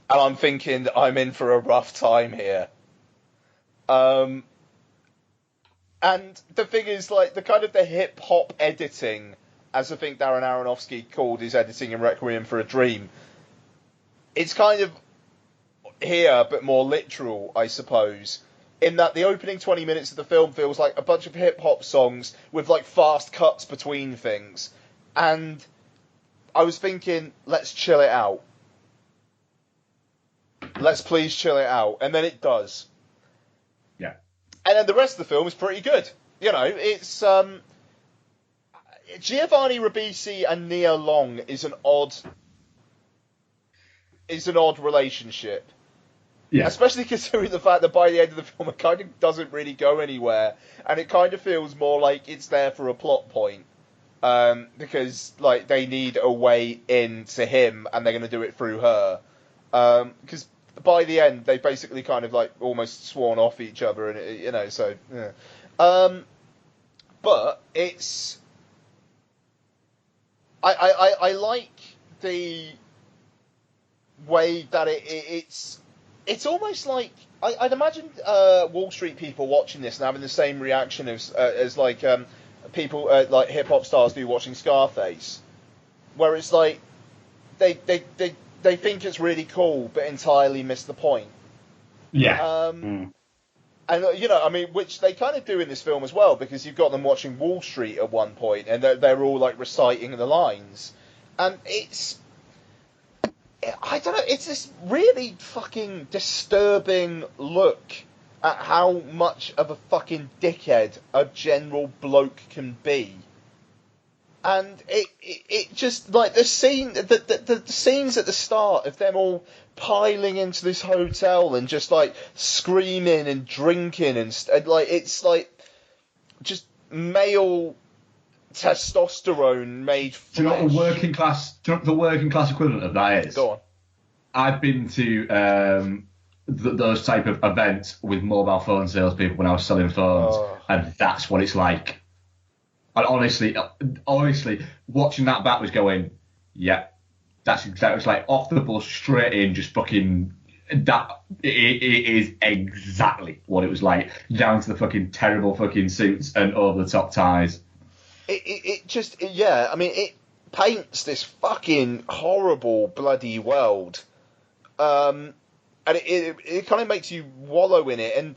and I'm thinking that I'm in for a rough time here. And the thing is, like, the kind of the hip-hop editing, as I think Darren Aronofsky called his editing in Requiem for a Dream, it's kind of here, but more literal, I suppose, in that the opening 20 minutes of the film feels like a bunch of hip-hop songs with, like, fast cuts between things. And I was thinking, let's chill it out. Let's please chill it out. And then it does. Yeah. And then the rest of the film is pretty good. You know, it's Giovanni Ribisi and Nia Long is an odd relationship. Yeah. Especially considering the fact that by the end of the film it kind of doesn't really go anywhere, and it kind of feels more like it's there for a plot point. Because like they need a way in to him, and they're going to do it through her. Because by the end, they basically kind of like almost sworn off each other, and you know, so yeah. But it's I like the way that it's almost like I'd imagine Wall Street people watching this and having the same reaction as like people like hip hop stars do watching Scarface, where it's like they think it's really cool but entirely miss the point. Yeah. And you know, I mean, which they kind of do in this film as well, because you've got them watching Wall Street at one point, and they're all like reciting the lines, and I don't know, it's this really fucking disturbing look at how much of a fucking dickhead a general bloke can be. And it just, like, the scene, the scenes at the start of them all piling into this hotel and just, like, screaming and drinking and like, it's, like, just male testosterone made flesh. Do you know what the working class equivalent of that is? Go on. I've been to those type of events with mobile phone salespeople when I was selling phones, and that's what it's like. And honestly, watching that back was going, yeah, that's exactly. It's like off the bus, straight in, just fucking. That it is exactly what it was like, down to the fucking terrible fucking suits and over the top ties. It just, yeah. I mean, it paints this fucking horrible bloody world, and it kind of makes you wallow in it. And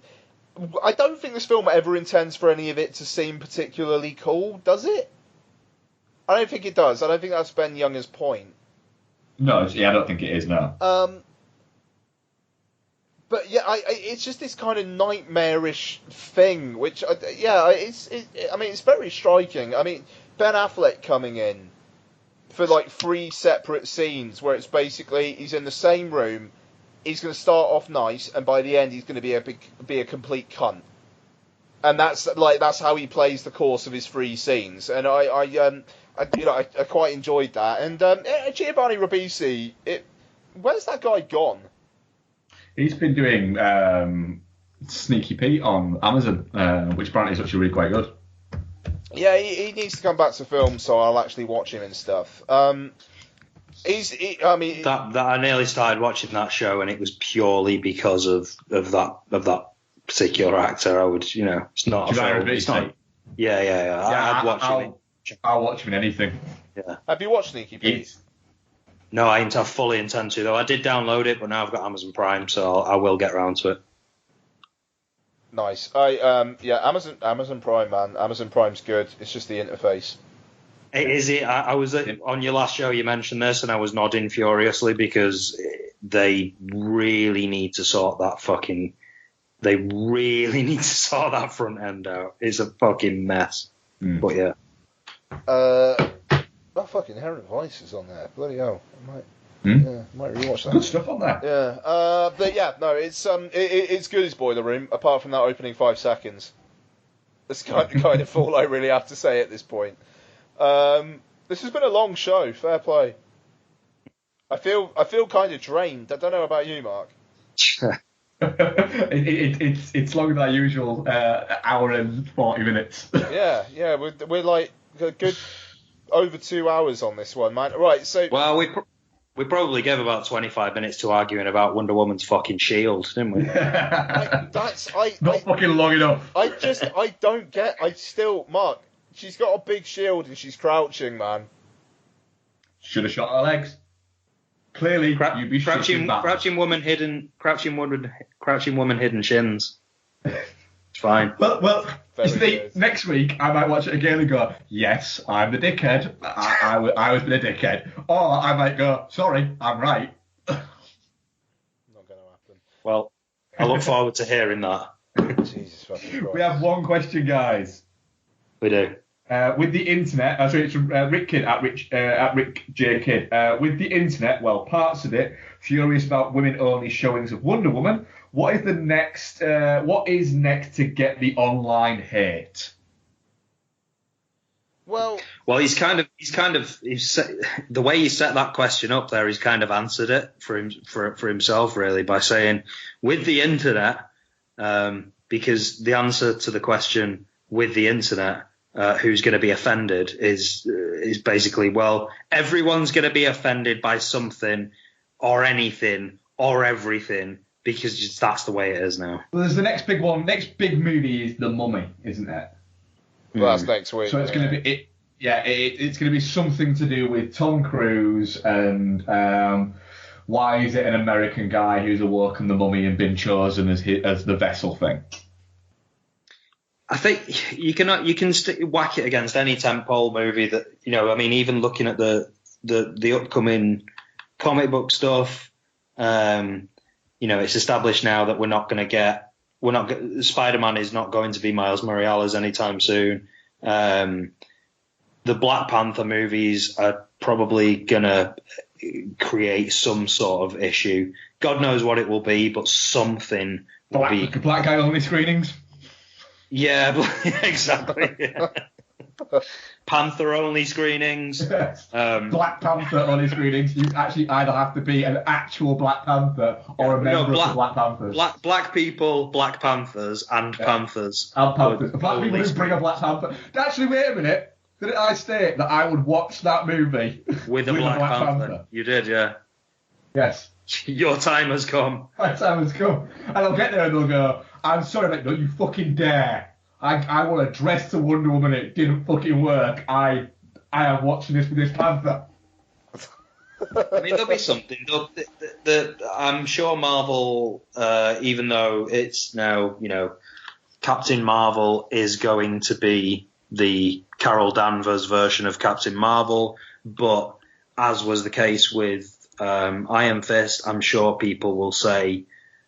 I don't think this film ever intends for any of it to seem particularly cool, does it? I don't think it does. I don't think that's Ben Younger's point. No, yeah, I don't think it is, no. But yeah, it's just this kind of nightmarish thing, which, it's very striking. I mean, Ben Affleck coming in for like 3 separate scenes where it's basically he's in the same room. He's going to start off nice, and by the end, he's going to be a complete cunt. And that's how he plays the course of his 3 scenes. And I quite enjoyed that. And Giovanni Ribisi, where's that guy gone? He's been doing Sneaky Pete on Amazon, which apparently is actually really quite good. Yeah, he needs to come back to film, so I'll actually watch him and stuff. I nearly started watching that show, and it was purely because of that particular actor. I would, it's not a film. It's not. Yeah. I'd watch him. I'll watch him in anything. Yeah. Have you watched Sneaky Pete? No, I fully intend to though. I did download it, but now I've got Amazon Prime, so I will get around to it. Nice. Amazon Prime, man. Amazon Prime's good. It's just the interface. Is it? I was on your last show. You mentioned this, and I was nodding furiously because they really need to sort that fucking. They really need to sort that front end out. It's a fucking mess. But yeah. That fucking Inherent Vice is on there. Bloody hell. I might rewatch that. Good stuff on there. Yeah. But yeah, no, it's good as Boiler Room, apart from that opening 5 seconds. That's kind of all I really have to say at this point. This has been a long show. Fair play. I feel kind of drained. I don't know about you, Mark. It's longer than our usual hour and 40 minutes. Yeah, we're like a good over 2 hours on this one, man. Right, so Well, we probably gave about 25 minutes to arguing about Wonder Woman's fucking shield, didn't we? Not fucking long enough. I don't get. Mark. She's got a big shield and she's crouching, man. Should have shot her legs. Clearly, you'd be crouching woman hidden shins. It's fine. Well, you see, next week I might watch it again and go, yes, I'm the dickhead. I was being a dickhead. Or I might go, sorry, I'm right. Not going to happen. Well, I look forward to hearing that. Jesus fucking Christ. We have one question, guys. We do. With the internet, it's from Rick Kidd at Rick J Kidd. With the internet, well, parts of it, furious about women-only showings of Wonder Woman. What is next to get the online hate? Well, he's the way he set that question up there. He's kind of answered it for himself, really, by saying with the internet, because the answer to the question with the internet, who's going to be offended is basically, well, everyone's going to be offended by something or anything or everything. Because that's the way it is now. Well, there's the next big one. Next big movie is The Mummy, isn't it? Well, that's next week. So it's going to be it's going to be something to do with Tom Cruise and why is it an American guy who's awoken the mummy and been chosen as the vessel thing. I think you can whack it against any tentpole movie that even looking at the upcoming comic book stuff. It's established now that Spider-Man is not going to be Miles Morales anytime soon. The Black Panther movies are probably going to create some sort of issue. God knows what it will be, but something will be. Black guy only screenings? Yeah, exactly. Yeah. Panther only screenings. Black Panther only screenings. You actually either have to be an actual Black Panther or a member of the Black Panthers. Black people, Black Panthers, and Panthers. And Panthers. Black people who bring a Black Panther. Actually, wait a minute. Didn't I state that I would watch that movie with a Black Panther? You did, yeah. Yes. Your time has come. My time has come. And I'll get there and they'll go, I'm sorry, mate, don't you fucking dare. I want to dress to Wonder Woman. It didn't fucking work. I am watching this with this Panther. I mean, there'll be something. I'm sure Marvel, even though it's now, Captain Marvel is going to be the Carol Danvers version of Captain Marvel, but as was the case with Iron Fist, I'm sure people will say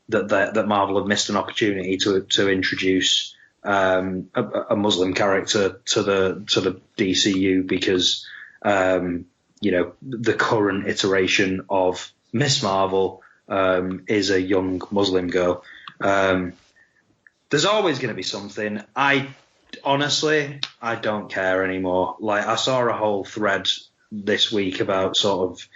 that Marvel have missed an opportunity to introduce a Muslim character to the DCU because the current iteration of Miss Marvel is a young Muslim girl. There's always going to be something. Honestly, I don't care anymore. Like, I saw a whole thread this week about sort of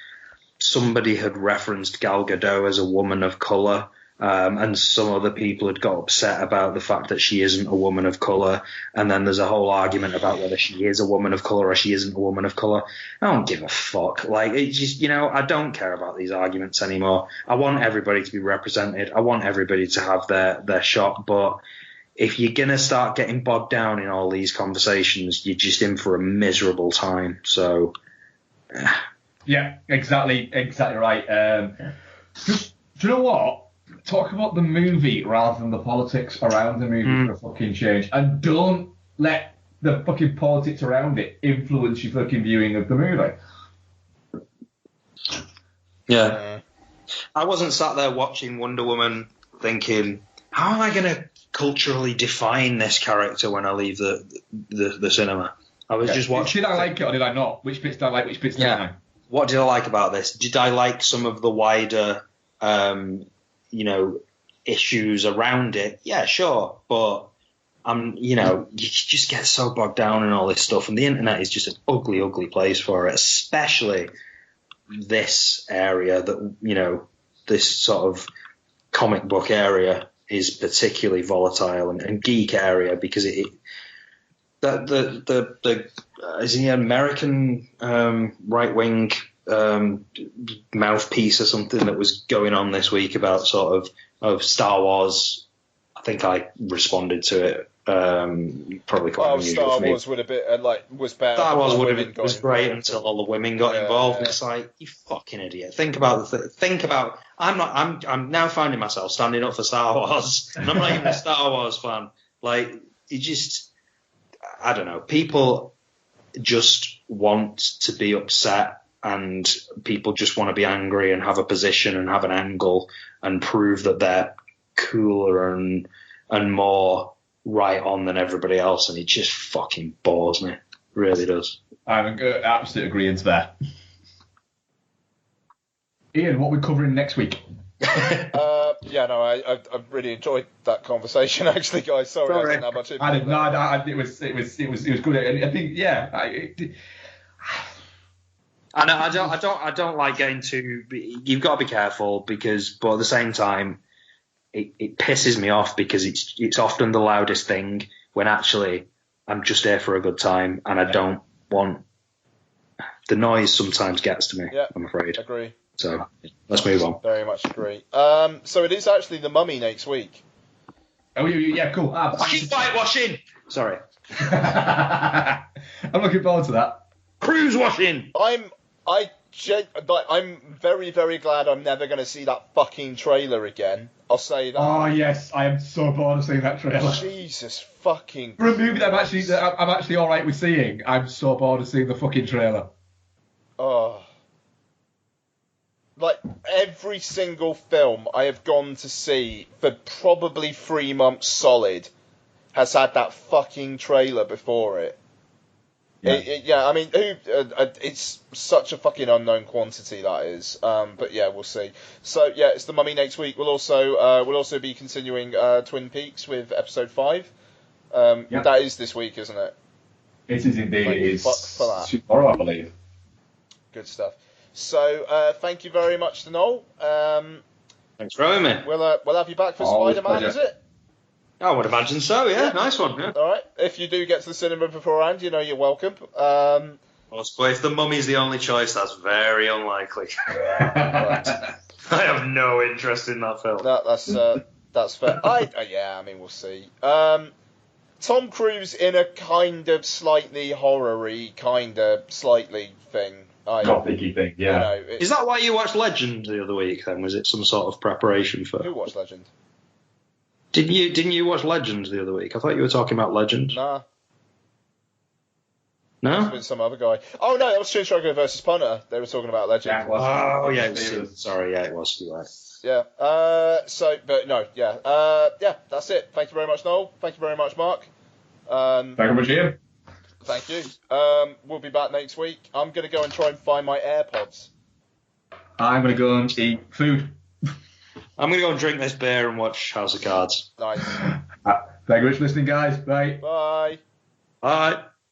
somebody had referenced Gal Gadot as a woman of colour. And some other people had got upset about the fact that she isn't a woman of colour. And then there's a whole argument about whether she is a woman of colour or she isn't a woman of colour. I don't give a fuck. Like, it's just, I don't care about these arguments anymore. I want everybody to be represented. I want everybody to have their shot. But if you're going to start getting bogged down in all these conversations, you're just in for a miserable time. So, yeah, exactly right. Do you know what? Talk about the movie rather than the politics around the movie for a fucking change. And don't let the fucking politics around it influence your fucking viewing of the movie. Yeah. I wasn't sat there watching Wonder Woman thinking, how am I going to culturally define this character when I leave the cinema? I was just watching. Did I like it or did I not? Which bits did I like, which bits didn't I? What did I like about this? Did I like some of the wider issues around it? Yeah, sure. But you just get so bogged down in all this stuff, and the internet is just an ugly, ugly place for it, especially this area that, this sort of comic book area is particularly volatile and geek area because is he an American right wing mouthpiece or something that was going on this week about sort of Star Wars. I think I responded to it. Probably quite unusual Star for me. Wars would have been was better. Star Wars was great until all the women got involved. And it's like, you fucking idiot. Think about I'm now finding myself standing up for Star Wars, and I'm not even a Star Wars fan. Like, I don't know. People just want to be upset, and people just want to be angry and have a position and have an angle and prove that they're cooler and more right on than everybody else, and it just fucking bores me. It really does. I'm in absolute agreement there. Ian, what are we covering next week? I really enjoyed that conversation, actually, guys. Sorry. I didn't have much input. It was good. I think, I don't like getting too. You've got to be careful but at the same time, it pisses me off because it's often the loudest thing when actually I'm just there for a good time and I don't want. The noise sometimes gets to me. Yeah, I'm afraid. Agree. So let's move on. Very much agree. So it is actually the Mummy next week. Oh yeah, cool. Keep whitewashing. Sorry. I'm looking forward to that. Cruise washing. I'm very, very glad I'm never going to see that fucking trailer again. I'll say that. Oh yes, I am so bored of seeing that trailer. Jesus fucking. For a movie that I'm actually all right with seeing, I'm so bored of seeing the fucking trailer. Oh. Like, every single film I have gone to see for probably 3 months solid has had that fucking trailer before it. Yeah, I mean, it's such a fucking unknown quantity, that is. But yeah, we'll see. So yeah, it's the Mummy next week. We'll also be continuing Twin Peaks with episode 5. That is this week, isn't it? It is indeed. Like, it is fuck for that. Tomorrow, I believe. Good stuff. So thank you very much to Noel. Thanks for having me. We'll have you back for Spider-Man, is it? I would imagine so, yeah. Nice one, yeah. All right. If you do get to the cinema beforehand, you know you're welcome. Well, if the Mummy's the only choice, that's very unlikely. Right. I have no interest in that film. That's fair. I mean, we'll see. Tom Cruise in a kind of slightly horror-y, kind of slightly thing. Gothic-y thing, yeah. You know, is that why you watched Legend the other week, then? Was it some sort of preparation for... Who watched Legend? Didn't you watch Legend the other week? I thought you were talking about Legend. Nah. No? It's been some other guy. Oh, no, that was Chin Striker versus Punter. They were talking about Legend. Yeah, it was. Oh, yeah, it was. Sorry, yeah, it was. You're right. Yeah. Yeah, that's it. Thank you very much, Noel. Thank you very much, Marc. Thank you very much, Ian. Thank you. We'll be back next week. I'm going to go and try and find my AirPods. I'm going to go and eat food. I'm going to go and drink this beer and watch House of Cards. Nice. Thank you very much for listening, guys. Bye. Bye. Bye.